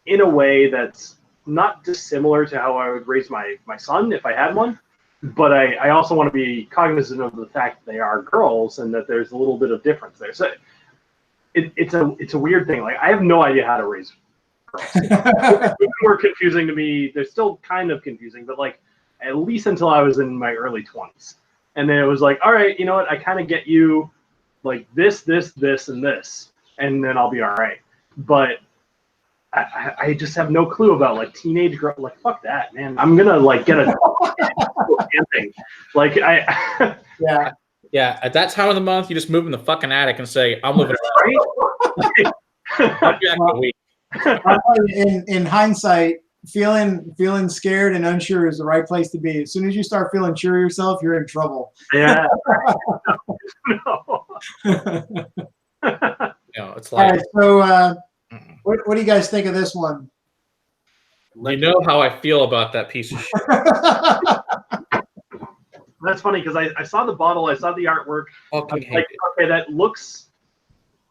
in a way that's not dissimilar to how I would raise my son if I had one. But I also want to be cognizant of the fact that they are girls and that there's a little bit of difference there. So it's a weird thing. I have no idea how to raise girls. Women were confusing to me. They're still kind of confusing, but at least until I was in my early 20s. And then it was all right, you know what? I kind of get you this, and this, and then I'll be all right. But I just have no clue about teenage girl. Fuck that, man. I'm gonna get a thing. Yeah. At that time of the month, you just move in the fucking attic and say, "I'm living right." I'll be back in a week. In hindsight, feeling scared and unsure is the right place to be. As soon as you start feeling sure of yourself, you're in trouble. Yeah. No. It's all right. So. What do you guys think of this one? You know how I feel about that piece of shit. That's funny because I saw the bottle, I saw the artwork. Okay, that looks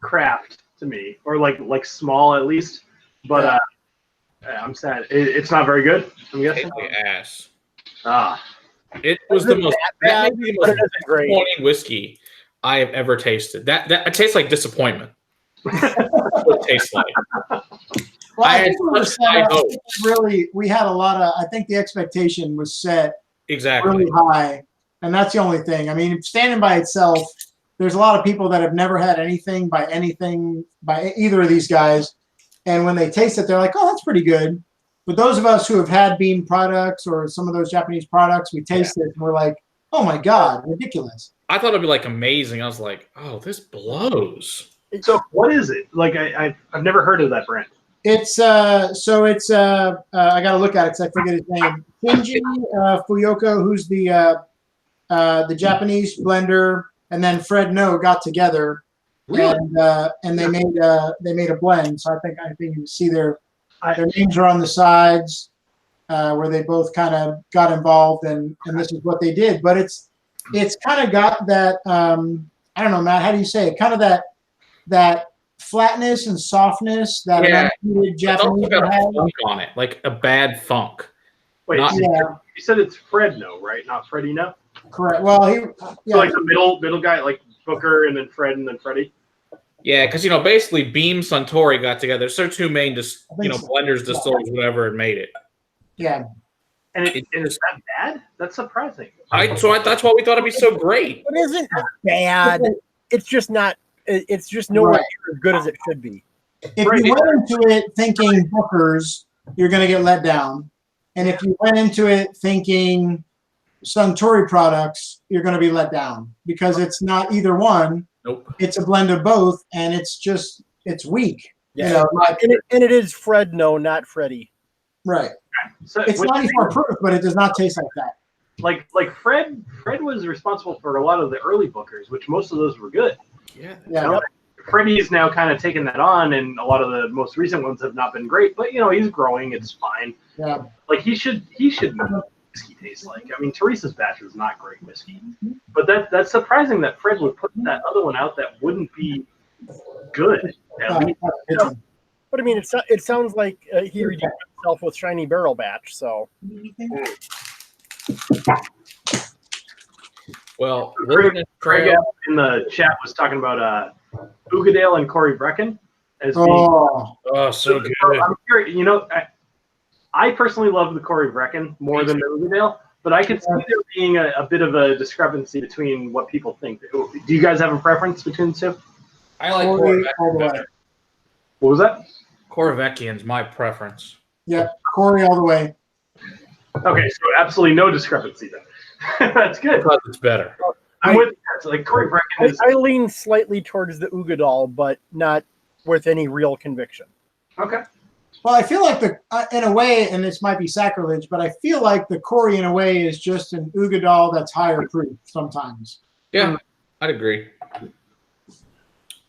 craft to me, or like small at least. But I'm sad. It's not very good. I'm guessing. Ass. It was the most disappointing whiskey I have ever tasted. That it tastes like disappointment. What it tastes like. Well, I think we had a lot of. I think the expectation was set really high, and that's the only thing. I mean, standing by itself, there's a lot of people that have never had anything by either of these guys, and when they taste it, they're like, "Oh, that's pretty good." But those of us who have had Beam products or some of those Japanese products, we taste it and we're like, "Oh my god, ridiculous!" I thought it'd be amazing. I was like, "Oh, this blows." So what is it? I've never heard of that brand. It's I got to look at it because I forget his name. Shinji Fuyoko, who's the Japanese blender, and then Fred No got together, and they made a blend. So I think you see their names are on the sides where they both kind of got involved, and this is what they did. But it's kind of got that I don't know, Matt. How do you say it? Kind of that flatness and softness that an unheated Japanese got a funk on it, like a bad funk. Wait, you said it's Fred No, right? Not Freddie No? Correct. Well, the middle guy, like Booker, and then Fred, and then Freddie. Yeah, because basically Beam Suntory got together. So two main blenders, distillers, whatever, and made it. Yeah. And is that bad? That's surprising. That's why we thought it'd be so great. It isn't bad. It's just not. It's just nowhere near as good as it should be. If you went into it thinking Booker's, you're going to get let down. And if you went into it thinking Suntory products, you're going to be let down because it's not either one. Nope. It's a blend of both, and it's weak. Yeah. And it is Fredno, not Freddy. Right. So it's 94 proof, but it does not taste like that. Like Fred was responsible for a lot of the early Bookers, which most of those were good. Yeah. Yeah. Freddie's now kind of taken that on, and a lot of the most recent ones have not been great. But he's growing; it's fine. Yeah. Like he should know what whiskey tastes like. I mean, Teresa's batch was not great whiskey, but that's surprising that Fred would put that other one out that wouldn't be good. But I mean, it sounds like he redeemed himself with Shiny Barrel batch. So. Well, Craig in the chat was talking about Ugadale and Corey Brecken as being so good. I'm curious, I personally love the Corey Brecken more than the Ugadale, but I could see there being a bit of a discrepancy between what people think. Do you guys have a preference between the two? I like Corey better. What was that? Corvecchian's my preference. Yeah, Corey all the way. Okay, so absolutely no discrepancy then. That's good. Because it's better. I'm with you. So like Corey Brecken is. I lean slightly towards the Ugadal, but not with any real conviction. Okay. Well, I feel like in a way, and this might be sacrilege, but I feel like the Corey in a way is just an Ugadal that's higher proof sometimes. Yeah, I'd agree.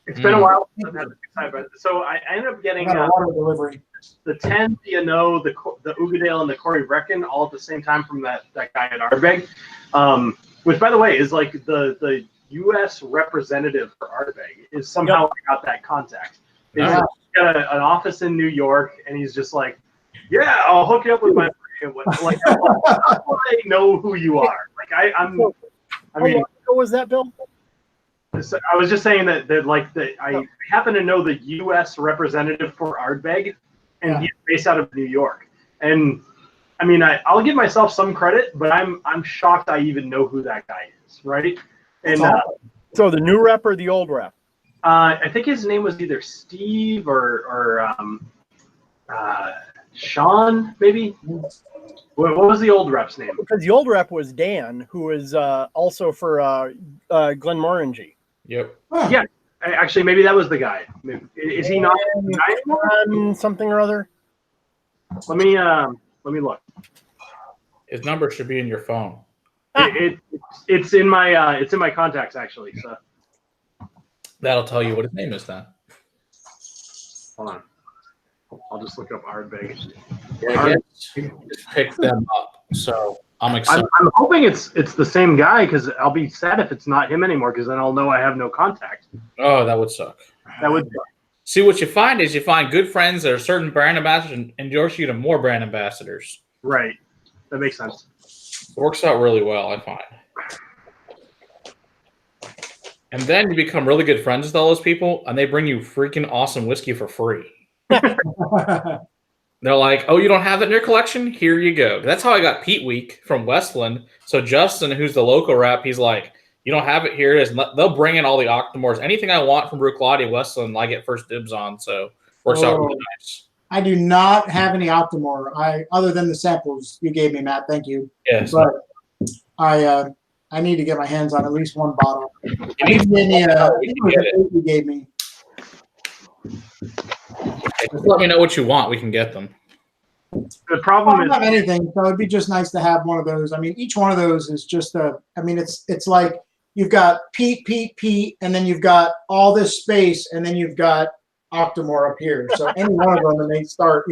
It's been a while since I've had the side, so I ended up getting water delivery. The 10 P&O, the Ugadale, and the Corey Brecken all at the same time from that guy at Ardbeg, which, by the way, is like the U.S. representative for Ardbeg is somehow I got that contact. He's got an office in New York, and he's just like, yeah, I'll hook you up with my like, how do I know who you are? Like, I mean, what was that, Bill? I was just saying that I happen to know the U.S. representative for Ardbeg, and he's based out of New York. And I mean, I'll give myself some credit, but I'm shocked I even know who that guy is, right? And so the new rep or the old rep? I think his name was either Steve or Sean, maybe. What was the old rep's name? Because the old rep was Dan, who was also for Glenmorangie. Yep. Huh. Yeah, actually, maybe that was the guy. Is he not the guy anymore? Something or other. Let me look. His number should be in your phone. It's in my contacts actually. So that'll tell you what his name is then. Hold on. I'll just look up Ardbeg. Yeah, just pick them up. So I'm excited. I'm hoping it's the same guy because I'll be sad if it's not him anymore because then I'll know I have no contact. Oh, that would suck. That would suck. See, what you find is you find good friends that are certain brand ambassadors and endorse you to more brand ambassadors. Right. That makes sense. It works out really well, I find. And then you become really good friends with all those people, and they bring you freaking awesome whiskey for free. They're like, oh, you don't have that in your collection? Here you go. That's how I got Pete Week from Westland. So Justin, who's the local rep, he's like, you don't have it, here it is. They'll bring in all the Octomores. Anything I want from Bruichladdich Westland, I get first dibs on. So works out really nice. I do not have any Octomore. Other than the samples you gave me, Matt. Thank you. Yes. But I need to get my hands on at least one bottle. I think you gave me. Just let me know what you want. We can get them. The problem I don't have anything, so it'd be just nice to have one of those. I mean, each one of those is just it's like you've got Pete, and then you've got all this space, and then you've got Octomore up here. So any one of them, and they start,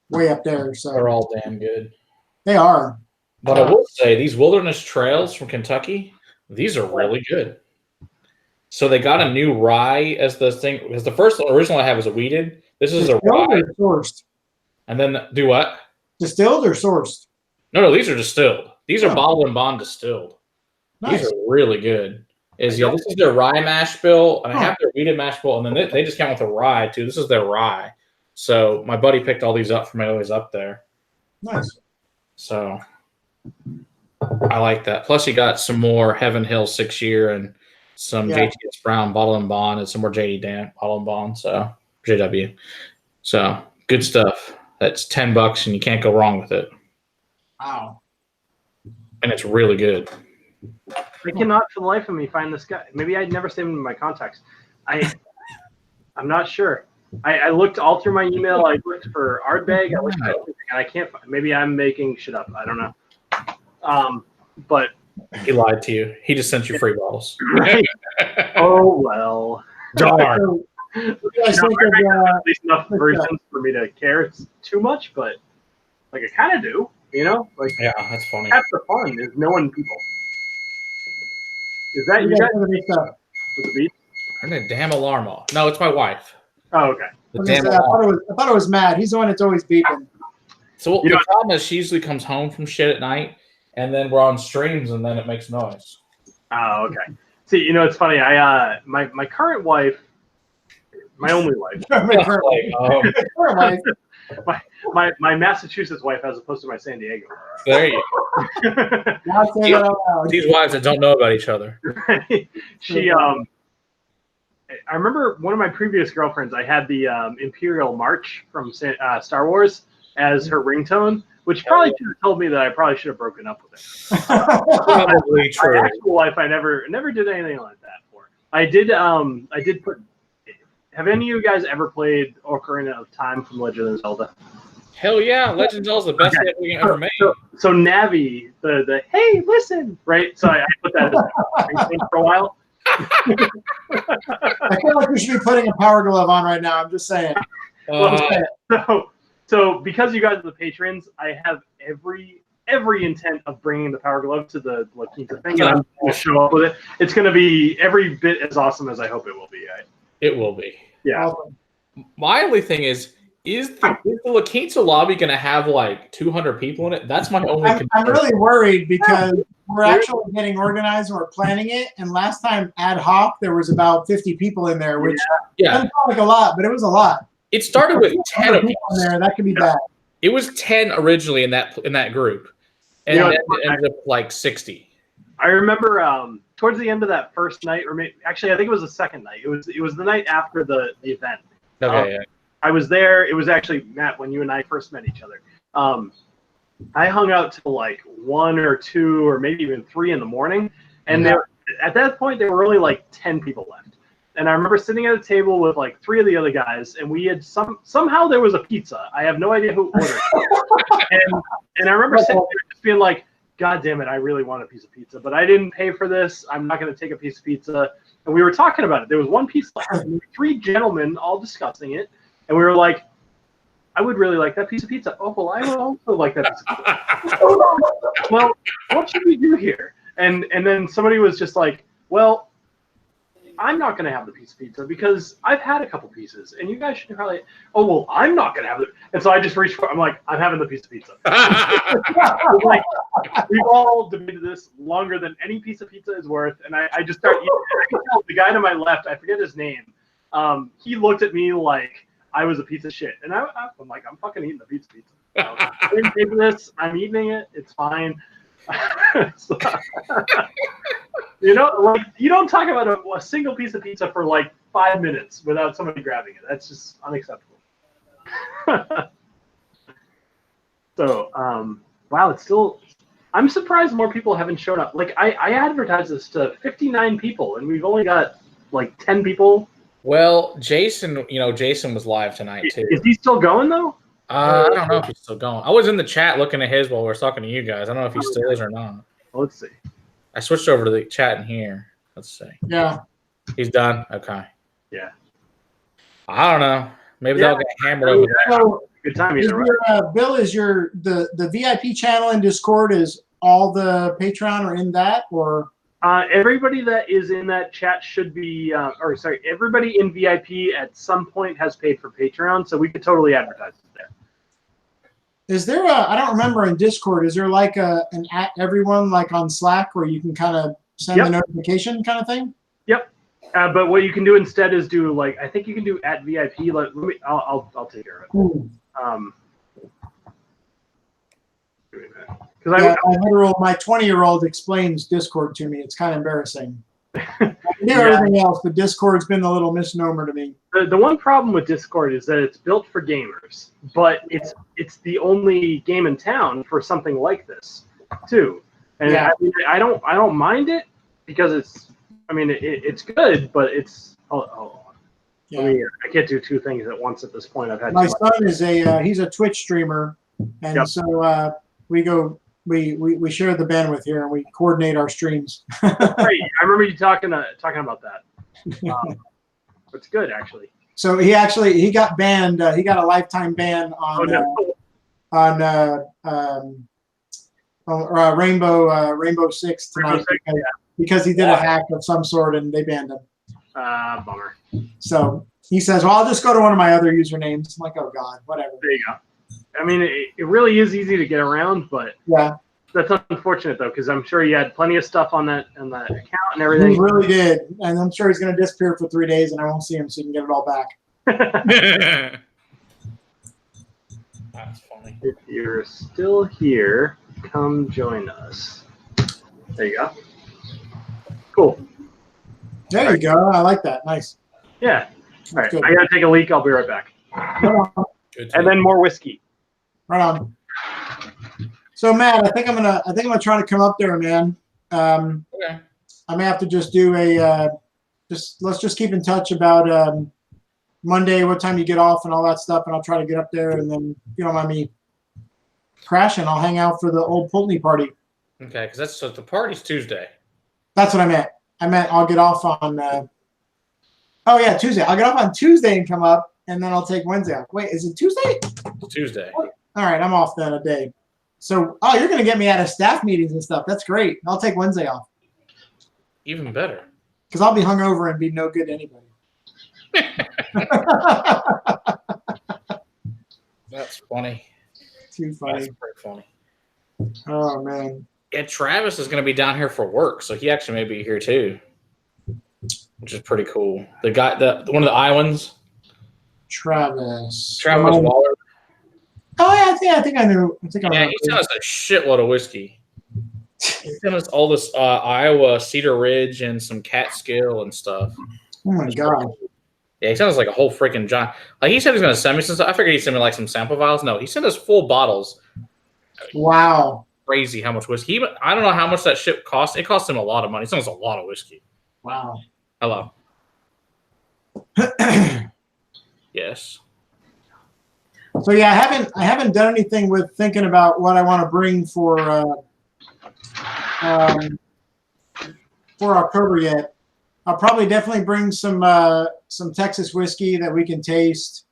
way up there. So they're all damn good. They are. But I will say, these Wilderness Trails from Kentucky, these are really good. So they got a new rye as the thing. Because the first one originally I had was a wheated. This is a rye. Sourced. And then do what? Distilled or sourced? No, these are distilled. These are bottled and bond distilled. Nice. These are really good. Is this is their rye mash bill, and I have their wheated mash bill, and then they just came with a rye too. This is their rye. So my buddy picked all these up for me when he was up there. Nice. So I like that. Plus, he got some more Heaven Hill 6-year and some JTS Brown bottle and bond and some more JD Dan bottle and bond. So JW. So good stuff. That's $10 and you can't go wrong with it. Wow. And it's really good. I cannot for the life of me find this guy. Maybe I'd never saved him in my contacts. I'm not sure. I looked all through my email. I looked for Ardbeg. I looked for everything, and I can't find. Maybe I'm making shit up. I don't know. But he lied to you. He just sent you free bottles. Right. Oh well. Darn. At least enough versions for me to care too much, but like I kind of do. Like that's funny. Half the fun is knowing people. Is that you guys? With the beat? Turn the damn alarm off. No, it's my wife. Oh, okay. I thought it was Matt. He's the one that's always beeping. So the problem is she usually comes home from shit at night, and then we're on streams, and then it makes noise. Oh, okay. See, it's funny. My current wife, my only wife, my Massachusetts wife, as opposed to my San Diego. There you go. These wives that don't know about each other. She I remember one of my previous girlfriends, I had the Imperial March from Star Wars as her ringtone, which probably should have told me that I probably should have broken up with her. Probably true. My actual life, I never did anything like that for. I did put. Have any of you guys ever played Ocarina of Time from Legend of Zelda? Hell yeah, Legend of Zelda is the best thing we ever made. So Navi, the hey, listen, right? So I put that as for a while. I feel like we should be putting a Power Glove on right now. I'm just saying. So because you guys are the patrons, I have every intent of bringing the Power Glove to the La Quinta thing, and I'm going to show up with it. It's going to be every bit as awesome as I hope it will be. It will be. Yeah. Awesome. My only thing is the La Quinta lobby going to have like 200 people in it? That's my only concern. I'm really worried because we're actually getting organized and we're planning it. And last time ad hoc, there was about 50 people in there, which doesn't sound like a lot, but it was a lot. It started with 10 people in there. That could be bad. It was 10 originally in that group, and then it ended up like 60. I remember towards the end of that first night, or actually, I think it was the second night. It was the night after the event. Okay. I was there. It was actually, Matt, when you and I first met each other. I hung out till like 1 or 2 or maybe even 3 in the morning, and at that point there were only like 10 people left. And I remember sitting at a table with like 3 of the other guys, and we had somehow there was a pizza. I have no idea who ordered it. and I remember sitting there just being like, God damn it, I really want a piece of pizza, but I didn't pay for this. I'm not going to take a piece of pizza. And we were talking about it. There was one piece left. And 3 gentlemen all discussing it. And we were like, I would really like that piece of pizza. Oh, well, I would also like that piece of pizza. Well, what should we do here? And then somebody was just like, well, I'm not going to have the piece of pizza because I've had a couple pieces, and you guys should probably. Oh well, I'm not going to have it, and so I just reached for. I'm like, I'm having the piece of pizza. Like, we've all debated this longer than any piece of pizza is worth, and I just start eating. The guy to my left, I forget his name. He looked at me like I was a piece of shit, and I'm like, I'm fucking eating the pizza. I didn't pay for this. I'm eating it. It's fine. So, like you don't talk about a single piece of pizza for like 5 minutes without somebody grabbing it. That's just unacceptable. So, wow, it's still. I'm surprised more people haven't shown up. Like I advertised this to 59 people, and we've only got like 10 people. Well, Jason, Jason was live tonight too. Is he still going though? I don't know if he's still going. I was in the chat looking at his while we were talking to you guys. I don't know if he still is or not. Well, let's see. I switched over to the chat in here. Let's see. Yeah. He's done? Okay. Yeah. I don't know. Maybe they'll get hammered over there. So good time either. Bill, is the VIP channel in Discord, is all the Patreon are in that, or? Everybody that is in that chat should be, everybody in VIP at some point has paid for Patreon, so we could totally advertise it there. Is there I don't remember in Discord, is there like an at everyone like on Slack where you can kind of send the notification kind of thing? Yep. But what you can do instead is do like, I think you can do at VIP. I'll take care of it. Because my 20-year-old explains Discord to me. It's kind of embarrassing. I do everything else, but Discord's been the little misnomer to me. The one problem with Discord is that it's built for gamers, but it's the only game in town for something like this too. And I don't mind it because it's good, but it's I can't do two things at once at this point. My son is he's a Twitch streamer, and so we share the bandwidth here and we coordinate our streams. Right. I remember you talking about that. It's good actually. So he got banned. He got a lifetime ban on Rainbow Six tonight because he did a hack of some sort and they banned him. Bummer. So he says, "Well, I'll just go to one of my other usernames." I'm like, "Oh God, whatever." There you go. I mean, it really is easy to get around, but that's unfortunate though, because I'm sure he had plenty of stuff on that account and everything. He really did, and I'm sure he's going to disappear for 3 days, and I won't see him, so you can get it all back. That's funny. If you're still here, come join us. There you go. Cool. There you go. I like that. Nice. Yeah. All right. I gotta take a leak. I'll be right back. And then more whiskey. Right on. So Matt, I think I'm gonna try to come up there, man. Okay. I may have to just do let's just keep in touch about Monday, what time you get off and all that stuff, and I'll try to get up there, and then if you don't mind me crashing, I'll hang out for the old Pulteney party. Okay, because the party's Tuesday. That's what I meant. I meant I'll get off on Tuesday. I'll get off on Tuesday and come up, and then I'll take Wednesday off. Wait, is it Tuesday? It's Tuesday. All right, I'm off then a day. So, you're going to get me out of staff meetings and stuff. That's great. I'll take Wednesday off. Even better. Because I'll be hungover and be no good to anybody. That's funny. Too funny. That's pretty funny. Oh, man. And Travis is going to be down here for work, so he actually may be here too, which is pretty cool. The guy, one of the Iowans. Travis Waller. Oh, yeah, I think I knew. He sent us a shitload of whiskey. He sent us all this Iowa Cedar Ridge and some Catskill and stuff. Oh, my God. Yeah, he sent us like a whole freaking giant. Like, he said he was going to send me some stuff. I figured he'd send me like some sample vials. No, he sent us full bottles. Wow. Crazy how much whiskey. I don't know how much that ship cost. It cost him a lot of money. He sent us a lot of whiskey. Wow. Hello. Yes. So yeah, I haven't done anything with thinking about what I want to bring for October yet. I'll probably definitely bring some Texas whiskey that we can taste.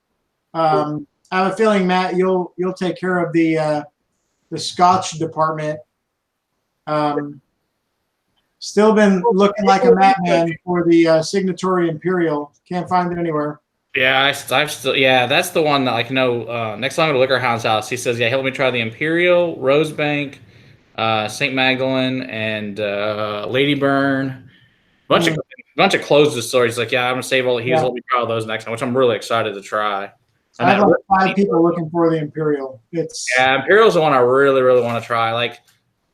I have a feeling, Matt, you'll take care of the Scotch department. Still been looking like a madman for the Signatory Imperial. Can't find it anywhere. Yeah, I've still. Yeah, that's the one that next time I go to Liquor Hound's house, he says, "Yeah, let me try the Imperial, Rosebank, St. Magdalene, and Lady Burn." Bunch of closed distilleries. He's like, "Yeah, I'm gonna save all. He's let me try all those next time," which I'm really excited to try. I have like 5 people looking for the Imperial. Imperial's the one I really, really want to try. Like,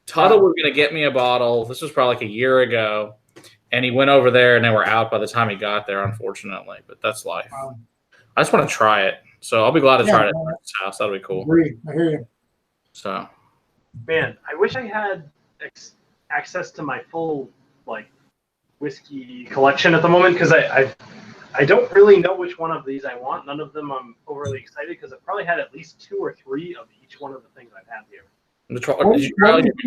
Tuttle was gonna get me a bottle. This was probably like a year ago. And he went over there, and they were out by the time he got there, unfortunately. But that's life. Wow. I just want to try it. So I'll be glad to try it at his house. That'll be cool. I hear you. So, man, I wish I had access to my full whiskey collection at the moment, because I don't really know which one of these I want. None of them I'm overly excited, because I've probably had at least 2 or 3 of each one of the things I've had here. What do you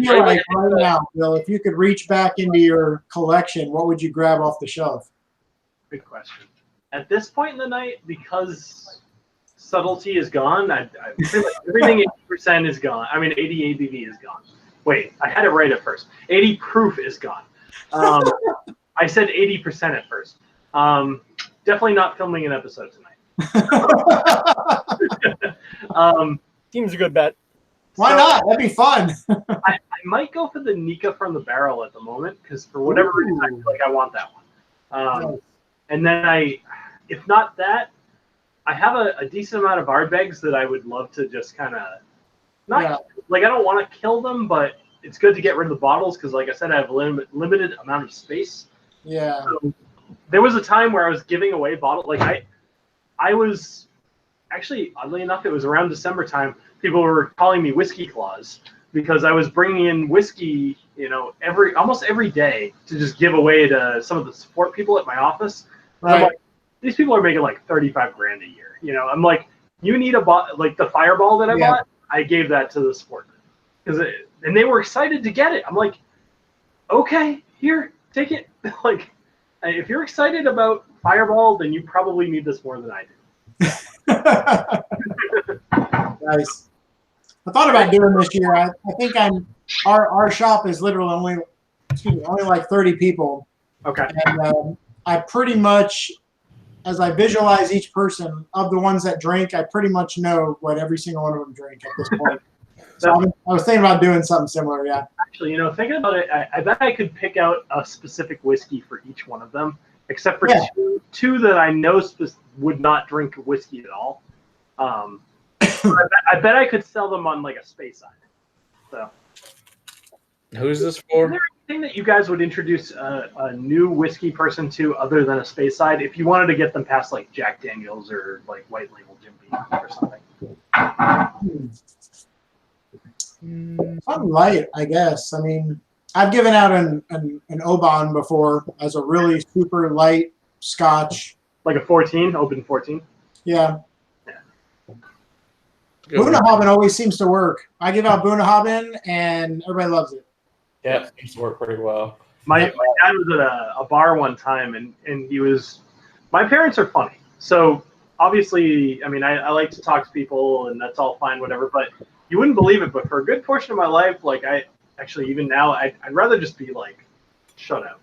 feel like right now, Bill? If you could reach back into your collection, what would you grab off the shelf? Good question. At this point in the night, because subtlety is gone, I feel like everything 80% is gone. I mean, 80 ABV is gone. Wait, I had it right at first. 80 proof is gone. I said 80% at first. Definitely not filming an episode tonight. Seems a good bet. Why not? That'd be fun. I might go for the Nika from the barrel at the moment because for whatever reason I feel like I want that one. Nice. And then if not that, I have a decent amount of Ardbegs that I would love to just kind of like I don't want to kill them, but it's good to get rid of the bottles because, like I said, I have a limited amount of space. Yeah. So there was a time where I was giving away bottles. Like I was actually, oddly enough, it was around December time. People were calling me Whiskey Claus because I was bringing in whiskey, almost every day to just give away to some of the support people at my office. Right. I'm like, these people are making like $35,000 a year. I'm like, you need like the Fireball that I bought. I gave that to the support and they were excited to get it. I'm like, okay, here, take it. Like, if you're excited about Fireball, then you probably need this more than I do. Nice. I thought about doing this year. I think our shop is literally only like 30 people. Okay. And I pretty much, as I visualize each person of the ones that drink, I pretty much know what every single one of them drink at this point. So I was thinking about doing something similar. Yeah. Actually, thinking about it, I bet I could pick out a specific whiskey for each one of them, except for two that I know would not drink whiskey at all. I bet I could sell them on like a space side. So, who's this for? Is there anything that you guys would introduce a new whiskey person to other than a space side if you wanted to get them past like Jack Daniels or like White Label Jim Beam or something? Something light, I guess. I mean, I've given out an Oban before as a really super light Scotch. Like a 14, open 14? Yeah. Bunnahabhain always seems to work. I give out Bunnahabhain and everybody loves it. Yeah, it seems to work pretty well. My dad was at a bar one time, and he was. My parents are funny, so obviously, I mean, I like to talk to people, and that's all fine, whatever. But you wouldn't believe it, but for a good portion of my life, like I actually even now, I'd rather just be like shut out,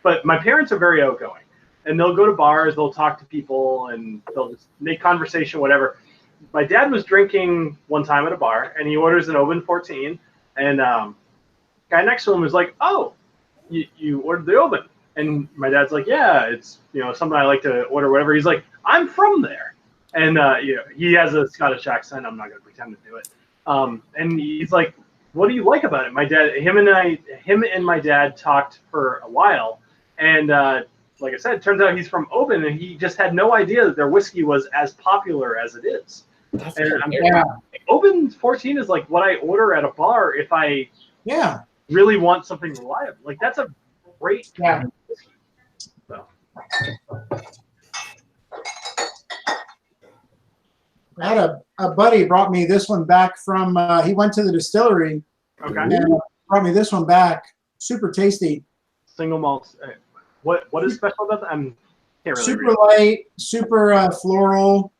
But my parents are very outgoing, and they'll go to bars, they'll talk to people, and they'll just make conversation, whatever. My dad was drinking one time at a bar, and he orders an Oban 14, and guy next to him was like, "Oh, you ordered the Oban," and my dad's like, "Yeah, it's something I like to order, whatever." He's like, "I'm from there," and he has a Scottish accent. I'm not going to pretend to do it. And he's like, "What do you like about it?" My dad, him and my dad talked for a while, and like I said, it turns out he's from Oban, and he just had no idea that their whiskey was as popular as it is. Oban 14 is like what I order at a bar if I really want something reliable. Like that's a great whiskey. So. I had a buddy brought me this one back from. He went to the distillery. Okay. And brought me this one back. Super tasty. Single malts. What is special about that? I can't really. Super light, super floral.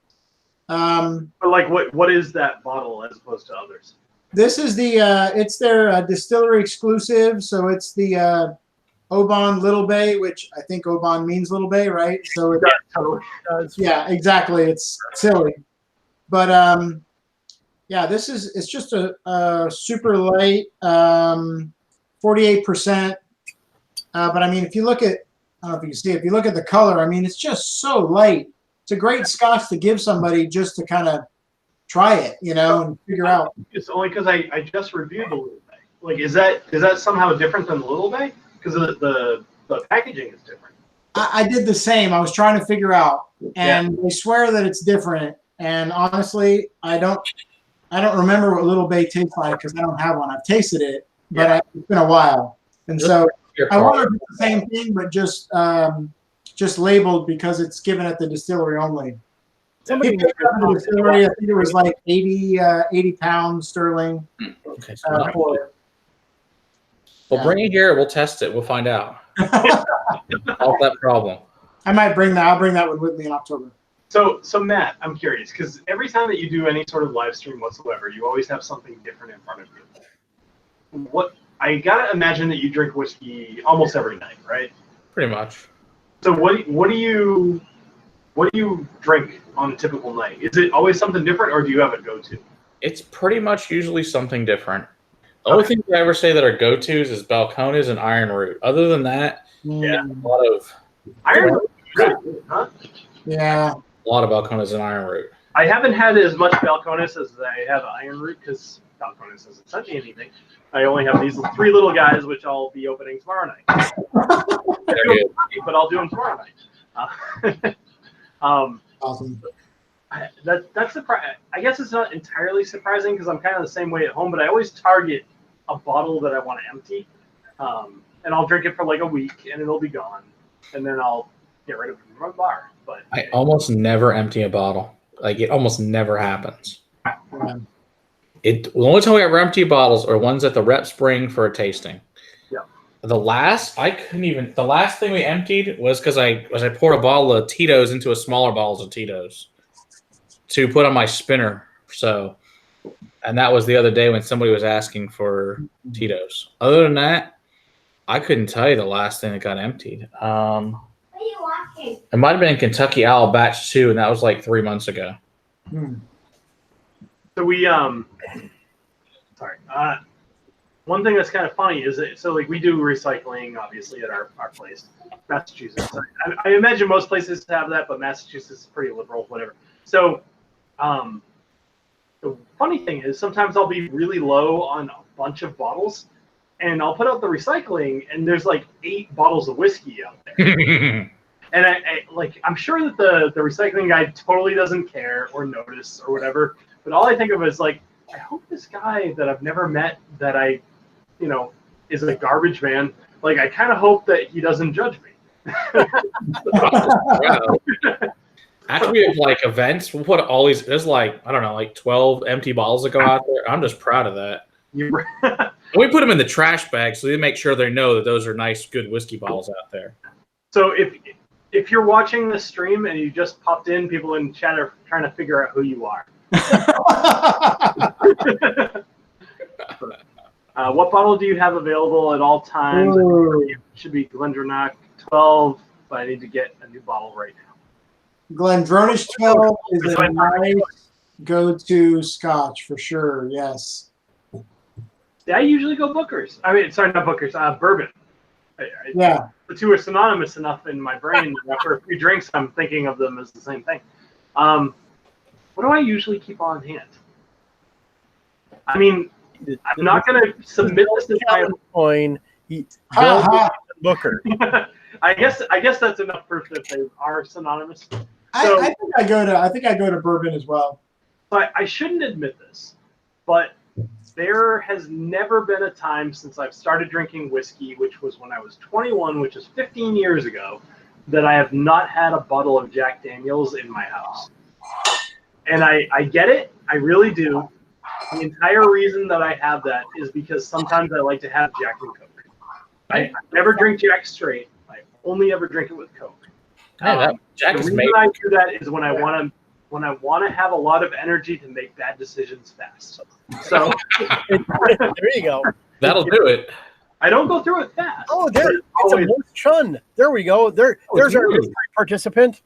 But like, what is that bottle as opposed to others? This is it's their distillery exclusive. So it's the Oban Little Bay, which I think Oban means Little Bay, right? So yeah, totally. Yeah, exactly. It's silly, but this it's just a super light, 48%. But I mean, if you look at, I don't know if you can see it, if you look at the color, I mean, it's just so light. It's a great Scotch to give somebody just to kind of try it, and figure out. It's only because I just reviewed the Little Bay. Like, is that somehow different than the Little Bay? Because the packaging is different. I did the same. I was trying to figure out, and they swear that it's different. And honestly, I don't remember what Little Bay tastes like because I don't have one. I've tasted it, but it's been a while, and so I wonder if it's the same thing, but just labeled because it's given at the distillery only. Somebody picked up the distillery. I think it was like 80 pounds sterling. Okay. For it. Well, bring it here. We'll test it. We'll find out. Solve that problem. I might bring that. I'll bring that one with me in October. So Matt, I'm curious because every time that you do any sort of live stream whatsoever, you always have something different in front of you. What I gotta imagine that you drink whiskey almost every night, right? Pretty much. So what do you drink on a typical night? Is it always something different, or do you have a go-to? It's pretty much usually something different. The only things I ever say that are go-tos is Balcones and Iron Root. Other than that, Yeah. a lot of Iron Root, good, huh? Yeah. a lot of Balcones and Iron Root. I haven't had as much Balcones as I have Iron Root because Balcones hasn't sent me anything. I only have these 3 little guys, which I'll be opening tomorrow night. But I'll do them tomorrow night. Awesome. That's surprising. I guess it's not entirely surprising because I'm kind of the same way at home, but I always target a bottle that I want to empty, and I'll drink it for like a week, and it'll be gone, and then I'll get rid of it from my bar. But I almost never empty a bottle. Like, it almost never happens. Yeah. The only time we ever empty bottles are ones at the rep spring for a tasting. Yeah. The last thing we emptied was because I poured a bottle of Tito's into a smaller bottle of Tito's to put on my spinner. So, and that was the other day when somebody was asking for Tito's. Other than that, I couldn't tell you the last thing that got emptied. What are you watching? It might have been Kentucky Owl Batch 2, and that was like 3 months ago. so we one thing that's kind of funny is that so like we do recycling obviously at our place, Massachusetts. I imagine most places have that, but Massachusetts is pretty liberal, whatever. So the funny thing is sometimes I'll be really low on a bunch of bottles, and I'll put out the recycling, and there's like 8 bottles of whiskey out there. And I'm sure that the recycling guy totally doesn't care or notice or whatever. But all I think of is like, I hope this guy that I've never met that is a garbage man. Like, I kind of hope that he doesn't judge me. After we have like events, we'll put all these. There's like, I don't know, like 12 empty bottles that go out there. I'm just proud of that. And we put them in the trash bag so they make sure they know that those are nice, good whiskey bottles out there. So if you're watching this stream and you just popped in, people in chat are trying to figure out who you are. What bottle do you have available at all times? It should be Glendronach 12, but I need to get a new bottle right now. Glendronach 12 is a nice go-to scotch for sure, yes. Yeah, I usually go Booker's. I mean, sorry, not Booker's, bourbon. Yeah. The two are synonymous enough in my brain. After a few drinks, I'm thinking of them as the same thing. What do I usually keep on hand? I mean, I'm not going to submit this entire coin. Booker. I guess that's enough proof that they are synonymous. I think I go to bourbon as well. But I shouldn't admit this, but there has never been a time since I've started drinking whiskey, which was when I was 21, which is 15 years ago, that I have not had a bottle of Jack Daniel's in my house. And I get it. I really do. The entire reason that I have that is because sometimes I like to have Jack and Coke. I never drink Jack straight. I only ever drink it with Coke. Jack the is reason made. I do that is when I want to have a lot of energy to make bad decisions fast. So there you go. That'll do it. I don't go through it fast. Oh, there. It's a Moose Chun. There we go. There's our participant.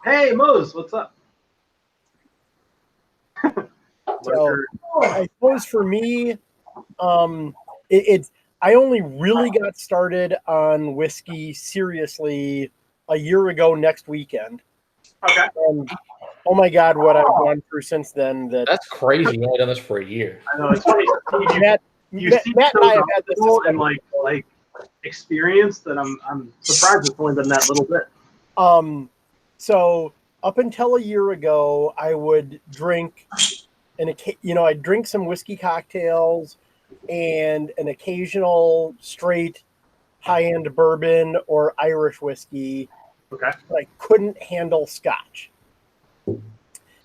Hey, Mose, what's up? So, I suppose for me, I only really got started on whiskey seriously a year ago next weekend. Okay. And, oh my God, what I've gone through since then. That's crazy. You've only done this for a year. I know, it's funny. Matt and I have had this and like experience that I'm surprised it's only been that little bit. So up until a year ago, I would drink I'd drink some whiskey cocktails and an occasional straight high-end bourbon or Irish whiskey. Okay. But I couldn't handle scotch.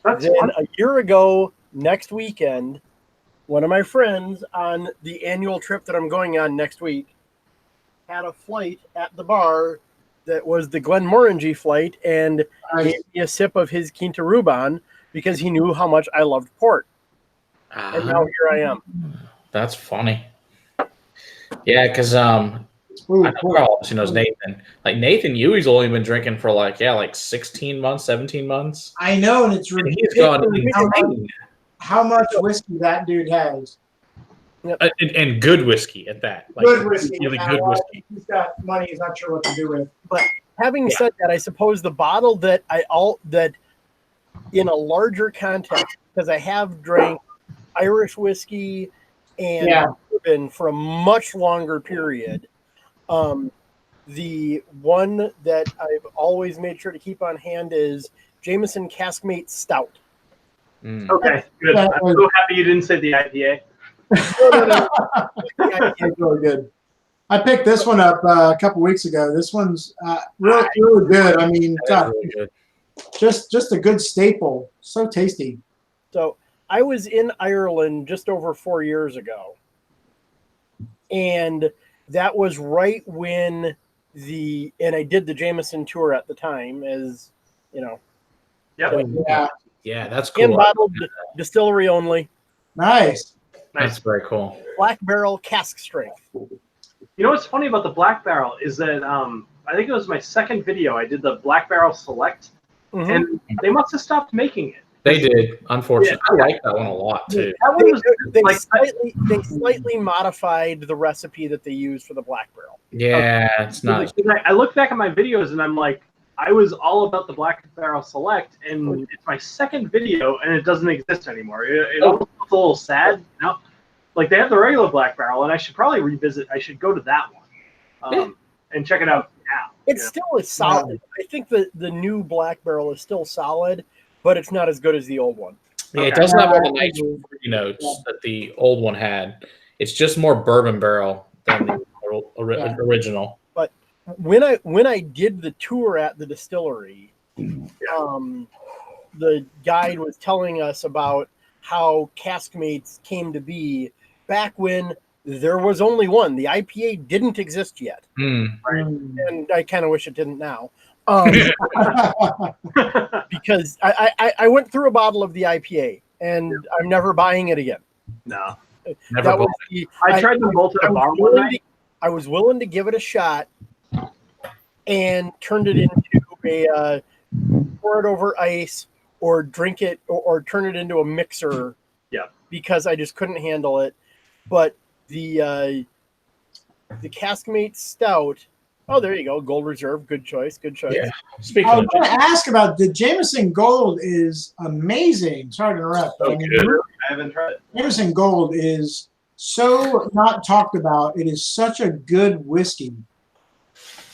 That's then fun. a year ago, next weekend, one of my friends on the annual trip that I'm going on next week had a flight at the bar that was the Glenmorangie flight and gave me a sip of his Quinta Ruban because he knew how much I loved port. And now here I am. That's funny. Yeah, because I know Carl knows Nathan. Like Nathan Huey's only been drinking for like 16 months, 17 months. I know, and it's ridiculous. He's gone insane. how much whiskey that dude has. And good whiskey at that. Like, Good whiskey. really Yeah, good well, whiskey. he's got money. He's not sure what to do with. But having said that, I suppose the bottle that that in a larger context, because I have drank Irish whiskey and bourbon for a much longer period. The one that I've always made sure to keep on hand is Jameson Caskmate Stout. Okay, good. I'm so happy you didn't say the IPA. No. It's really good. I picked this one up a couple weeks ago. This one's really good. I mean, God, really good. just a good staple. So tasty. So I was in Ireland just over 4 years ago, and that was right when and I did the Jameson tour at the time, as you know. Yep. Yeah, that's cool. Hand bottled, distillery only. Nice. That's very cool. Black barrel, cask strength. You know what's funny about the Black Barrel is that I think it was my second video. I did the Black Barrel Select, and they must have stopped making it. They did, unfortunately. I like that one a lot too. That one was They slightly modified the recipe that they used for the Black Barrel. Yeah, it's not. I look back at my videos and I'm like, I was all about the Black Barrel Select, and it's my second video, and it doesn't exist anymore. It almost looks a little sad, you know? Like, they have the regular Black Barrel, and I should probably revisit. I should go to that one and check it out now. It still is solid. I think the new Black Barrel is still solid, but it's not as good as the old one. Yeah, it doesn't have all the nice fruity notes that the old one had. It's just more bourbon barrel than the original. But when I did the tour at the distillery, the guide was telling us about how Caskmates came to be back when there was only one. The IPA didn't exist yet. Right. And I kind of wish it didn't now. Because I went through a bottle of the IPA, and I'm never buying it again. No. Never. I tried them both at a bar one night. I was willing to give it a shot and turned it into pour it over ice or drink it or turn it into a mixer. Yeah. Because I just couldn't handle it. But the Caskmate Stout. Oh, there you go. Gold Reserve. Good choice. Good choice. Yeah. I was going to ask about the Jameson Gold is amazing. Sorry to interrupt. I haven't tried it. Jameson Gold is so not talked about. It is such a good whiskey.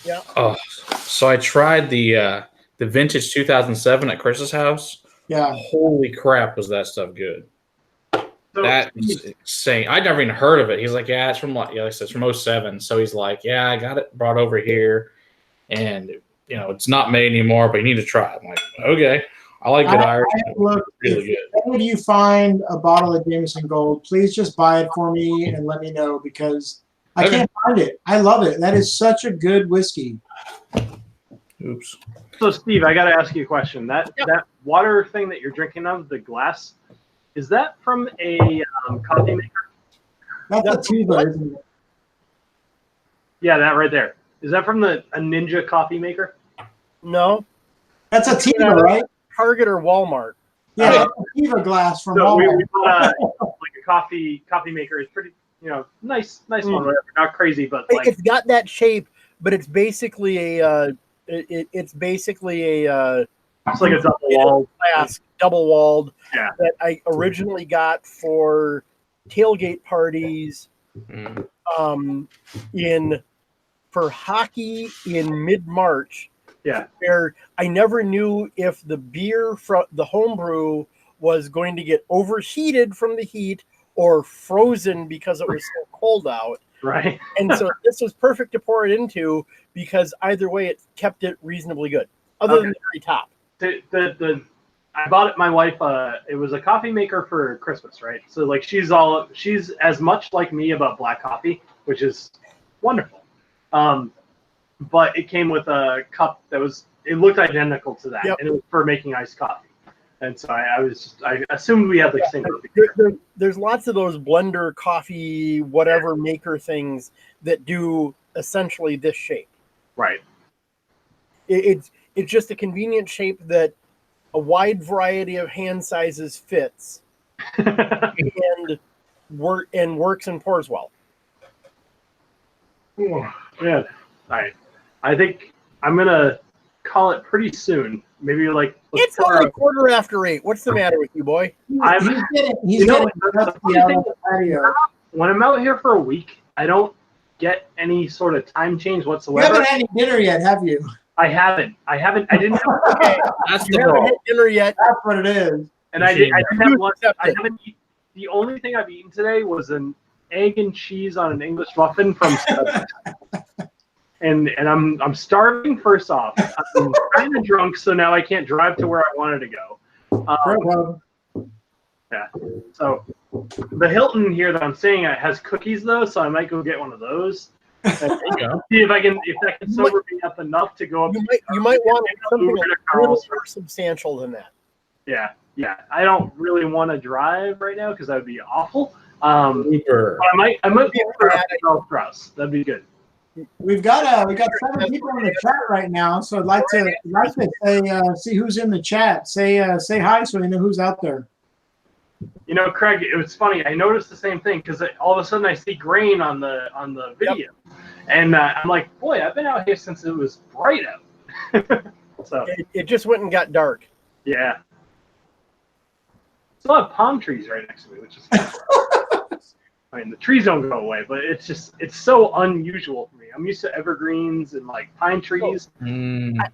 Yeah. Oh, so I tried the vintage 2007 at Chris's house. Yeah. Holy crap, was that stuff good? So, That's insane. I'd never even heard of it. He's like, yeah, it's from like I said, it's from 07. So he's like, yeah, I got it brought over here, and it's not made anymore, but you need to try it. I'm like, okay, I like good Irish. Really good. If any of you find a bottle of Jameson Gold, please just buy it for me and let me know because I can't find it. I love it. That is such a good whiskey. Oops. So Steve, I got to ask you a question. That water thing that you're drinking out of the glass. Is that from a coffee maker? That's a Tiva, isn't it? Yeah, that right there. Is that from a Ninja coffee maker? No. That's a Tiva, right? Target or Walmart. Yeah, that's a Tiva glass from so Walmart. We bought like a coffee maker. It's pretty, nice one. Whatever. Not crazy, but like it's got that shape, but it's basically it's basically a it's like a double-walled flask, double-walled. Yeah. That I originally got for tailgate parties, for hockey in mid-March. Yeah. Where I never knew if the beer from the homebrew was going to get overheated from the heat or frozen because it was so cold out. Right. And so this was perfect to pour it into because either way it kept it reasonably good, other than the very top. I bought it. My wife. It was a coffee maker for Christmas, right? So like she's as much like me about black coffee, which is wonderful. But it came with a cup that it looked identical to that, and it was for making iced coffee. And so I assumed we had the same. There's lots of those blender coffee, whatever maker things that do essentially this shape. Right. It's just a convenient shape that a wide variety of hand sizes fits, and works and pours well. Oh, man, I think I'm gonna call it pretty soon. Maybe like It's only 8:15. What's the matter with you, boy? He's getting rusty out on the patio. When I'm out here for a week, I don't get any sort of time change You whatsoever. haven't had any dinner yet, have you? I haven't. I didn't. Okay, That's you the haven't problem. had dinner yet. That's what it is. And I didn't have lunch. Accept I it. haven't. The only thing I've eaten today was an egg and cheese on an English muffin from Starbucks. and I'm starving. First off, I'm kind of drunk, so now I can't drive to where I wanted to go. Yeah. So the Hilton here that I'm staying at has cookies though, so I might go get one of those. There you go. See if that can sober me up enough to go up. You might want something Uber to a little Carl's. more substantial than that. Yeah. I don't really want to drive right now because that would be awful. Uber. But I might be for Strauss. That'd be good. We've got 7 people in the chat right now, so I'd like to say see who's in the chat. Say hi so we know who's out there. You know, Craig, it was funny. I noticed the same thing because all of a sudden I see grain on the video, and I'm like, boy, I've been out here since it was bright out. So It just went and got dark. yeah, still have palm trees right next to me, which is cool. I mean, the trees don't go away, but it's so unusual for me. I'm used to evergreens and like pine trees.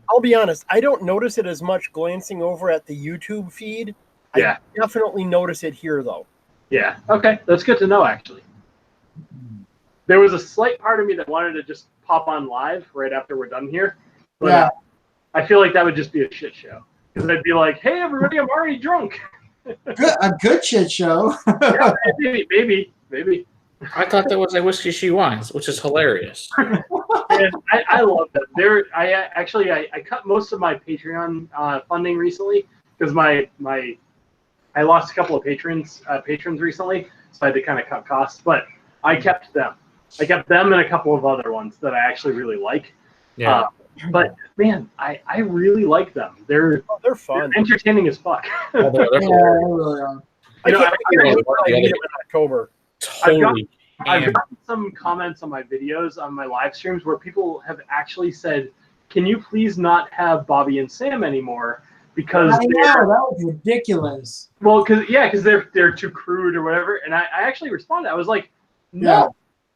I'll be honest, I don't notice it as much glancing over at the YouTube feed. Yeah. I definitely notice it here, though. Yeah. Okay, that's good to know. Actually, there was a slight part of me that wanted to just pop on live right after we're done here, but Yeah. I feel like that would just be a shit show because I'd be like, "Hey, everybody, I'm already drunk." A good shit show. Yeah, maybe. I thought that was a Whiskey She Wines, which is hilarious. And I love that. I cut most of my Patreon funding recently because I lost a couple of patrons recently, so I had to kind of cut costs. But I kept them. I kept them and a couple of other ones that I actually really like. Yeah. But man, I really like them. They're fun. entertaining as fuck. They're Yeah, they hilarious. really are. You know, I can't wait till I meet him in October. Totally. I've gotten some comments on my videos, on my live streams, where people have actually said, "Can you please not have Bobby and Sam anymore?" Because I know, that was ridiculous. well, because they're too crude or whatever. And I actually responded. I was like, "No,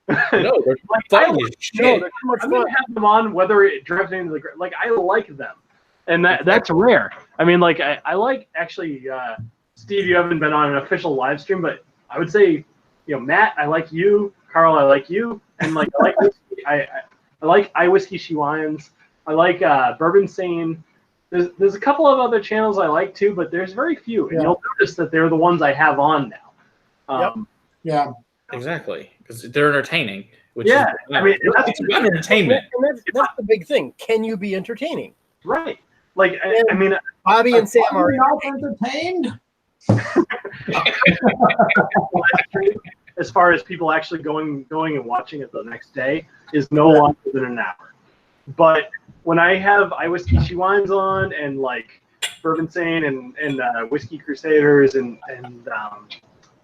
No, they're like, funny as No, shit. they're too much I'm fun. gonna have them on whether it drives me into the like. I like them, and that's rare. I mean, like I like actually, Steve. You haven't been on an official live stream, but I would say, you know, Matt, I like you. Carl, I like you, and like I like whiskey. I like Whiskey She Wines. I like Bourbon Sane. There's a couple of other channels I like too, but there's very few, and you'll notice that they're the ones I have on now. Yeah. Exactly, because they're entertaining. Which Yeah, is, I mean, it's about entertainment. And that's the big thing. Can you be entertaining? Right. Like I mean, Bobby and Sam Are are. we all entertained? as far as people actually going and watching it the next day is no longer than an hour. But when I have Whiskey She Wines on and like Bourbon Sane and Whiskey Crusaders and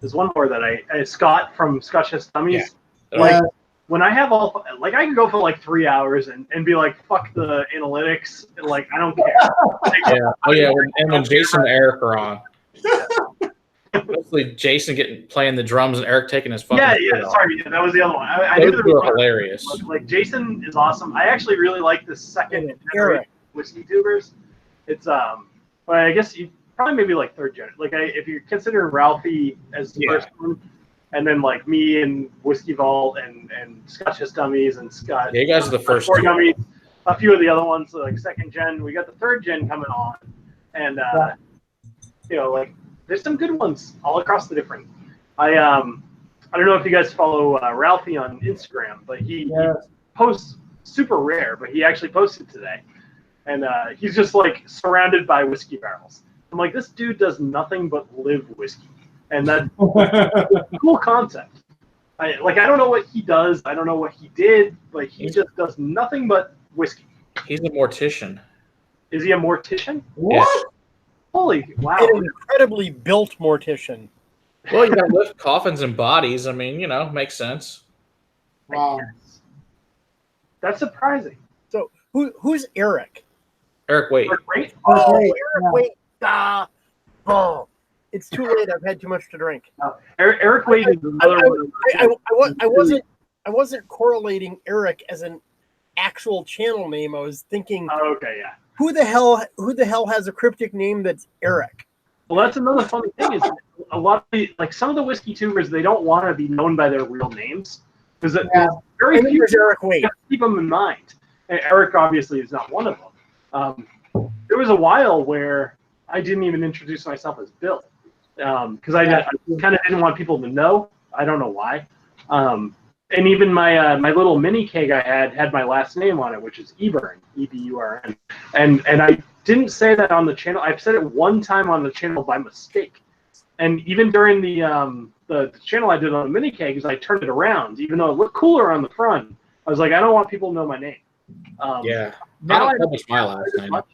there's one more that Scott from Scotch Has Dummies. Yeah. Like when I have all like I can go for like 3 hours and be like fuck the analytics, like I don't care. Yeah. Oh yeah, when Jason and Eric are on. Mostly Jason playing the drums and Eric taking his fucking shit off. Sorry, that was the other one. I Those knew two are hilarious. Like Jason is awesome. I actually really like the second generation whiskey tubers. It's but I guess you probably maybe like third gen. Like if you consider Ralphie as the first one, and then like me and Whiskey Vault and Scotch Has Dummies and Scott. Yeah, you guys are the first Four two. Dummies. A few of the other ones like second gen. We got the third gen coming on, and you know like. There's some good ones all across the different. I don't know if you guys follow Ralphie on Instagram, but he posts super rare, but he actually posted today, and he's just like surrounded by whiskey barrels. I'm like, this dude does nothing but live whiskey, and that's a cool concept. I don't know what he does, I don't know what he did, but he just does nothing but whiskey. He's a mortician. Is he a mortician? What? Holy wow! An incredibly built mortician. Well, you got to lift coffins and bodies. I mean, makes sense. Wow. That's surprising. So who's Eric? Eric Wade. Right? Oh, Wade, Eric yeah. Wade. Oh, it's too late. I've had too much to drink. Eric Wade is another one. I wasn't correlating Eric as an actual channel name. I was thinking, Oh, okay, yeah. who the hell has a cryptic name that's Eric? Well, that's another funny thing is a lot of some of the whiskey tubers, they don't want to be known by their real names because very And then few there's Eric Wade. keep them in mind. And Eric obviously is not one of them. There was a while where I didn't even introduce myself as Bill because I kind of didn't want people to know. I don't know why. And even my little mini keg I had my last name on it, which is Eburn, E-B-U-R-N. And I didn't say that on the channel. I've said it one time on the channel by mistake. And even during the channel I did on the mini kegs, I turned it around, even though it looked cooler on the front. I was like, I don't want people to know my name. Yeah. Now I don't publish my last name. Much,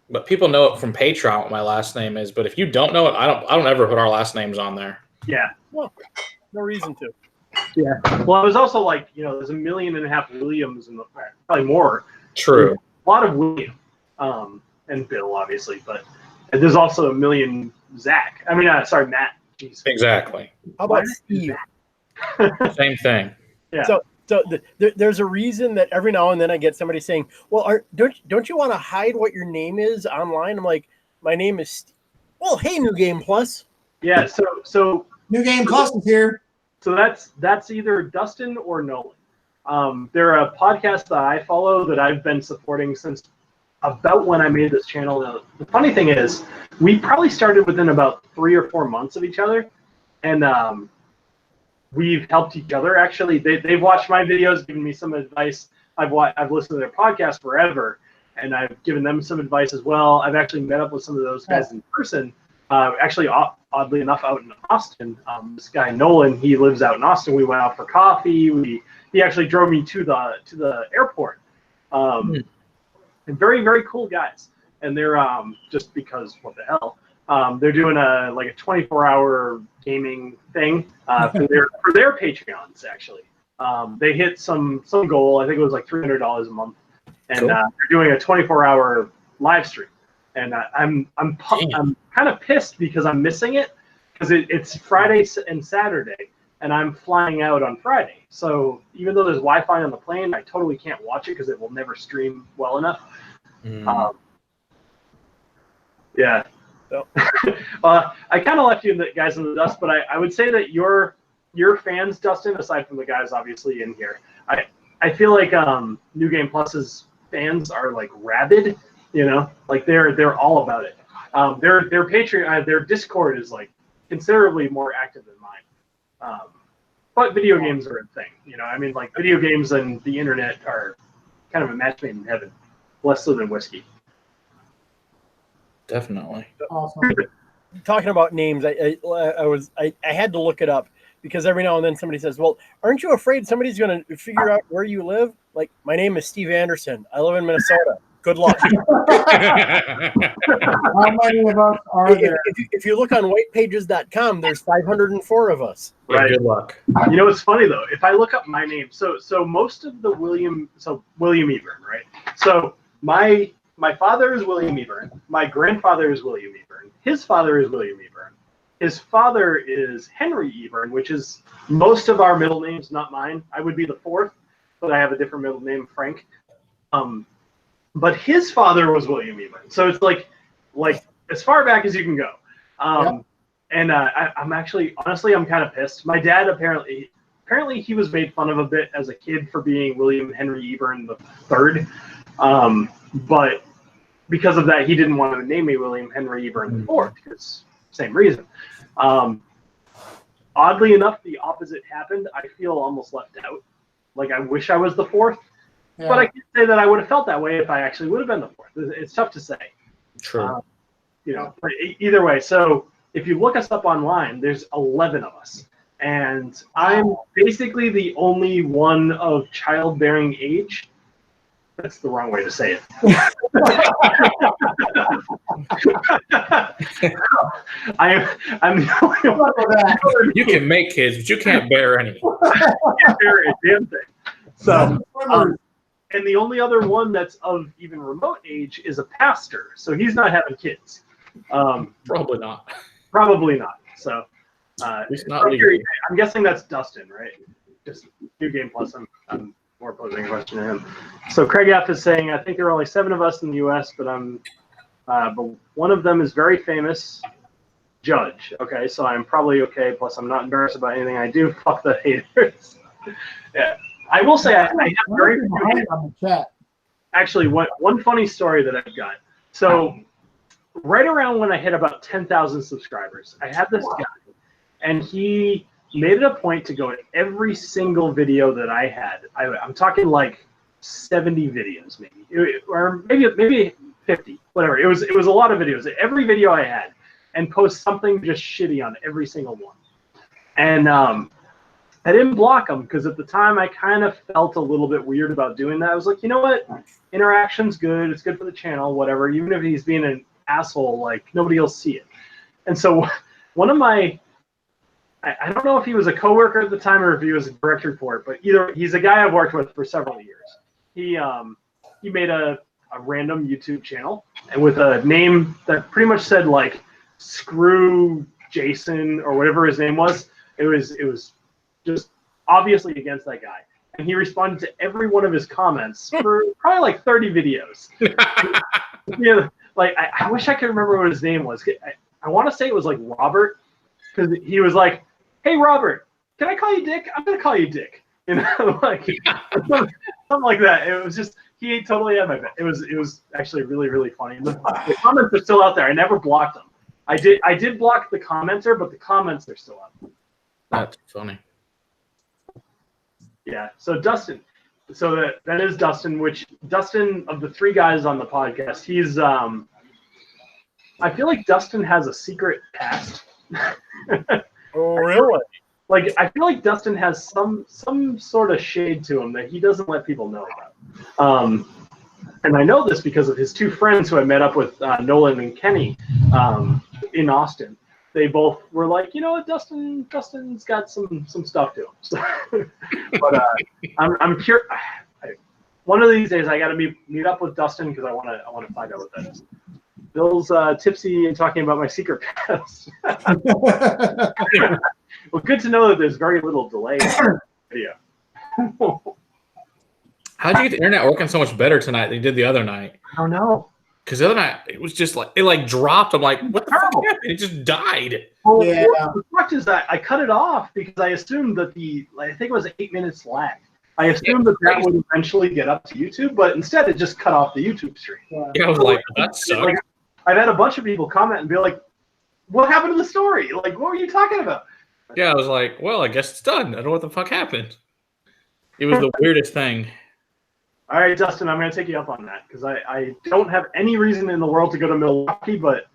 but people know it from Patreon what my last name is. But if you don't know it, I don't ever put our last names on there. Yeah. Well, no reason to. Yeah. Well, I was also like, there's 1.5 million Williams and probably more. True. A lot of William, and Bill, obviously, but there's also 1 million Zach. I mean, sorry, Matt. Jeez. Exactly. How about Steve? Same thing. Yeah. So there's a reason that every now and then I get somebody saying, "Well, don't you want to hide what your name is online?" I'm like, "My name is Steve." Well, hey, New Game Plus. Yeah. So New Game Plus is here. So that's either Dustin or Nolan. They're a podcast that I follow that I've been supporting since about when I made this channel. Now, the funny thing is, we probably started within about 3 or 4 months of each other, and we've helped each other. Actually, they've watched my videos, given me some advice. I've listened to their podcast forever, and I've given them some advice as well. I've actually met up with some of those guys in person. Actually, oddly enough, out in Austin. This guy Nolan, he lives out in Austin. We went out for coffee. He actually drove me to the airport. And very, very cool guys. And they're just because what the hell? They're doing a 24-hour gaming thing for their Patreons. Actually, they hit some goal. I think it was like $300 a month, and cool. They're doing a 24-hour live stream. And I'm kind of pissed because I'm missing it because it's Friday and Saturday, and I'm flying out on Friday. So even though there's Wi-Fi on the plane, I totally can't watch it because it will never stream well enough. Yeah. So, I kind of left you guys in the dust, but I would say that your fans, Dustin, aside from the guys obviously in here, I feel like New Game Plus's fans are like rabid. They're all about it. Their Patreon, their Discord is like considerably more active than mine. But video games are a thing. I mean, like video games and the internet are kind of a match made in heaven, less so than whiskey. Definitely. Awesome. Talking about names, I had to look it up because every now and then somebody says, "Well, aren't you afraid somebody's going to figure out where you live?" Like, my name is Steve Anderson. I live in Minnesota. Good luck. How many of us are there? If you look on whitepages.com, there's 504 of us. Right. Good luck. It's funny though. If I look up my name, so most of the William Eburn, right? So my father is William Eburn. My grandfather is William Eburn. His father is William Eburn. His father is Henry Eburn, which is most of our middle names, not mine. I would be the fourth, but I have a different middle name, Frank. But his father was William Eburn. So it's like as far back as you can go. And I'm actually, honestly, I'm kind of pissed. My dad apparently he was made fun of a bit as a kid for being William Henry Eburn III. But because of that, he didn't want to name me William Henry Eburn IV because same reason. Oddly enough, the opposite happened. I feel almost left out. Like I wish I was the fourth. Yeah. But I can't say that I would have felt that way if I actually would have been the fourth. It's tough to say. True. But either way, so if you look us up online, there's 11 of us. And I'm basically the only one of childbearing age. That's the wrong way to say it. I'm the only one. You can make kids, but you can't bear any. Can't bear a damn thing. So, and the only other one that's of even remote age is a pastor. So he's not having kids. Probably not. Probably not. So, He's not legally. I'm guessing that's Dustin, right? Just New Game Plus. I'm more posing a question to him. So Craig F is saying, I think there are only 7 of us in the U.S., but but one of them is very famous. Judge. Okay, so I'm probably okay. Plus, I'm not embarrassed about anything I do. Fuck the haters. Yeah, I will say I have very on the chat. actually one funny story that I've got. So right around when I hit about 10,000 subscribers, I had this guy, and he made it a point to go at every single video that I had. I'm talking like 70 videos, maybe, or maybe 50, whatever. It was a lot of videos. Every video I had, and post something just shitty on every single one. And I didn't block him because at the time I kind of felt a little bit weird about doing that. I was like, you know what? Interaction's good. It's good for the channel, whatever. Even if he's being an asshole, like nobody will see it. And so one of my, I don't know if he was a coworker at the time or if he was a direct report, but either he's a guy I've worked with for several years. He made a random YouTube channel and with a name that pretty much said like screw Jason or whatever his name was. It was just obviously against that guy. And he responded to every one of his comments for probably like 30 videos. Yeah, like I wish I could remember what his name was. I want to say it was like Robert, because he was like, "Hey Robert, can I call you Dick? I'm gonna call you Dick." You know, like something like that. It was just he totally had my back. It was actually really, really funny. The comments are still out there. I never blocked them. I did block the commenter, but the comments are still up. That's funny. Yeah. So Dustin. So that is Dustin. Which Dustin, of the 3 guys on the podcast, he's I feel like Dustin has a secret past. Oh, really? Like I feel like Dustin has some sort of shade to him that he doesn't let people know about. And I know this because of his 2 friends who I met up with, Nolan and Kenny, in Austin. They both were like, you know what, Dustin's got some stuff to him. So, but I'm curious. One of these days, I got to meet up with Dustin because I want to find out what that is. Bill's tipsy and talking about my secret past. Well, good to know that there's very little delay in the video. How'd you get the internet working so much better tonight than you did the other night? I don't know. Because the other night, it was just like, it like dropped. I'm like, what the fuck happened? It just died. Well, Yeah. the fact is that I cut it off because I assumed that I think it was 8 minutes lag. I assumed that would eventually get up to YouTube, but instead it just cut off the YouTube stream. Yeah, I was like, that sucks. Like, I've had a bunch of people comment and be like, what happened to the story? Like, what were you talking about? Yeah, I was like, well, I guess it's done. I don't know what the fuck happened. It was the weirdest thing. All right, Dustin, I'm going to take you up on that because I don't have any reason in the world to go to Milwaukee, but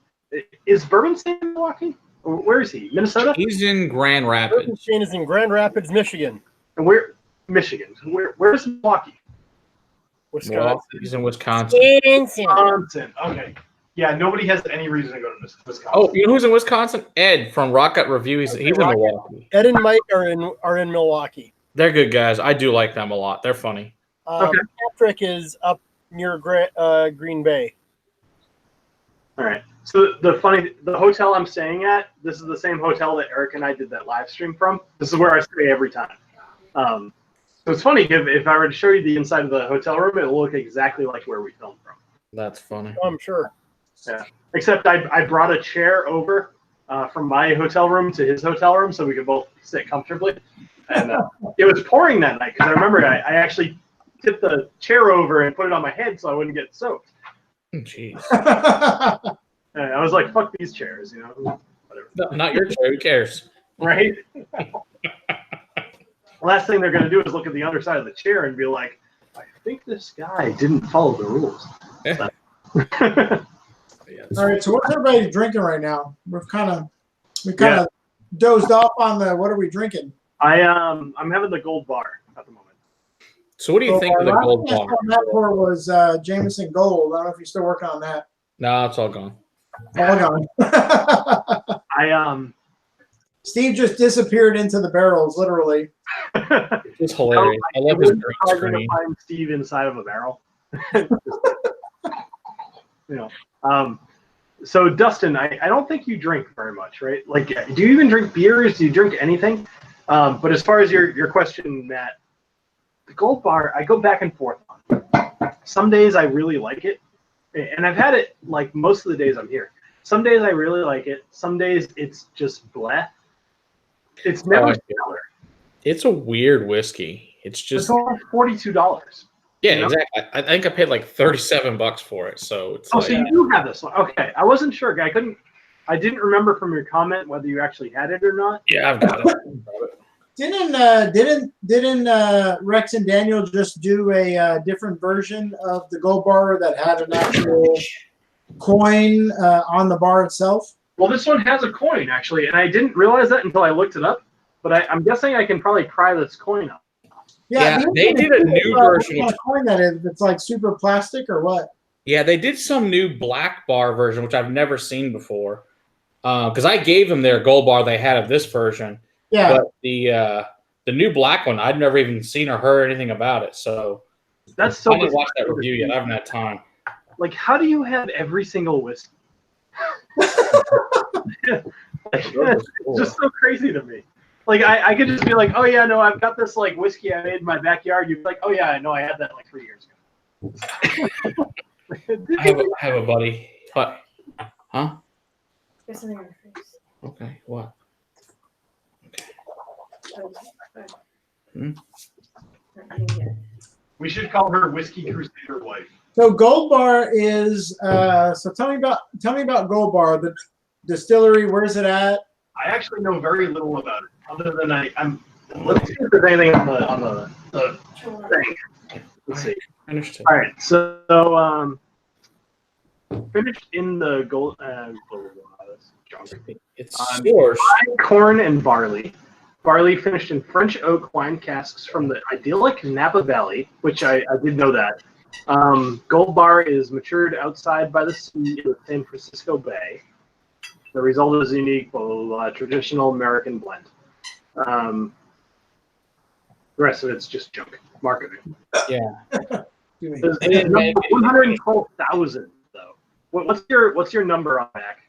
is Bourbonstein in Milwaukee? Or where is he? Minnesota? He's in Grand Rapids. Bourbonstein is in Grand Rapids, Michigan. And Michigan. Where's Milwaukee? Wisconsin. Well, he's in Wisconsin. Wisconsin. Okay. Yeah, nobody has any reason to go to Wisconsin. Oh, you know who's in Wisconsin? Ed from Rock Cut Review. He's in Milwaukee. Ed and Mike are in Milwaukee. They're good guys. I do like them a lot. They're funny. Okay. Patrick is up near Green Bay. All right. So the hotel I'm staying at, this is the same hotel that Eric and I did that live stream from. This is where I stay every time. So it's funny, if I were to show you the inside of the hotel room, it will look exactly like where we filmed from. That's funny. Oh, I'm sure. Yeah. Except I brought a chair over from my hotel room to his hotel room so we could both sit comfortably. And it was pouring that night because I remember I actually tipped the chair over and put it on my head so I wouldn't get soaked. Jeez. And I was like, fuck these chairs, you know. Whatever. No, not your chair. Who cares? Right? Last thing they're going to do is look at the other side of the chair and be like, I think this guy didn't follow the rules. Yeah. All right, so what's everybody drinking right now? We kind of dozed off on the what are we drinking? I'm having the gold bar at the moment. So what do you think of the gold bar? That pour was Jameson Gold. I don't know if you're still working on that. No, it's all gone. All gone. Steve just disappeared into the barrels, literally. It's hilarious. I love his green Probably gonna screen. find Steve inside of a barrel. So Dustin, I don't think you drink very much, right? Like, do you even drink beers? Do you drink anything? But as far as your question, Matt, the Gold Bar, I go back and forth on. Some days I really like it, and I've had it like most of the days I'm here. Some days I really like it. Some days it's just bleh. It's never stellar. It's a weird whiskey. It's just only $42. Yeah, exactly. I think I paid like $37 for it. So it's so you do have this one. Okay. I wasn't sure. I didn't remember from your comment whether you actually had it or not. Yeah, I've got it. Didn't Rex and Daniel just do a different version of the Gold Bar that had an actual coin on the bar itself? Well, this one has a coin, actually, and I didn't realize that until I looked it up. But I'm guessing I can probably pry this coin up. Yeah, they did a new version. What coin that is? It's like super plastic or what? Yeah, they did some new black bar version, which I've never seen before. Because I gave them their Gold Bar they had of this version. Yeah. But the new black one, I'd never even seen or heard anything about it. So that's so. I didn't watch that review yet. I haven't had time. Like, how do you have every single whiskey? It's just so crazy to me. Like, I could just be like, oh yeah, no, I've got this like whiskey I made in my backyard. You'd be like, oh yeah, I know, I had that like 3 years ago. I have a buddy. What? Huh? There's something on her face. Okay. What? Okay. We should call her Whiskey Crusader wife. So Gold Bar is so tell me about Gold Bar, the distillery. Where's it at? I actually know very little about it, other than I'm. Let's see if there's anything on the thing. Let's see. Understood. All right, so finished in the gold. It's sourced. Corn and barley. Barley finished in French oak wine casks from the idyllic Napa Valley, which I did know that. Gold Bar is matured outside by the sea in the San Francisco Bay. The result is a unique, traditional American blend. The rest of it's just junk marketing. Yeah. 112,000 though. What's your number on back?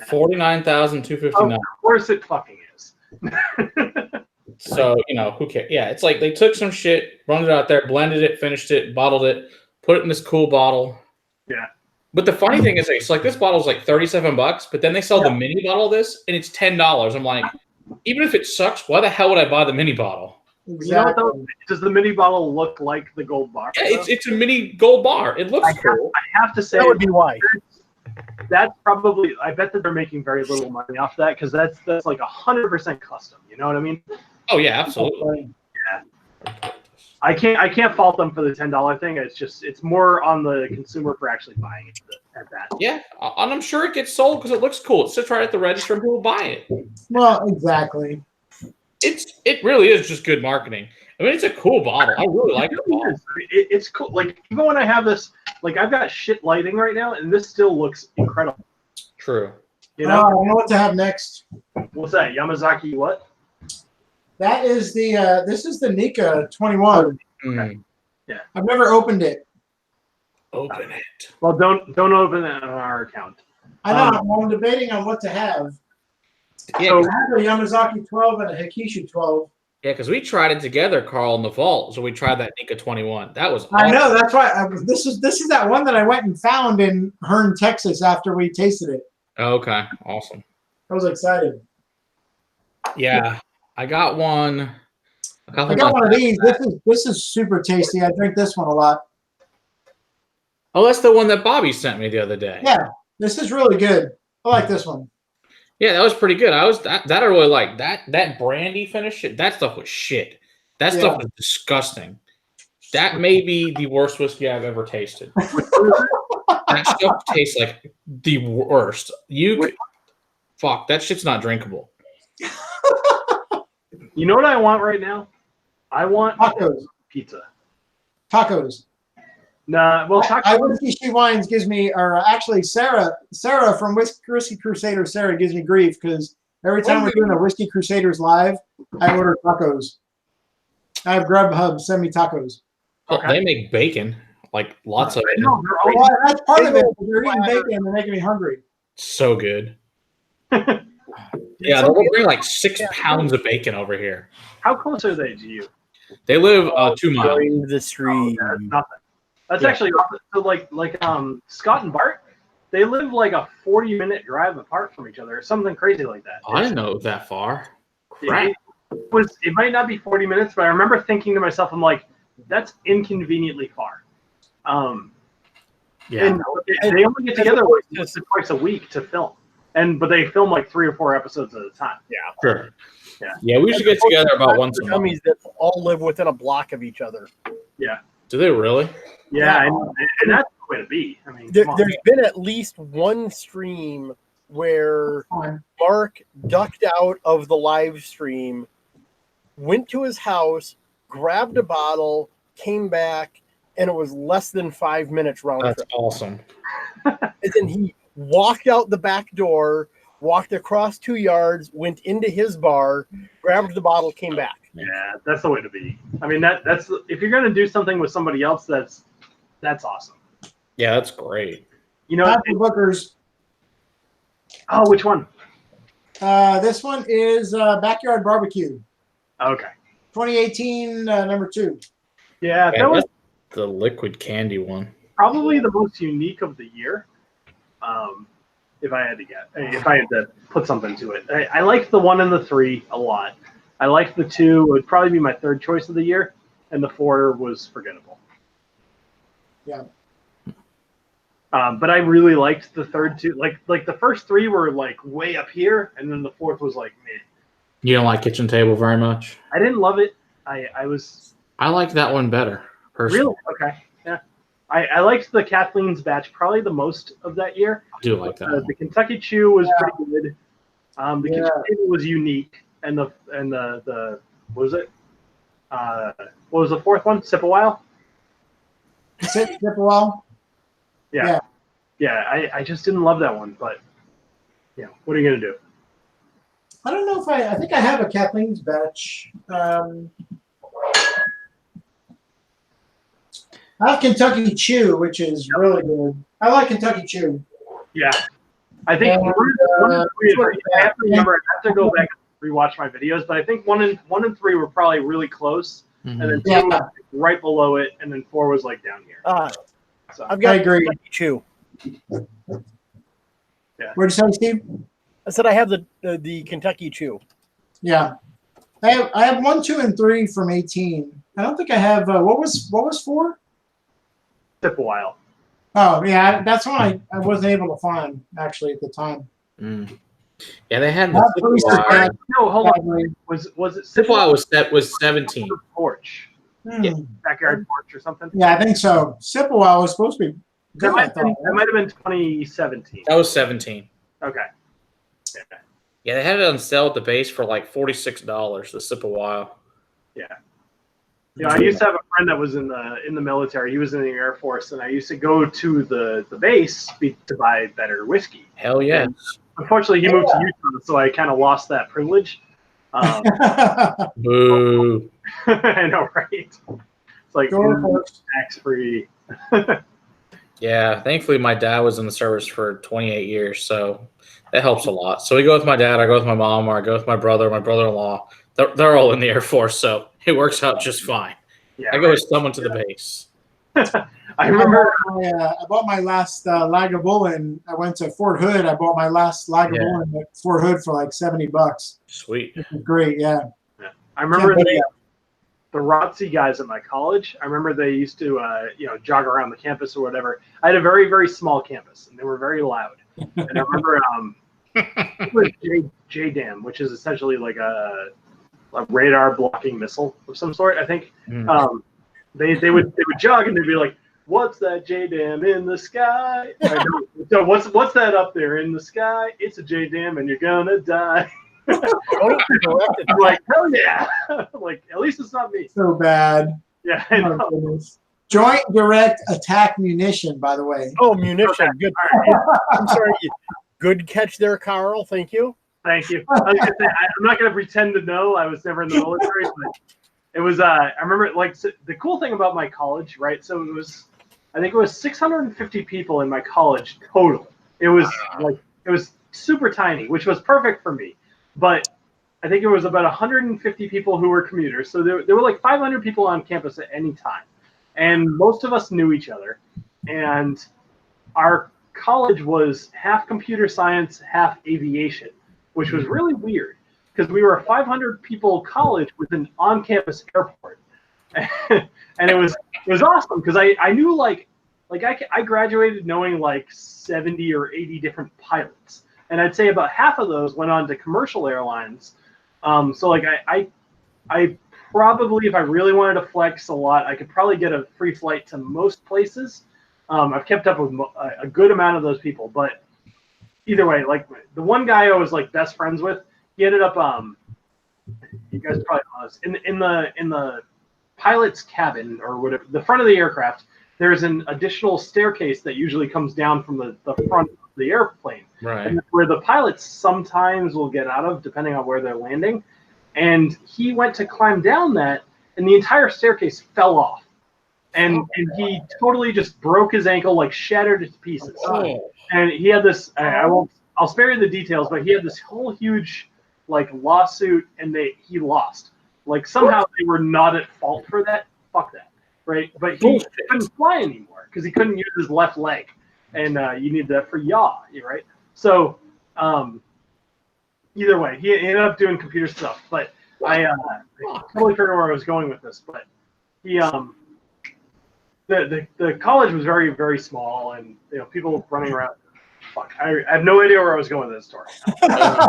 49,259. Of course it fucking is. So, who cares? Yeah, it's like they took some shit, run it out there, blended it, finished it, bottled it, put it in this cool bottle. Yeah. But the funny thing is, it's like this bottle's like $37, but then they sell the mini bottle of this, and it's $10. I'm like, even if it sucks, why the hell would I buy the mini bottle? Exactly. You know what, though? Does the mini bottle look like the Gold Bar? Yeah, it's a mini Gold Bar. It looks cool. I have to say That would be why. That's probably. I bet that they're making very little money off that because that's like 100% custom. You know what I mean? Oh yeah, absolutely. Yeah. I can't fault them for the $10 thing. It's more on the consumer for actually buying it at that. Yeah, and I'm sure it gets sold because it looks cool. It sits right at the register and people buy it. Well, exactly. It really is just good marketing. I mean, it's a cool bottle. I really like the bottle. It's cool. Like, even when I have this, like, I've got shit lighting right now, and this still looks incredible. True. You know? I know what to have next. What's that? Yamazaki what? That is this is the Nika 21. Mm. Yeah. I've never opened it. Open it. Well, don't open it on our account. I know. I'm debating on what to have. Yeah, So I have a Yamazaki 12 and a Hikishu 12. yeah, because we tried it together, Carl, in the vault. So we tried that Nika 21. That was awesome. I know. That's why this is that one that I went and found in Hearn, Texas after we tasted it. Okay, awesome. I was excited. Yeah, I got one. I got one of these. This is super tasty. I drink this one a lot. Oh, that's the one that Bobby sent me the other day. Yeah, this is really good. I like this one. Yeah, that was pretty good. That I really like. That brandy finish shit. That stuff was shit. That stuff was disgusting. That may be the worst whiskey I've ever tasted. That stuff tastes like the worst. Fuck, that shit's not drinkable. You know what I want right now? I want Tacos. pizza. Tacos. Nah, well, tacos. Whiskey She Wines gives me, or actually Sarah from Whisky Crusader, Sarah gives me grief because Every time we're doing a Whiskey Crusaders live, I order tacos. I have Grubhub send me tacos. Oh, they make bacon, like lots of it. No, they're always Well, that's part of it. They're eating bacon and they're making me hungry. So good. Yeah, they'll bring like 6 pounds of bacon over here. How close are they to you? They live 2 miles. Join the stream. Oh, that's nothing. That's actually so like Scott and Bart. They live like a 40-minute drive apart from each other, or something crazy like that. I didn't know it was that far. Crap. It might not be 40 minutes, but I remember thinking to myself, I'm like, that's inconveniently far. Yeah. And they only get together once or twice a week to film, but they film like 3 or 4 episodes at a time. Yeah. Sure. Yeah, we should get together about once a month. Dummies that all live within a block of each other. Yeah. Do they really? Yeah, and that's the way to be. I mean, There's been at least one stream where Mark ducked out of the live stream, went to his house, grabbed a bottle, came back, and it was less than 5 minutes round trip. That's awesome. And then he walked out the back door, walked across 2 yards, went into his bar, grabbed the bottle, came back. Yeah, that's the way to be. I mean, that's if you're gonna do something with somebody else, that's awesome. Yeah, that's great. You know, Bookers. Oh, which one? This one is Backyard Barbecue. Okay. 2018, number 2. Yeah, Yeah, that was that's the liquid candy one. probably the most unique of the year. If I had to put something to it, I liked the 1 and the 3 a lot. I liked the 2. It would probably be my 3rd choice of the year, and the 4 was forgettable. Yeah. But I really liked the 3rd 2. Like the first 3 were like way up here, and then the 4th was like meh. You don't like Kitchen Table very much? I didn't love it. I like that one better, personally. really okay. Yeah, I liked the Kathleen's batch probably the most of that year. I do like that one. The Kentucky Chew was pretty good. The Kitchen Table was unique, and the what was it? What was the 4th one? Sip a While. Sip a While. Yeah. I just didn't love that one, but what are you gonna do? I don't know if I think I have a Kathleen's batch. I have Kentucky Chew, which is really good. I like Kentucky Chew. Yeah, I think And, 1 and 3. I have to remember. I have to go back and rewatch my videos, but I think 1 and 3 were probably really close, and then 2 was right below it, and then 4 was like down here. So I've got I agree. Kentucky Chew. Yeah. What'd you say, Steve? I said I have the Kentucky Chew. Yeah, I have 1, 2, and 3 from 18. I don't think I have. What was 4? Sip a While. Oh yeah, that's one I wasn't able to find actually at the time. Mm. Yeah, they had That's the pretty Sip a While. sad. No, hold on. Was it Sip a While was 17. Porch? Yeah. Backyard Porch or something? Yeah, I think so. Sip a While was supposed to be good. That might have been 2017. That was 17. Okay. Yeah, they had it on sale at the base for like $46. The Sip a While. Yeah. I used to have a friend that was in the military. He was in the Air Force, and I used to go to the base to buy better whiskey. Hell yeah. And unfortunately, he moved to Utah, so I kind of lost that privilege. Boo. I know, right? It's like tax-free. Yeah, thankfully my dad was in the service for 28 years, so that helps a lot. So we go with my dad, I go with my mom, or I go with my brother-in-law. They're all in the Air Force, so it works out just fine. Yeah, I go with someone to the base. I remember I bought my last Lagavulin. I went to Fort Hood. I bought my last Lagavulin at Fort Hood for like $70. Sweet. It was great, yeah. I remember the ROTC guys at my college. I remember they used to jog around the campus or whatever. I had a very, very small campus, and they were very loud. And I remember it was JDAM, which is essentially like a radar blocking missile of some sort, I think. They would jog and they'd be like, "What's that JDAM in the sky?" So what's that up there in the sky? It's a JDAM and you're gonna die. I'm like, hell yeah! Like, at least it's not me. So bad. Yeah, I know. Goodness. Joint Direct Attack Munition, by the way. Oh, munition. Good. I'm sorry. Good catch there, Carl. Thank you. Thank you. I was gonna say, I'm not going to pretend to know. I was never in the military, but it was. I remember like the cool thing about my college, right? So it was, I think it was 650 people in my college total. It was it was super tiny, which was perfect for me. But I think it was about 150 people who were commuters. So there were like 500 people on campus at any time, and most of us knew each other, and our college was half computer science, half aviation, which was really weird because we were a 500 people college with an on-campus airport, and it was awesome because I knew I graduated knowing like 70 or 80 different pilots, and I'd say about half of those went on to commercial airlines. So like I probably, if I really wanted to flex a lot, I could probably get a free flight to most places. I've kept up with a good amount of those people, but either way, like the one guy I was like best friends with, he ended up you guys probably know this, in the pilot's cabin or whatever, the front of the aircraft, there's an additional staircase that usually comes down from the front of the airplane, Right. and where the pilots sometimes will get out of depending on where they're landing. And he went to climb down that, and the entire staircase fell off. And he totally just broke his ankle, like shattered it to pieces. Oh. And he had this, I'll spare you the details, but he had this whole huge like lawsuit, and he lost. Like somehow they were not at fault for that. Fuck that, right? But he couldn't fly anymore because he couldn't use his left leg, and you need that for yaw, right? So either way, he ended up doing computer stuff. But I totally forgot where I was going with this. But he the college was very, very small, and people running around. Fuck, I have no idea where I was going with this story. I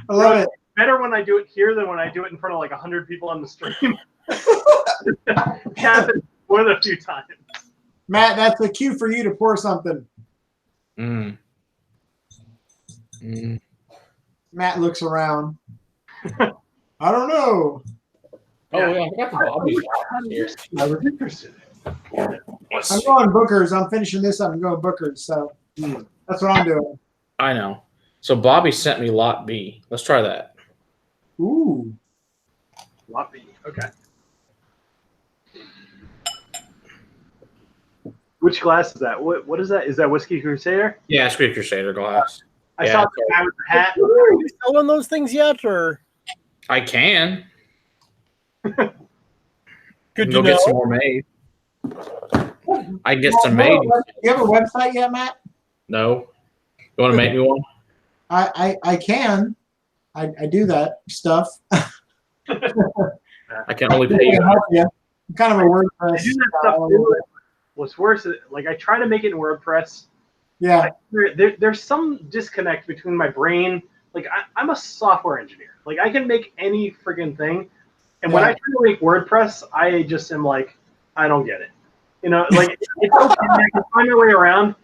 love it. Better when I do it here than when I do it in front of like 100 people on the stream. Happened more than a few times. Matt, that's a cue for you to pour something. Matt looks around. I don't know. Oh yeah, I got the Bobby here. I was interested. I'm going Booker's. I'm finishing this up and going Booker's. So that's what I'm doing. I know. So Bobby sent me Lot B. Let's try that. Ooh. Lot B. Okay. Which glass is that? What is that? Is that Whiskey Crusader? Yeah, Screw Crusader glass. I saw the guy with the hat. Are you selling those things yet, or? I can. Good to Go know. get some more made. I can get some made. You have a website yet, Matt? No. You want to make me one? I can. I do that stuff. I can only pay you. I'm kind of a WordPress. I do that stuff too. What's worse, like I try to make it in WordPress. Yeah. There's some disconnect between my brain. Like I'm a software engineer. Like I can make any friggin' thing. And when I try to make WordPress, I just am like, I don't get it. Like it's okay, I can find my way around.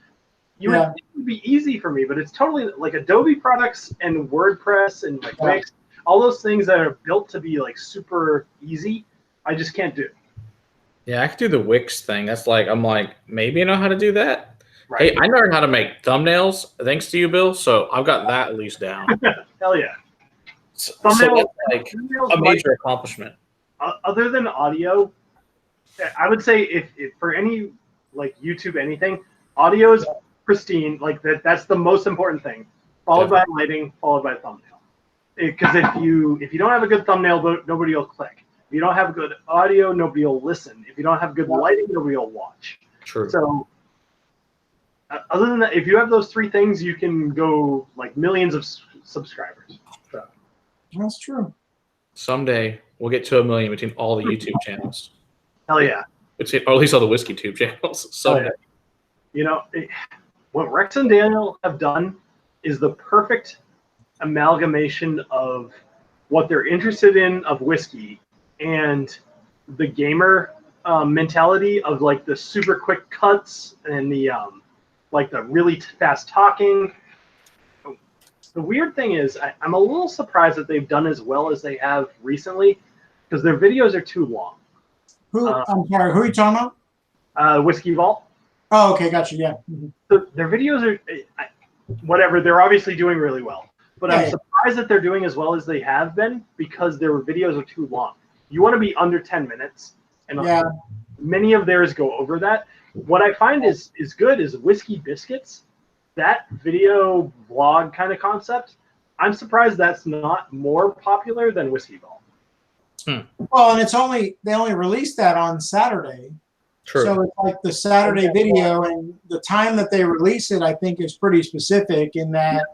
It would be easy for me, but it's totally like Adobe products and WordPress and like Wix, all those things that are built to be like super easy. I just can't do. Yeah, I could do the Wix thing. That's like, I'm like, maybe I know how to do that. Right. Hey, I learned how to make thumbnails thanks to you, Bill. So I've got that at least down. Hell yeah. So that's like a major accomplishment. Other than audio, I would say if for any like YouTube anything, audio is pristine. Like that's the most important thing. Followed by lighting, followed by thumbnail. Because if you don't have a good thumbnail, nobody will click. If you don't have good audio, nobody will listen. If you don't have good lighting, nobody will watch. True. So other than that, if you have those three things, you can go like millions of subscribers. So. That's true. Someday we'll get to 1 million between all the YouTube channels. Hell yeah. Or at least all the Whiskey Tube channels. So what Rex and Daniel have done is the perfect amalgamation of what they're interested in of whiskey and the gamer mentality of like the super quick cuts and the like the really fast talking. The weird thing is I'm a little surprised that they've done as well as they have recently because their videos are too long. I'm sorry, who are you talking about? Whiskey Vault. Oh, okay, gotcha. Yeah. Mhm. So their videos are whatever. They're obviously doing really well, but I'm Yeah. surprised that they're doing as well as they have been because their videos are too long. You want to be under 10 minutes, and Yeah. many of theirs go over that. What I find is good is Whiskey Biscuits, that video vlog kind of concept. I'm surprised that's not more popular than Whiskey Ball. Well, and they only released that on Saturday. True. So it's like the Saturday video, and the time that they release it, I think, is pretty specific in that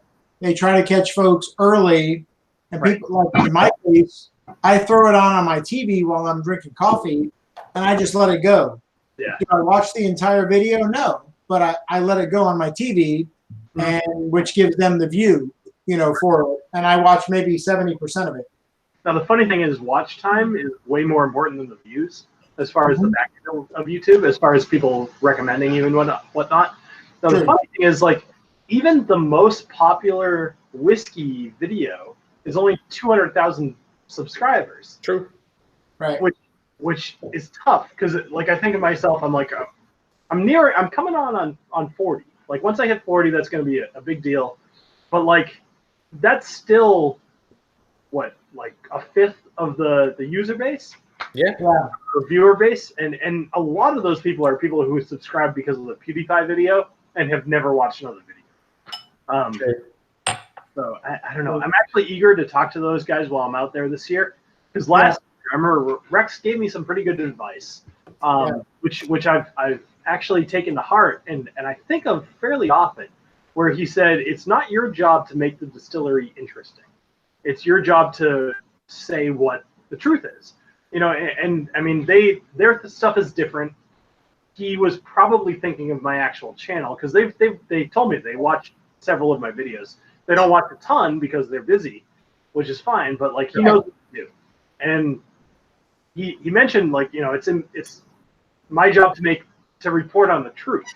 they try to catch folks early. And Right. people, like in my case, I throw it on my TV while I'm drinking coffee, and I just let it go. Yeah. Do I watch the entire video? No, but I let it go on my TV, and which gives them the view, for it. And I watch maybe 70% of it. Now, the funny thing is watch time is way more important than the views as far as the back end of YouTube, as far as people recommending you and whatnot. Now, the funny thing is, like, even the most popular whiskey video is only 200,000 subscribers. True. Right. Which is tough because, like, I think of myself, I'm like, I'm coming on 40. Like, once I hit 40, that's going to be a big deal. But, like, that's still, what, like a fifth of the user base? Yeah. Yeah. The viewer base. And a lot of those people are people who subscribe because of the PewDiePie video and have never watched another video. So, I don't know. I'm actually eager to talk to those guys while I'm out there this year. Because last year, I remember Rex gave me some pretty good advice, which I've actually taken to heart and I think of fairly often, where he said, it's not your job to make the distillery interesting. It's your job to say what the truth is. And I mean, their stuff is different. He was probably thinking of my actual channel because they told me they watched several of my videos. They don't watch a ton because they're busy, which is fine. But like he knows what to do, and he mentioned like it's my job to report on the truth,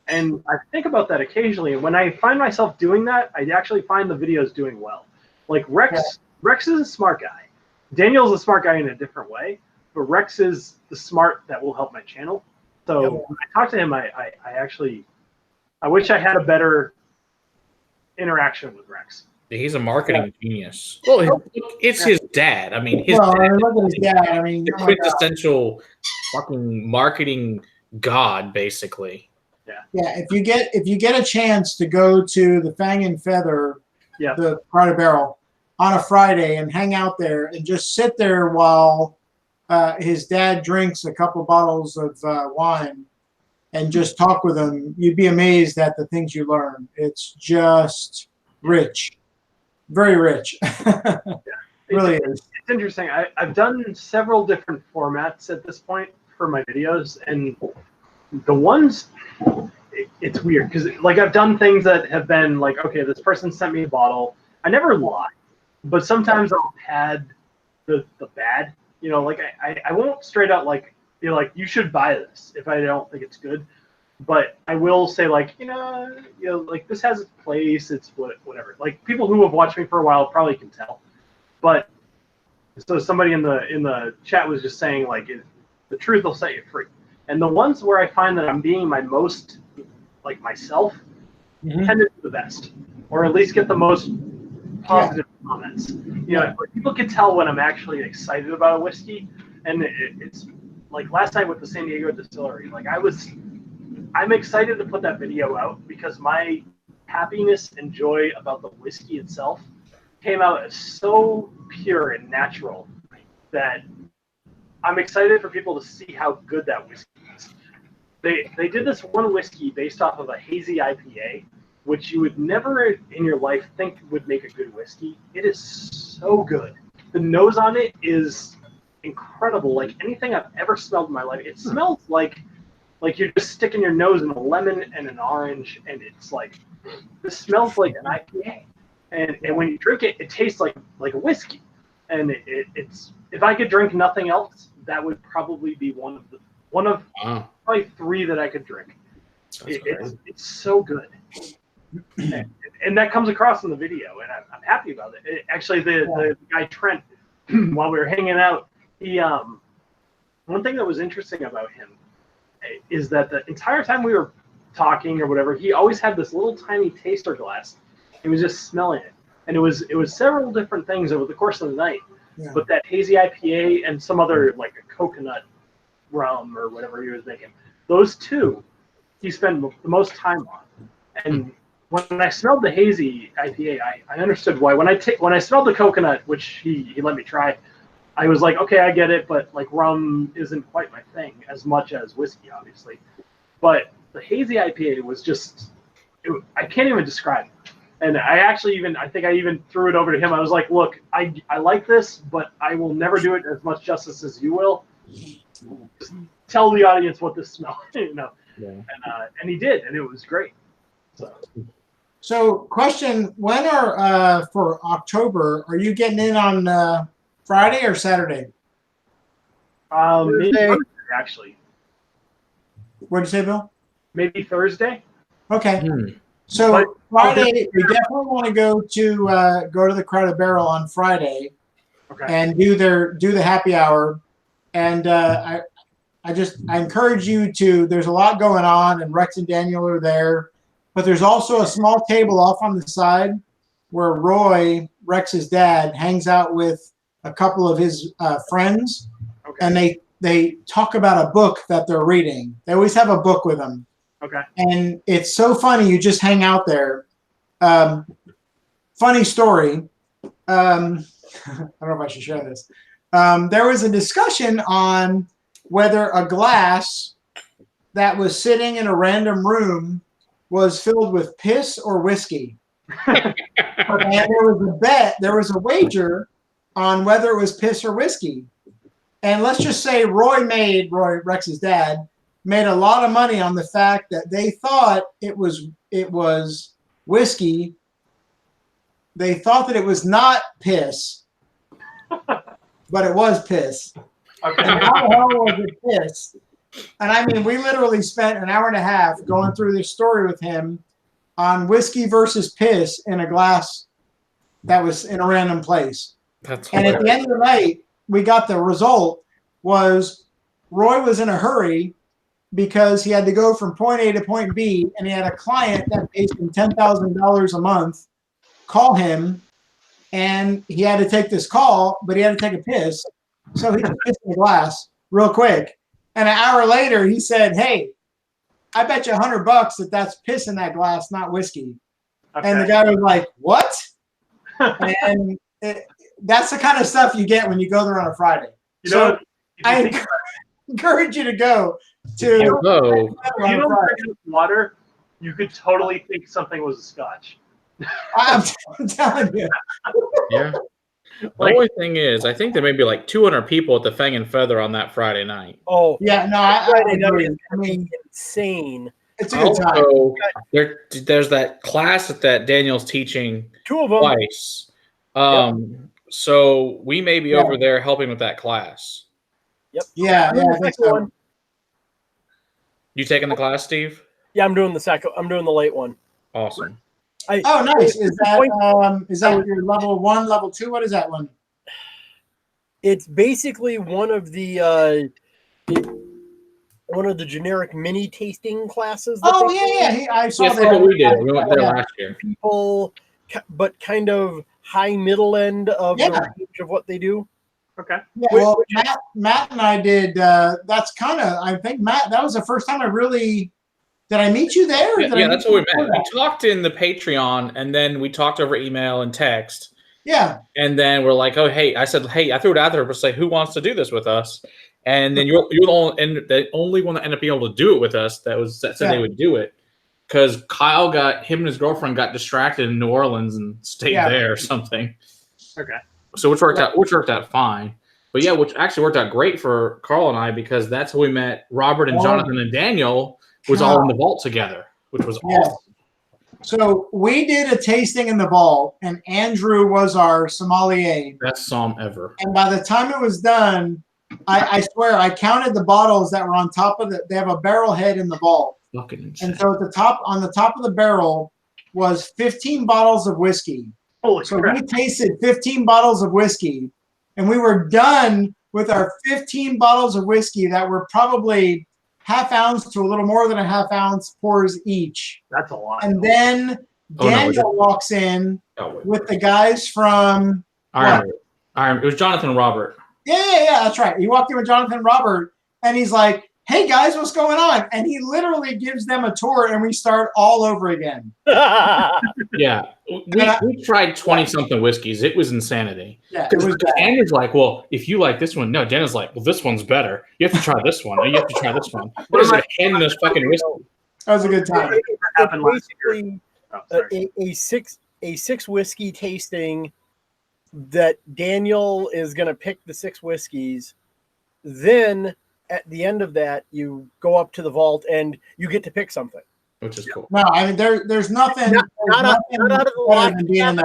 and I think about that occasionally. And when I find myself doing that, I actually find the videos doing well. Like Rex is a smart guy. Daniel's a smart guy in a different way, but Rex is the smart that will help my channel. So when I talk to him, I wish I had a better interaction with Rex. He's a marketing genius. Well, it's his dad. I mean, his look at his dad. I mean, the quintessential fucking marketing god, basically. Yeah. If you get a chance to go to the Fang and Feather, the Pride Barrel, on a Friday and hang out there and just sit there while his dad drinks a couple bottles of wine and just talk with him, you'd be amazed at the things you learn. It's just rich, very rich. Really is. It's interesting. I've done several different formats at this point for my videos, and the ones, it's weird because like I've done things that have been like, okay, this person sent me a bottle. I never lie. But sometimes I'll pad the bad, like I won't straight out like be like, you should buy this if I don't think it's good. But I will say like, like this has its place, it's whatever. Like people who have watched me for a while probably can tell. But so somebody in the chat was just saying like the truth will set you free. And the ones where I find that I'm being my most like myself tend to be the best. Or at least get the most positive comments. People can tell when I'm actually excited about a whiskey, and it's like last night with the San Diego distillery. Like I'm excited to put that video out because my happiness and joy about the whiskey itself came out as so pure and natural that I'm excited for people to see how good that whiskey is. They did this one whiskey based off of a hazy IPA, which you would never in your life think would make a good whiskey. It is so good. The nose on it is incredible. Like anything I've ever smelled in my life. It smells like you're just sticking your nose in a lemon and an orange, and it's like, this smells like an IPA. And when you drink it, it tastes like a whiskey. And it's if I could drink nothing else, that would probably be one of probably three that I could drink. It's so good. And that comes across in the video, and I'm happy about it. Actually, the guy Trent, while we were hanging out, he one thing that was interesting about him is that the entire time we were talking or whatever, he always had this little tiny taster glass. He was just smelling it, and it was several different things over the course of the night. Yeah. But that hazy IPA and some other like a coconut rum or whatever he was making, those two he spent the most time on. And when I smelled the hazy IPA, I understood why. When I smelled the coconut, which he let me try, I was like, okay, I get it, but like rum isn't quite my thing as much as whiskey, obviously. But the hazy IPA was just, I can't even describe it. And I think I even threw it over to him. I was like, look, I like this, but I will never do it as much justice as you will. Just tell the audience what this smells, you know. Yeah. And he did, and it was great. So, question: when are for October? Are you getting in on Friday or Saturday? Maybe Thursday, actually. What did you say, Bill? Maybe Thursday. Okay. So Friday, we definitely want to go to the Crowded Barrel on Friday, and do the happy hour. And I encourage you to. There's a lot going on, and Rex and Daniel are there, but there's also a small table off on the side where Roy, Rex's dad, hangs out with a couple of his friends, and they talk about a book that they're reading. They always have a book with them. Okay. And it's so funny. You just hang out there. Funny story. I don't know if I should share this. There was a discussion on whether a glass that was sitting in a random room was filled with piss or whiskey. And there was a bet, there was a wager on whether it was piss or whiskey. And let's just say Roy, Rex's dad, made a lot of money on the fact that they thought it was whiskey. They thought that it was not piss, but it was piss. Okay. And how the hell was it piss? And I mean, we literally spent an hour and a half going through this story with him on whiskey versus piss in a glass that was in a random place. And at the end of the night, we got the result was Roy was in a hurry because he had to go from point A to point B, and he had a client that pays him $10,000 a month call him, and he had to take this call, but he had to take a piss. So he just pissed in the glass real quick. And an hour later, he said, hey, I bet you $100 that that's piss in that glass, not whiskey. Okay. And the guy was like, what? And that's the kind of stuff you get when you go there on a Friday. So I encourage you to go to. If you don't drink water, you could totally think something was a scotch. I'm telling you. Yeah. The only thing is, I think there may be like 200 people at the Fang and Feather on that Friday night. Oh, yeah, no, Friday night is insane. It's a good time. Also, there's that class that Daniel's teaching. 2 of them twice. So we may be over there helping with that class. Yep. Yeah, I think so. You taking the class, Steve? Yeah, I'm doing the second. I'm doing the late one. Awesome. Nice. Is that your level 1, level 2? What is that one? It's basically one of the generic mini tasting classes. I saw that. That's what we did. We went there last year. People, but kind of high middle end of the range of what they do. Okay. Yeah, well, Matt and I did. That's kind of. I think Matt. That was the first time I really. Did I meet you there? Yeah, that's what we met. We talked in the Patreon, and then we talked over email and text. Yeah. And then we're like, oh, hey, I said, hey, I threw it out there, but say, who wants to do this with us? And then you're the only one that ended up being able to do it with us. That said they would do it, because him and his girlfriend got distracted in New Orleans and stayed there or something. Okay. So which worked out fine. But yeah, which actually worked out great for Carl and I, because that's how we met Robert and Jonathan and Daniel. Was all in the vault together, which was awesome. So we did a tasting in the vault, and Andrew was our sommelier. Best somm ever. And by the time it was done, I swear I counted the bottles that were on top of they have a barrel head in the vault. Fucking insane. And so on the top of the barrel was 15 bottles of whiskey. Holy crap. We tasted 15 bottles of whiskey, and we were done with our 15 bottles of whiskey that were probably half ounce to a little more than a half ounce pours each. That's a lot. And then Daniel walks in with the guys from Iron. It was Jonathan Robert. Yeah, that's right. He walked in with Jonathan Robert, and he's like, "Hey guys, what's going on?" And he literally gives them a tour, and we start all over again. Yeah, we tried 20-something whiskeys. It was insanity. Yeah, it was bad. Daniel's like, well, if you like this one, no. Daniel's like, well, this one's better. You have to try this one. You have to try this one. What is it? Handing us fucking whiskey. That was a good time. It's basically a six whiskey tasting that Daniel is going to pick the 6 whiskeys. Then at the end of that, you go up to the vault and you get to pick something, which is cool. No, I mean there's nothing. Not out of the locked cabinet.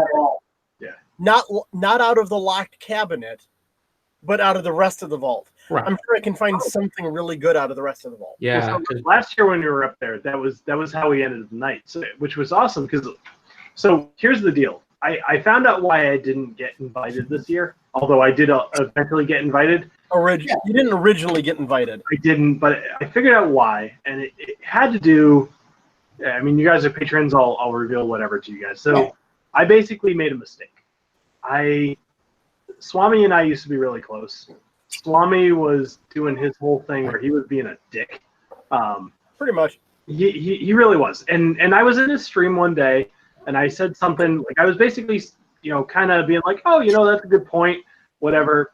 Yeah. Not out of the locked cabinet, but out of the rest of the vault. Right. I'm sure I can find something really good out of the rest of the vault. Yeah. Well, so last year when we were up there, that was how we ended the night, which was awesome because. So here's the deal. I found out why I didn't get invited this year, although I did eventually get invited. You didn't originally get invited. I didn't, but I figured out why, and it had to do. I mean, you guys are patrons. I'll reveal whatever to you guys. So I basically made a mistake. Swami and I used to be really close. Swami was doing his whole thing where he was being a dick. Pretty much. He really was, and I was in his stream one day. And I said something like I was basically, kind of being like, oh, that's a good point, whatever.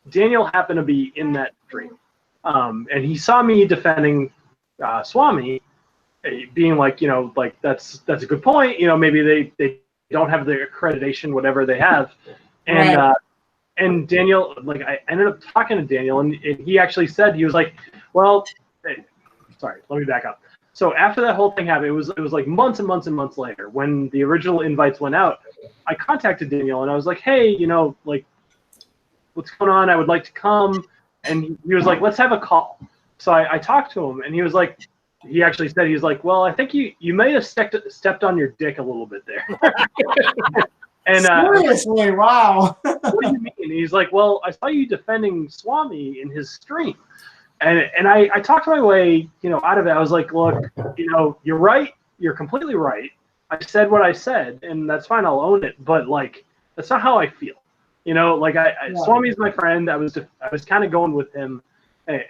Daniel happened to be in that stream, and he saw me defending Swami, being like, like that's a good point. Maybe they don't have the accreditation, whatever they have, and and Daniel, like I ended up talking to Daniel, and he actually said he was like, well, sorry, let me back up. So after that whole thing happened, it was like months and months and months later when the original invites went out. I contacted Daniel and I was like, hey, like, what's going on? I would like to come. And he was like, let's have a call. So I talked to him and he was like, he actually said, he was like, well, I think you may have stepped on your dick a little bit there. And seriously, wow. What do you mean? And he's like, well, I saw you defending Swami in his stream. And I talked my way, out of it. I was like, look, you're right. You're completely right. I said what I said, and that's fine. I'll own it. But like, that's not how I feel. Like Swami's my friend. I was kind of going with him. I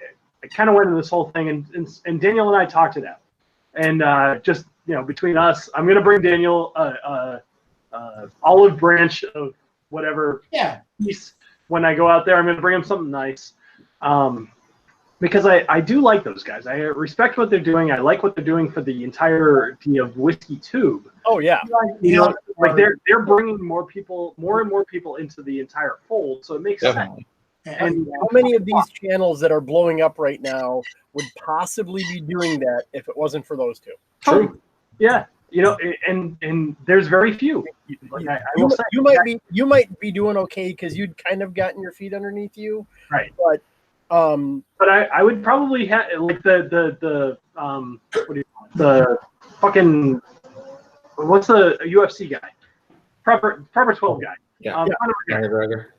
kind of went into this whole thing, and Daniel and I talked it out. And just between us, I'm gonna bring Daniel olive branch of whatever piece when I go out there. I'm gonna bring him something nice. Because I do like those guys. I respect what they're doing. I like what they're doing for the entirety of Whiskey Tube. Oh yeah. Like they're bringing more and more people into the entire fold. So it makes sense. And how many of these channels that are blowing up right now would possibly be doing that if it wasn't for those two? True. Yeah. And there's very few. Like I will say, you might be doing okay because you'd kind of gotten your feet underneath you. Right. But I would probably have like the what do you call it? The fucking what's the UFC guy? Proper 12 guy. Yeah.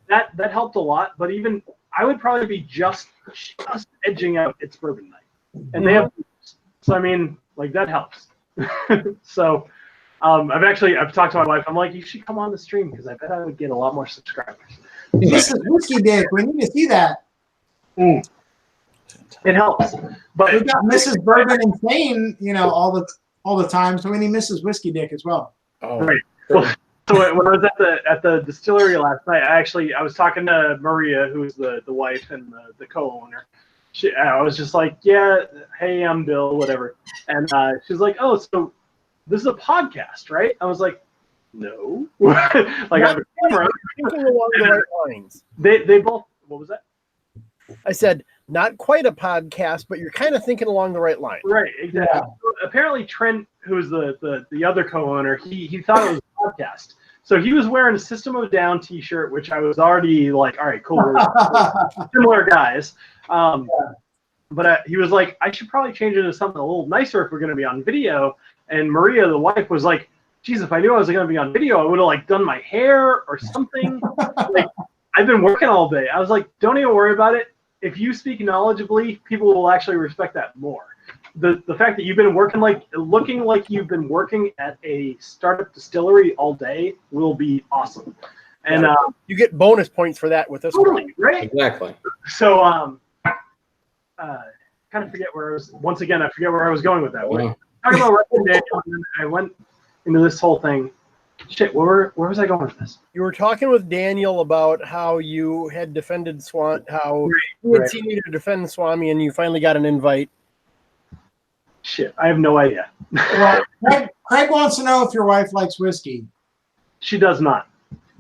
That helped a lot, but even I would probably be just edging out It's Bourbon Night, and they have. So I mean, like that helps. So I've talked to my wife. I'm like, you should come on the stream because I bet I would get a lot more subscribers. This is Whiskey Dick. We need to see that. It helps, but we've got Mrs. Bourbon and Fane, all the time. So we need Mrs. Whiskey Dick as well. Oh, right. Well, so when I was at the distillery last night, I was talking to Maria, who's the wife and the co-owner. I was just like, yeah, hey, I'm Bill, whatever, and she's like, oh, so this is a podcast, right? I was like, no, like I have a camera. Thinking along the right lines. They both. What was that? I said, not quite a podcast, but you're kind of thinking along the right line. Right, exactly. Yeah. So apparently Trent, who's the other co-owner, he thought it was a podcast. So he was wearing a System of a Down t-shirt, which I was already like, all right, cool. We're similar guys. But he was like, I should probably change it to something a little nicer if we're going to be on video. And Maria, the wife, was like, geez, if I knew I was going to be on video, I would have like done my hair or something. Like, I've been working all day. I was like, don't even worry about it. if you speak knowledgeably, people will actually respect that more. The fact that you've been looking like you've been working at a startup distillery all day will be awesome. And you get bonus points for that with this totally, one. right? Exactly. So kind of forget where I was. Once again, I forget where I was going with that. Wow. Talking about Russian Daniel, and then I went into this whole thing. Shit, where was I going with this? You were talking with Daniel about how you had defended how he had seen you to defend Swami, and you finally got an invite. Shit, I have no idea. Well, Craig wants to know if your wife likes whiskey. She does not.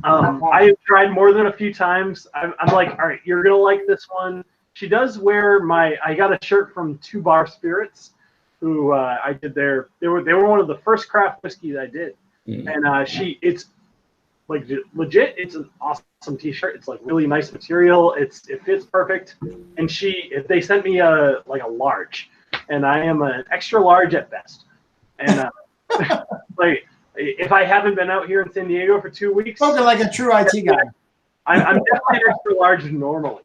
I have tried more than a few times. I'm like, all right, you're gonna like this one. She does wear I got a shirt from 2 Bar Spirits, who I did their. They were one of the first craft whiskeys I did, and it's like legit. It's an awesome T-shirt. It's like really nice material. It fits perfect, and they sent me a large, and I am an extra large at best, and like. If I haven't been out here in San Diego for 2 weeks, Spoken like a true IT guy. I'm definitely an extra large normally.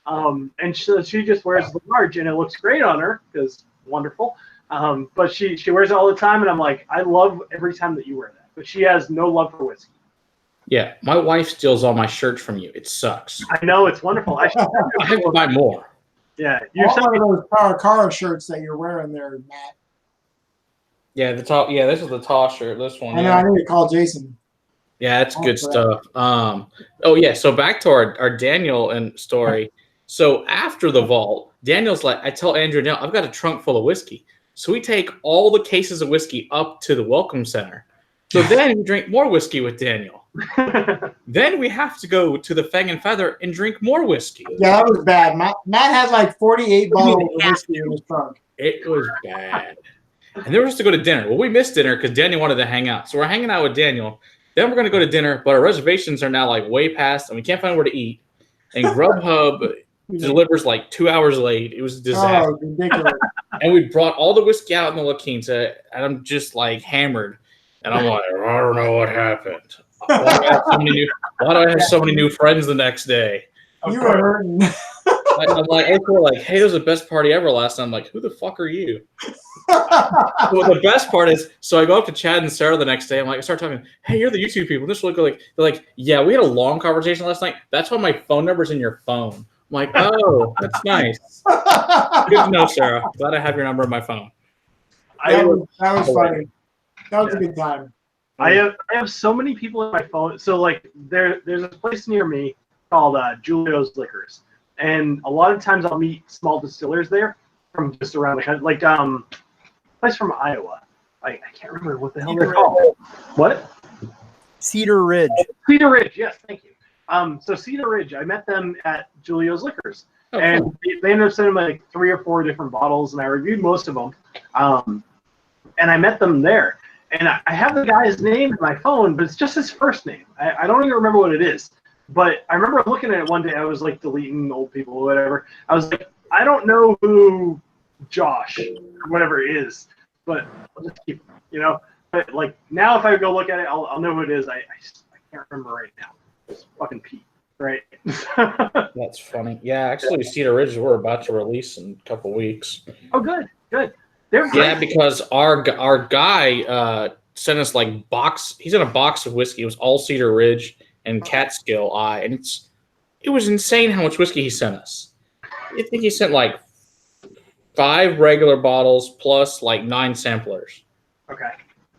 And she just wears the large, and it looks great on her because wonderful. But she wears it all the time, and I'm like, I love every time that you wear that. But she has no love for whiskey. Yeah, my wife steals all my shirts from you. It sucks. I know, it's wonderful. I have to buy more. Yeah, you sent one of those Cara shirts that you're wearing there, Matt. Yeah, the top. Yeah, this is the tall shirt. This one. I know. I need to call Jason. Yeah, it's good stuff. Oh yeah. So back to our Daniel and story. So after the vault, Daniel's like, I tell Andrew now, I've got a trunk full of whiskey. So we take all the cases of whiskey up to the welcome center. So then we drink more whiskey with Daniel. Then we have to go to the Fang and Feather and drink more whiskey. Yeah, that was bad. Matt had like 48 bottles of whiskey in his trunk. It was bad. And then we're supposed to go to dinner. Well, we missed dinner because Daniel wanted to hang out. So we're hanging out with Daniel. Then we're going to go to dinner, but our reservations are now like way past, and we can't find where to eat. And Grubhub delivers like 2 hours late. It was a disaster. Oh, ridiculous. And we brought all the whiskey out in the La Quinta, and I'm just like hammered. And I'm like, I don't know what happened. Why do I have so many new friends the next day? You were hurting. I'm like, hey, it was the best party ever last night. I'm like, who the fuck are you? Well, the best part is, so I go up to Chad and Sarah the next day. I'm like, I start talking, hey, you're the YouTube people. This look like, they're like, yeah, we had a long conversation last night. That's why my phone number's in your phone. I'm like, oh, that's nice. Good to know, Sarah. Glad I have your number in my phone. That was funny. That was a good time. I have so many people in my phone. So like there's a place near me called Julio's Liquors, and a lot of times I'll meet small distillers there from just around the country, like place from Iowa. I can't remember what the hell they're called. What? Cedar Ridge. Cedar Ridge. Yes, thank you. So Cedar Ridge, I met them at Julio's Liquors, and they ended up sending me like 3 or 4 different bottles, and I reviewed most of them. And I met them there. And I have the guy's name in my phone, but it's just his first name. I don't even remember what it is. But I remember looking at it one day. I was like deleting old people or whatever. I was like, I don't know who Josh or whatever is, but I'll just keep him, you know. But like now, if I go look at it, I'll know who it is. I can't remember right now. It's fucking Pete, right? That's funny. Yeah, actually, Cedar Ridge we're about to release in a couple weeks. Oh, good, good. They're great. Yeah, because our guy sent us like he's in a box of whiskey. It was all Cedar Ridge and Catskill Eye, and it was insane how much whiskey he sent us. I think he sent like 5 regular bottles plus like 9 samplers. Okay.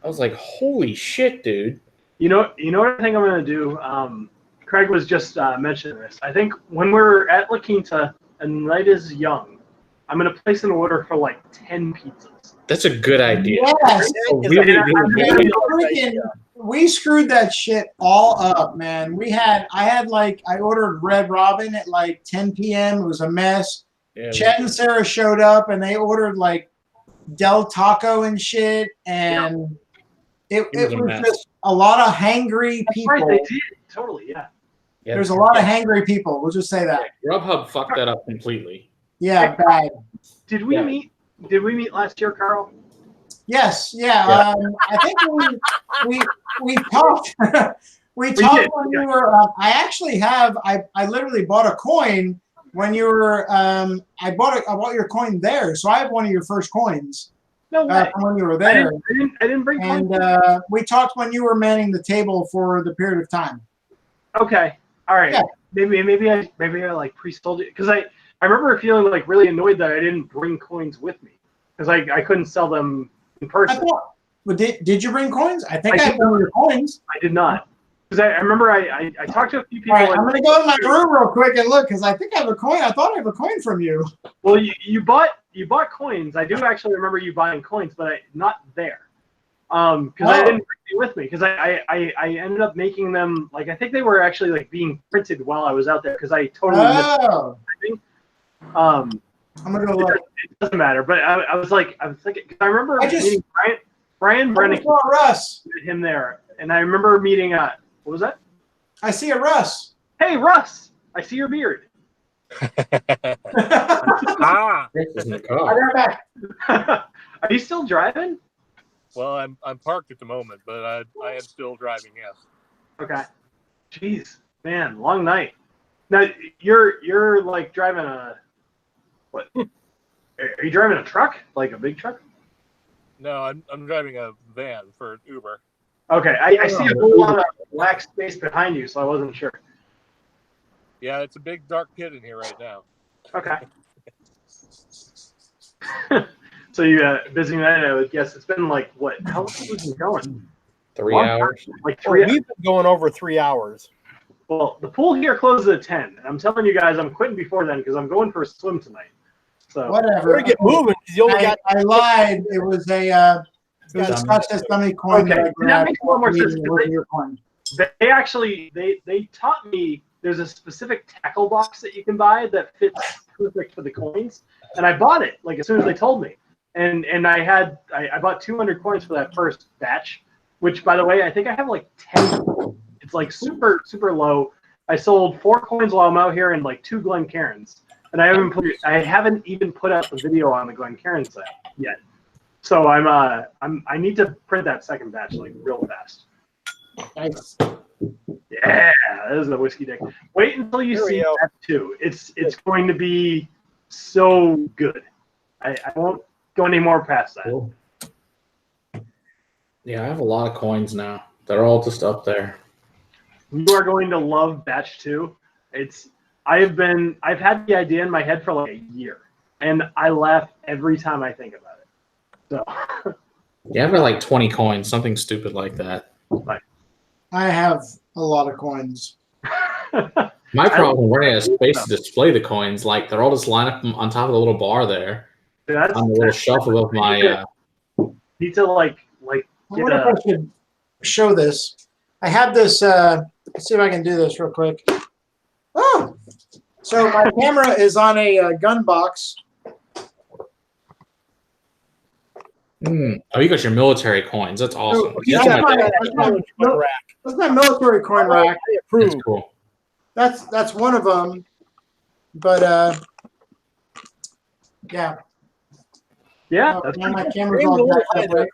I was like, holy shit, dude. You know what I think I'm gonna do? Craig was just mentioning this. I think when we're at La Quinta and the night is young, I'm gonna place an order for like 10 pizzas. That's a good idea. Yes. Really, we screwed that shit all up, man. I ordered Red Robin at like 10 p.m. It was a mess. Yeah, Chad and Sarah showed up and they ordered like Del Taco and shit, and it was just a lot of hangry people. Right, they did. Totally, yeah. There's a lot of hangry people. We'll just say that. Grubhub fucked that up completely. Yeah, bad. Did we meet last year, Carl? Yes, yeah. I think we talked. We talked when we were. I actually have. I literally bought a coin when you were, I bought your coin there, so I have one of your first coins. No way. When you were there. I didn't bring And coins. we talked when you were manning the table for the period of time. Okay. All right. Yeah. Maybe I like pre-sold it because I remember feeling like really annoyed that I didn't bring coins with me because I couldn't sell them in person. Well, did you bring coins? I think I I have one of your coins. I did not because I remember I talked to a few people. All right, I'm going to go in my room real quick and look because I think I have a coin. I thought I have a coin from you. Well, you bought coins. I do actually remember you buying coins, but not there. Because I didn't bring it with me because I ended up making them like I think they were actually like being printed while I was out there because I totally missed everything. I'm gonna go look. It doesn't matter, but I was thinking because I remember meeting Brian Brennick. Russ. Him there, and I remember meeting what was that? I see a Russ. Hey Russ, I see your beard. Ah. Chris is in the I car. got back. Are you still driving? Well, I'm parked at the moment, but I am still driving. Yes. Okay. Jeez, man, long night. Now you're like driving a what? Are you driving a truck? Like a big truck? No, I'm driving a van for Uber. Okay, I see a whole lot of black space behind you, so I wasn't sure. Yeah, it's a big dark pit in here right now. Okay. So you busy night? I would guess it's been like what? How long have you been going? 3 hours. Like 3 hours. We've been going over 3 hours. Well, the pool here closes at 10, and I'm telling you guys, I'm quitting before then because I'm going for a swim tonight. So Whatever. We're gonna get moving. You only got. I lied. It was a Scotch dummy coin that I That grabbed. makes a lot more sense. It wasn't your coin. They actually they taught me there's a specific tackle box that you can buy that fits perfect for the coins, and I bought it like as soon as they told me. And I bought 200 coins for that first batch, which by the way I think I have like 10. It's like super low. I sold 4 coins while I'm out here and like 2 Glencairns, and I haven't even put out the video on the Glencairn site yet. So I need to print that second batch like real fast. Nice. Yeah, that is a whiskey dick. Wait until you see that too. It's going to be so good. I won't go any more past that. Cool. Yeah, I have a lot of coins now. They're all just up there. You are going to love batch 2. I've had the idea in my head for like a year, and I laugh every time I think about it. So Yeah, I've got like 20 coins, something stupid like that. I have a lot of coins. My problem is running out of space to display the coins. Like they're all just lined up on top of the little bar there. On the little shelf above my. Need to like I wonder if I should show this. I have this. Let's see if I can do this real quick. Oh, so my camera is on a gun box. Oh, you got your military coins. That's awesome. That's my military coin rack. That's cool. That's one of them. But yeah. Yeah. Now my camera's all jacked up, right?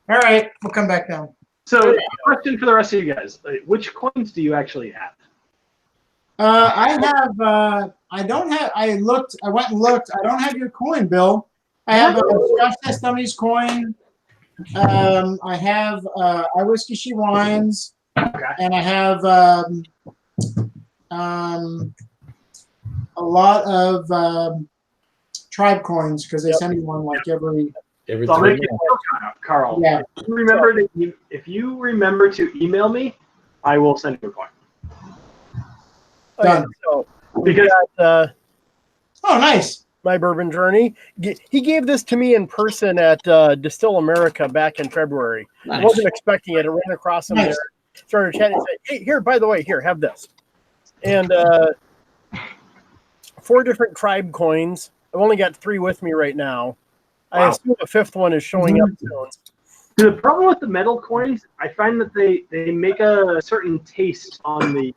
All right, we'll come back down. So, question for the rest of you guys: which coins do you actually have? I have. I don't have. I went and looked. I don't have your coin, Bill. I have a Scotch Test Dummies coin. I have I Whiskey She Wines, and I have a lot of tribe coins because they send me one like every. So I'll make it Carl. Yeah. If you remember to email me, I will send you a coin. Done. So Because got, oh, nice. My bourbon journey. He gave this to me in person at Distill America back in February. Nice. I wasn't expecting it. I ran across him there, started chatting. Said, "Hey, here, by the way, here, have this." And 4 different tribe coins. I've only got 3 with me right now. Wow. I assume the 5th one is showing up soon. the problem with the metal coins, I find that they make a certain taste on the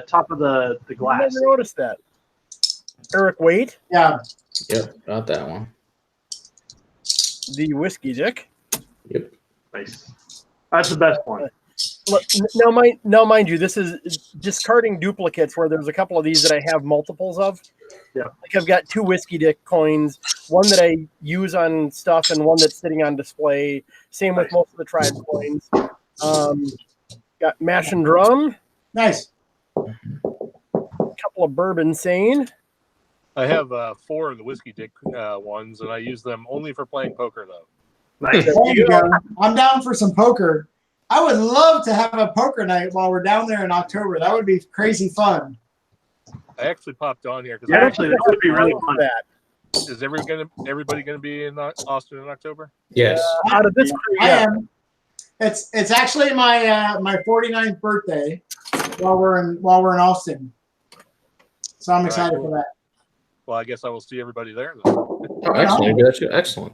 top of the I glass. never noticed that. Eric Waite, Yeah. Yep, got that one. the whiskey dick. Yep. Nice. That's the best one. Now, mind you, this is discarding duplicates where there's a couple of these that I have multiples of. Yeah. Like I've got 2 Whiskey Dick coins, one that I use on stuff and one that's sitting on display. Same with most of the tribe coins. Got Mash and Drum. Nice. A couple of Bourbon Sane. I have 4 of the Whiskey Dick ones, and I use them only for playing poker, though. Nice. There you go. I'm down for some poker. I would love to have a poker night while we're down there in October. That would be crazy fun. I actually popped on here because Yeah, actually, that would be really fun. Is everybody gonna be in Austin in October? Yes. Out of this crew, I yeah. am. It's actually my my 49th birthday while we're in Austin. So I'm excited for that. Well, I guess I will see everybody there then. Oh, excellent. That's excellent.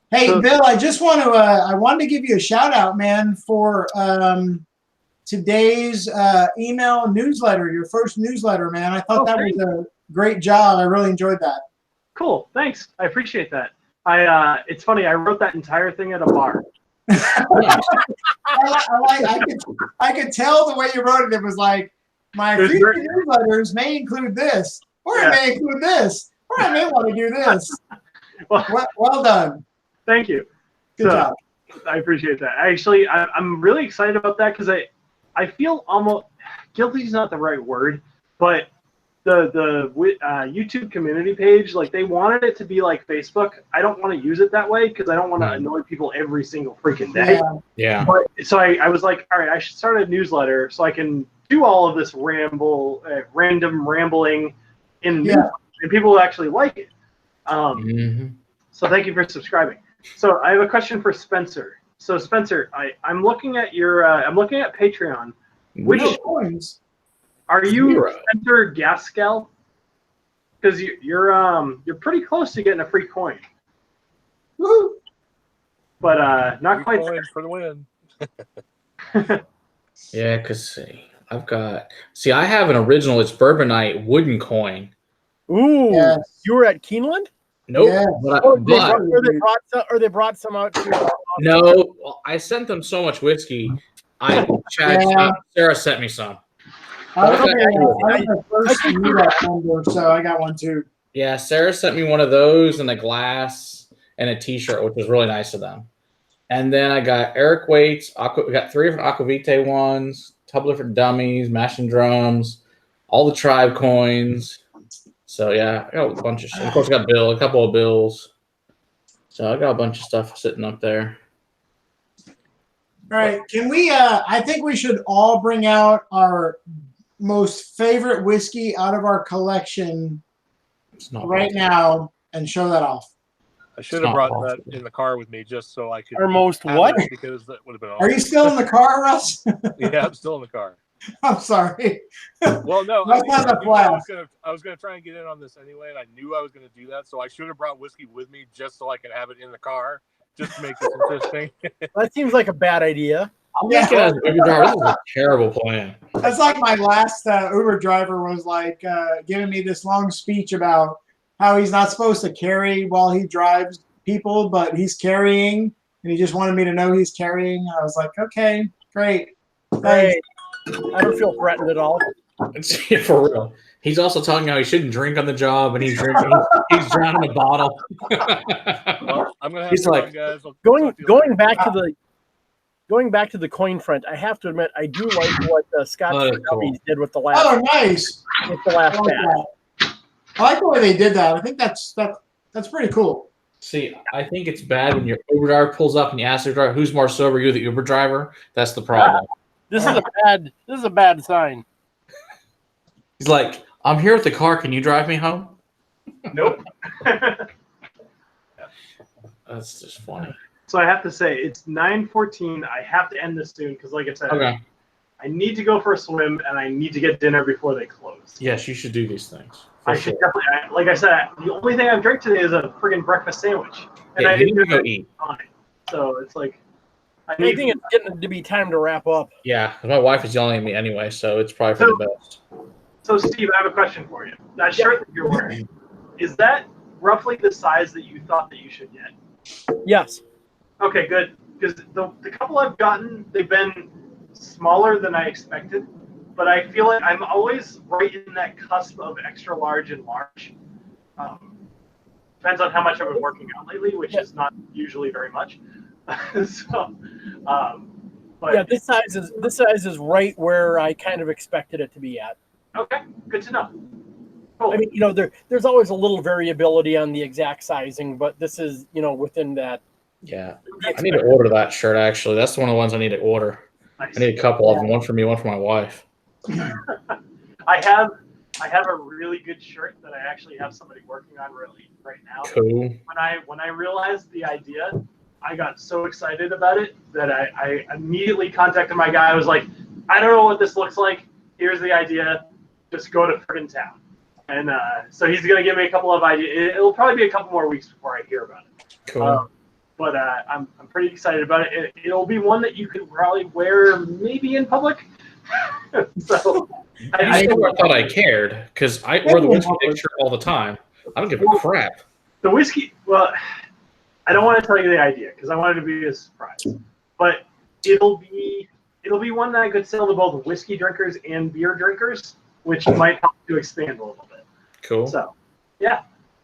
Hey, Bill, I just want to I wanted to give you a shout out, man, for today's email newsletter, your first newsletter, man. I thought that was a great job. I really enjoyed that. Cool. Thanks. I appreciate that. It's funny. I wrote that entire thing at a bar. I could tell the way you wrote it. It was like, my future newsletters may include this, or it may include this, or I may want to do this. Well done. Thank you. Good job. I appreciate that. Actually, I'm really excited about that because I feel almost guilty is not the right word, but the YouTube community page, like they wanted it to be like Facebook. I don't want to use it that way because I don't want to annoy people every single freaking day. Yeah. But, so I was like, all right, I should start a newsletter so I can do all of this random rambling and people will actually like it. So thank you for subscribing. So I have a question for Spencer. So Spencer, I'm looking at your I'm looking at Patreon. Which coins? Are you Spencer Gaskell? Because you're pretty close to getting a free coin. Woo! But not quite there. For the win. Yeah, because I have an original. It's Bourbonite wooden coin. Ooh, you were at Keeneland? Nope. Yeah. They brought some out to No, I sent them so much whiskey. Sarah sent me some. I was the first to meet that number, so I got one too. Yeah, Sarah sent me one of those and a glass and a T-shirt, which was really nice of them. And then I got Eric Waite's. We got 3 different Aquavite ones, a couple different dummies, mashing drums, all the tribe coins. So yeah, I got a bunch of shit. Of course, I got a couple of bills. So I got a bunch of stuff sitting up there. All right, can we? I think we should all bring out our most favorite whiskey out of our collection right now and show that off. I should have brought that in the car with me just so I could. Our most what? Because that would have been awesome. Are you still in the car, Russ? Yeah, I'm still in the car. I'm sorry. Well, no, I was gonna try and get in on this anyway, and I knew I was gonna do that, so I should have brought whiskey with me just so I could have it in the car, just to make this interesting. That seems like a bad idea. This is a terrible plan. That's like my last Uber driver was like giving me this long speech about how he's not supposed to carry while he drives people, but he's carrying, and he just wanted me to know he's carrying. I was like, okay, great. Thanks. I don't feel threatened at all. For real. He's also talking how he shouldn't drink on the job, and he's drinking. He's drowning a bottle. Well, I'm gonna have He's like, guys. Going back to the coin front, I have to admit I do like what Scott did with the last. Oh, nice! With the last batch. I like the way they did that. I think that's pretty cool. See, I think it's bad when your Uber driver pulls up and you ask the driver, "Who's more sober, you or the Uber driver?" That's the problem. This is a bad sign. He's like, "I'm here with the car. Can you drive me home?" Nope. That's just funny. So I have to say, it's 9:14. I have to end this soon because, like I said, okay. I need to go for a swim and I need to get dinner before they close. Yes, you should do these things. I should definitely. Like I said, the only thing I've drank today is a friggin' breakfast sandwich, and I didn't go eat. So it's like. I think it's getting to be time to wrap up. Yeah, my wife is yelling at me anyway, so it's probably for the best. So, Steve, I have a question for you. That shirt that you're wearing, is that roughly the size that you thought that you should get? Yes. Okay, good. Because the couple I've gotten, they've been smaller than I expected, but I feel like I'm always right in that cusp of extra large and large. Depends on how much I've been working out lately, which is not usually very much. So, but Yeah, this size is right where I kind of expected it to be at. okay, good to know. Cool. I mean, there's always a little variability on the exact sizing, but this is, within that. Yeah, I need to order that shirt. Actually, that's one of the ones I need to order. Nice. I need a couple of them. One for me, one for my wife. I have a really good shirt that I actually have somebody working on right now. Cool. When I realized the idea, I got so excited about it that I immediately contacted my guy. I was like, I don't know what this looks like. Here's the idea. Just go to friggin' town. And so he's gonna give me a couple of ideas. It'll probably be a couple more weeks before I hear about it. Cool. But I'm pretty excited about it. It'll be one that you could probably wear maybe in public. So I thought I cared because I wear the Whiskey Dick shirt all the time. I don't give a crap. The whiskey. Well, I don't want to tell you the idea because I want it to be a surprise. But it'll be one that I could sell to both whiskey drinkers and beer drinkers, which might help to expand a little bit. Cool. So, yeah,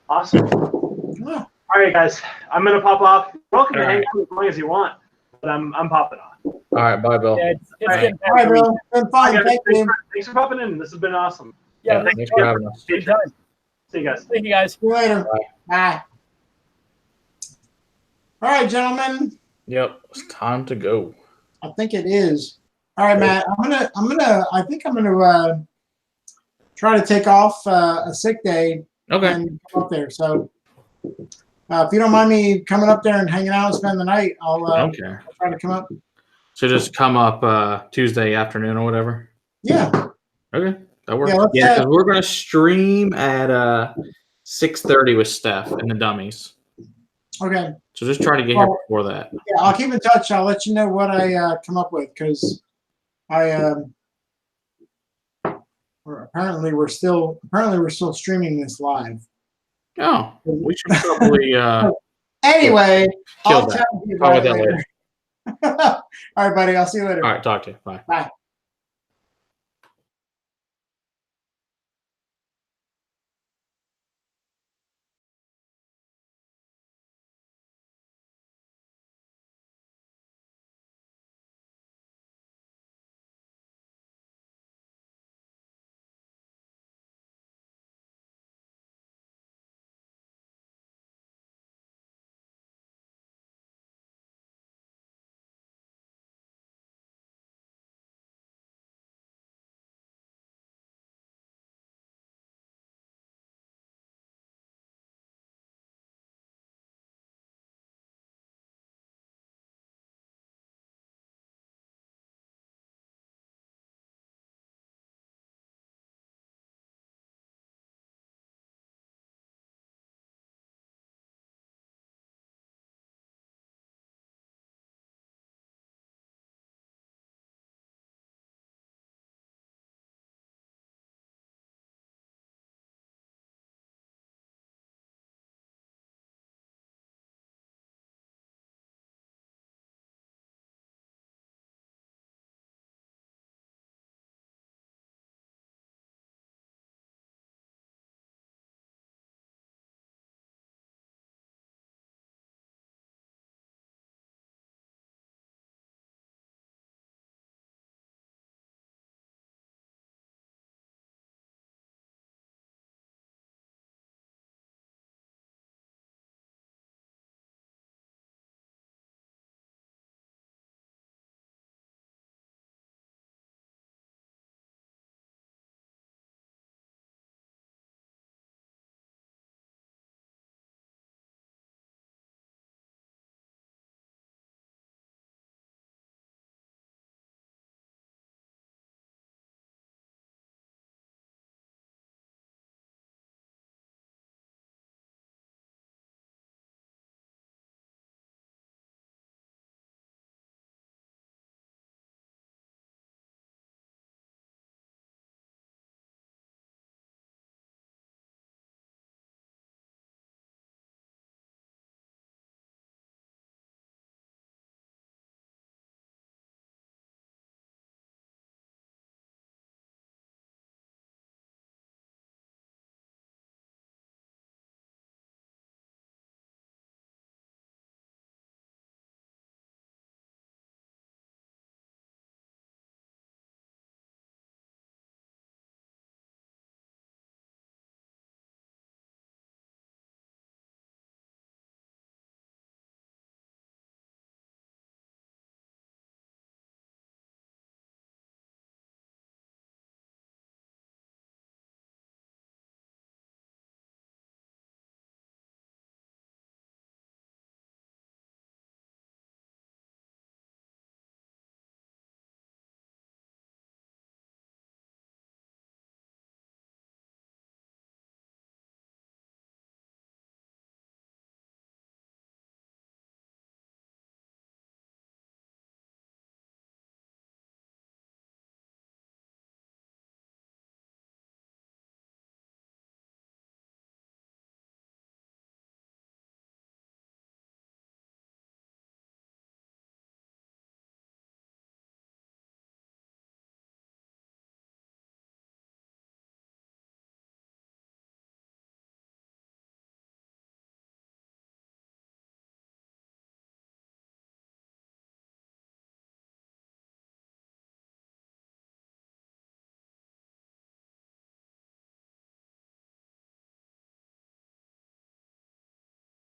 awesome. All right, guys, I'm gonna pop off. You're welcome to hang out as long as you want, but I'm popping off. All right, bye, Bill. Yeah, All right, Bill. Been fun. Thanks for popping in. This has been awesome. Yeah, Thanks for having us. good time. See you guys. Thank you, guys. See you later. Bye. All right, gentlemen. Yep, it's time to go. I think it is. All right, Matt. I think I'm gonna try to take off a sick day Okay. and come up there. So if you don't mind me coming up there and hanging out and spend the night, I'll Okay. try to come up. So just come up Tuesday afternoon or whatever. Yeah. Okay, that works. Yeah, let's, Yeah, 'cause we're gonna stream at 6:30 with Steph and the dummies. Okay. So just try to get here before that. Yeah, I'll keep in touch. I'll let you know what I come up with because apparently we're still streaming this live. Oh, we should probably Anyway, kill I'll that. tell you Talk about about it that later. All right, buddy. I'll see you later. All right, talk to you. Bye. Bye.